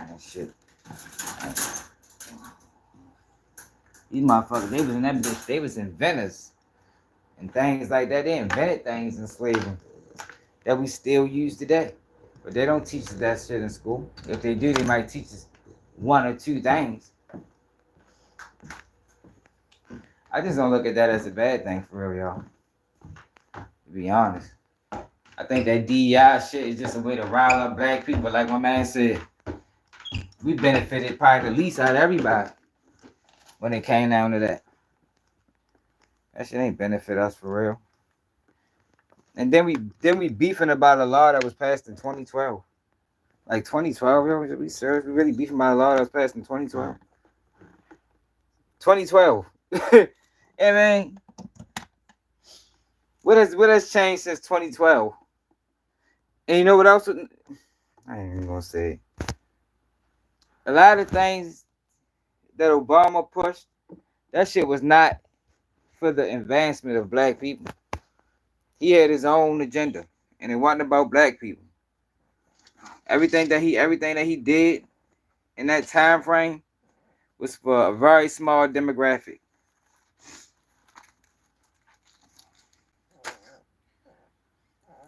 [SPEAKER 1] and shit. These motherfuckers, they was in that bitch, they was inventors and things like that. They invented things in slavery that we still use today. But they don't teach us that shit in school. If they do, they might teach us one or two things. I just don't look at that as a bad thing, for real, y'all. To be honest. I think that DEI shit is just a way to rile up black people. Like my man said, we benefited probably the least out of everybody when it came down to that. That shit ain't benefit us for real. And then we beefing about a law that was passed in 2012. Like 2012, yo, we serious? We really beefing about a law that was passed in 2012. 2012. Yeah, man. What has changed since 2012? And you know what else? I ain't even gonna say it. A lot of things that Obama pushed, that shit was not for the advancement of black people. He had his own agenda, and it wasn't about black people. Everything that he did in that time frame was for a very small demographic.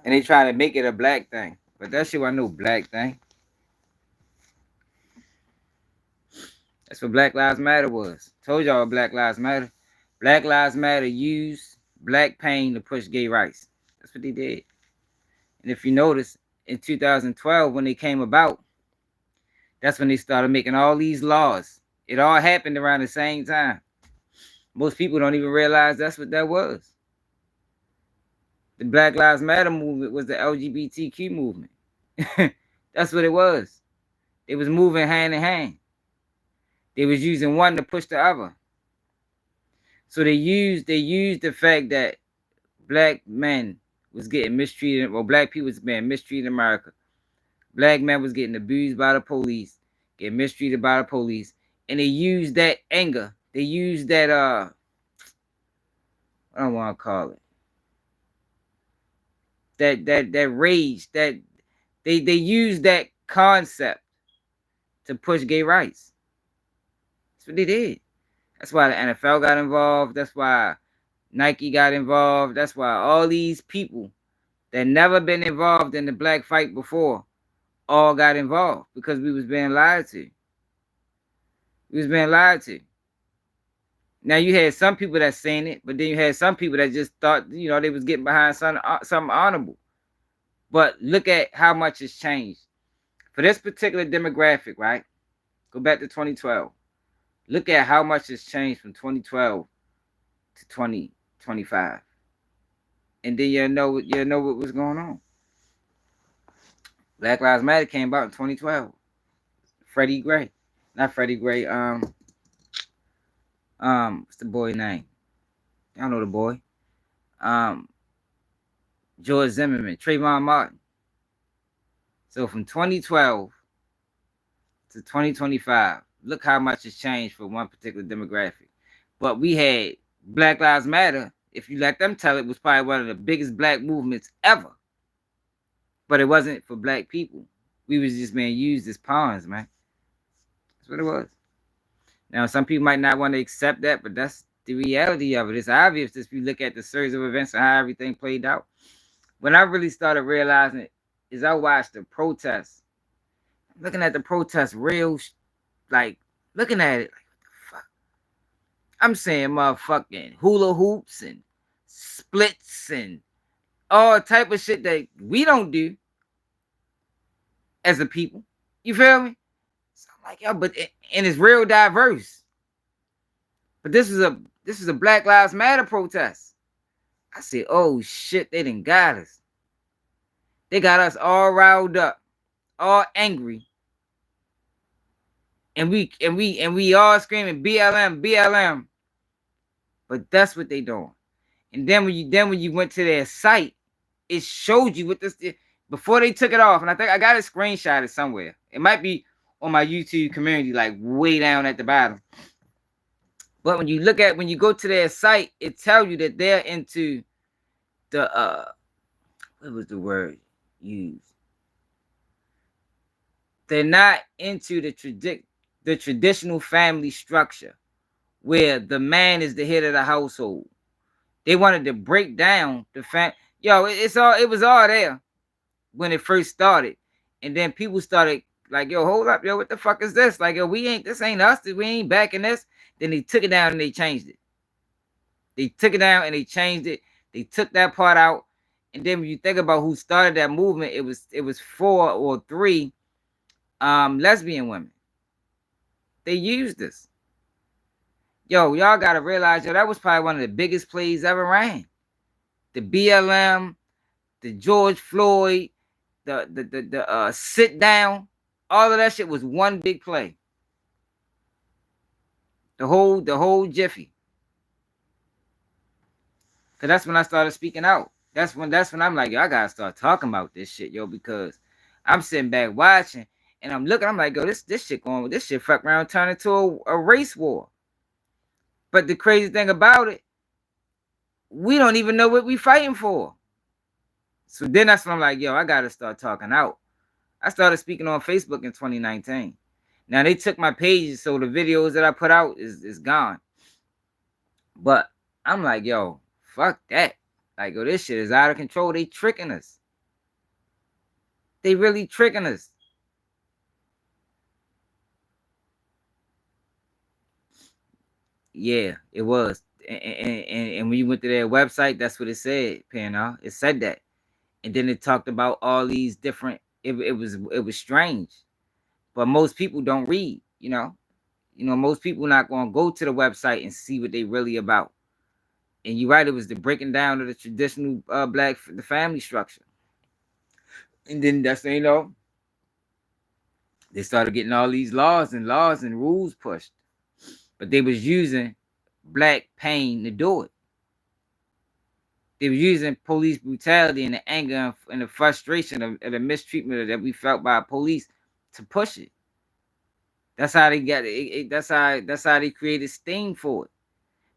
[SPEAKER 1] And they trying to make it a black thing. But that shit wasn't no black thing. That's what Black Lives Matter was. Told y'all Black Lives Matter. Black Lives Matter used black pain to push gay rights. That's what they did. And if you notice, in 2012, when they came about, that's when they started making all these laws. It all happened around the same time. Most people don't even realize that's what that was. The Black Lives Matter movement was the LGBTQ movement. That's what it was. It was moving hand in hand. They was using one to push the other. So they used the fact that black men was getting mistreated, or black people was being mistreated in America. Black men was getting abused by the police, getting mistreated by the police, and they used that anger. They used that I don't want to call it. That rage, that they used that concept to push gay rights. That's what they did. That's why the NFL got involved. That's why Nike got involved. That's why all these people that never been involved in the black fight before all got involved, because we was being lied to. We was being lied to. Now you had some people that seen it, but then you had some people that just thought, they was getting behind something honorable. But look at how much has changed. For this particular demographic, right? Go back to 2012. Look at how much has changed from 2012 to 2025. And then you'll know what was going on. Black Lives Matter came about in 2012. Freddie Gray. Not Freddie Gray. What's the boy name? Y'all know the boy. George Zimmerman, Trayvon Martin. So from 2012 to 2025, look how much has changed for one particular demographic. But we had Black Lives Matter, if you let them tell it, was probably one of the biggest black movements ever. But it wasn't for black people. We was just being used as pawns, man. That's what it was. Now, some people might not want to accept that, but that's the reality of it. It's obvious if you look at the series of events and how everything played out. When I really started realizing it is I watched the protests. looking at the protest real, like, looking at it, like, what the fuck? I'm saying motherfucking hula hoops and splits and all type of shit that we don't do as a people. You feel me? So I'm like, yo, but and it's real diverse. But this is a Black Lives Matter protest. I said, oh shit, they done got us. They got us all riled up, all angry. And we all screaming BLM, BLM. But that's what they doing. And then when you went to their site, it showed you what this before they took it off. And I think I got a screenshot it somewhere. It might be on my YouTube community, like way down at the bottom. But when you go to their site, it tells you that they're into the what was the word used? They're not into the traditional family structure where the man is the head of the household. They wanted to break down the fact, yo, it was all there when it first started. And then people started like, yo, hold up, yo, what the fuck is this? Like, yo, this ain't us, we ain't backing this. Then they took it down and they changed it. They took it down and they changed it. They took that part out. And then when you think about who started that movement, it was 4 or 3 lesbian women. They used this. Yo, y'all gotta realize, yo, that was probably one of the biggest plays ever ran. The BLM, the George Floyd, the sit down, all of that shit was one big play. The whole jiffy. Cause that's when I started speaking out. That's when I'm like, yo, I gotta start talking about this shit, yo, because I'm sitting back watching and I'm looking, I'm like, yo, this shit fuck around turn into a race war. But the crazy thing about it, we don't even know what we fighting for. So then that's when I'm like, yo, I gotta start talking out. I started speaking on Facebook in 2019. Now they took my pages, so the videos that I put out is gone. But I'm like, yo, fuck that. Like, yo, this shit is out of control. They tricking us. They really tricking us. Yeah, it was. And when you went to their website, that's what it said, Panel. It said that. And then it talked about all these different, it was strange. But most people don't read, you know. Most people not going to go to the website and see what they really about. And you're right, it was the breaking down of the traditional the family structure. And then that's, they started getting all these laws and rules pushed. But they was using black pain to do it. They were using police brutality and the anger and the frustration of the mistreatment that we felt by police to push it. That's how they got it. That's how they created Sting for it.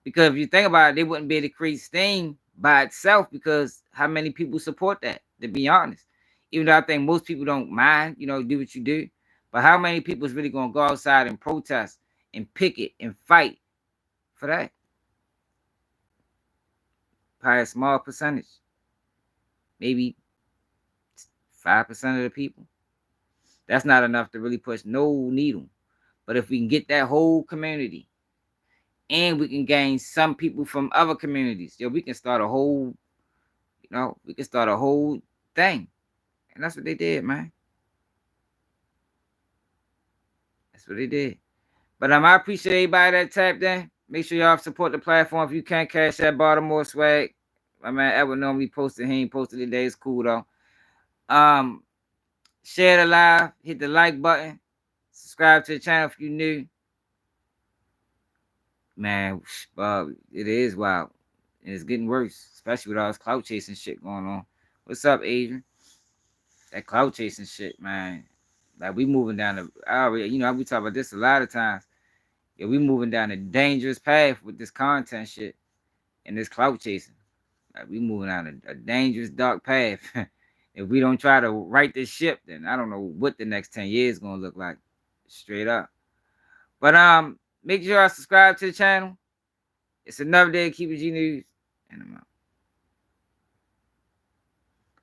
[SPEAKER 1] Because if you think about it, they wouldn't be able to create Sting by itself because how many people support that, to be honest. Even though I think most people don't mind, do what you do. But how many people is really going to go outside and protest and picket and fight for that? Probably a small percentage. Maybe 5% of the people. That's not enough to really push no needle. But if we can get that whole community and we can gain some people from other communities, we can start a whole, thing. And that's what they did, man. That's what they did. But I appreciate everybody that tapped in. Make sure y'all support the platform. If you can't cash that Baltimore swag, my man Edward normally posted. He ain't posted today. It's cool though. Share the live. Hit the like button. Subscribe to the channel if you new. Man, it is wild. And it's getting worse, especially with all this clout chasing shit going on. What's up, Adrian? That clout chasing shit, man. Like we moving down the, we talk about this a lot of times. Yeah, we moving down a dangerous path with this content shit and this clout chasing. Like we moving down a dangerous dark path. If we don't try to right this ship, then I don't know what the next 10 years is gonna look like. Straight up. But make sure I subscribe to the channel. It's another day of Keep It G News, and I'm out.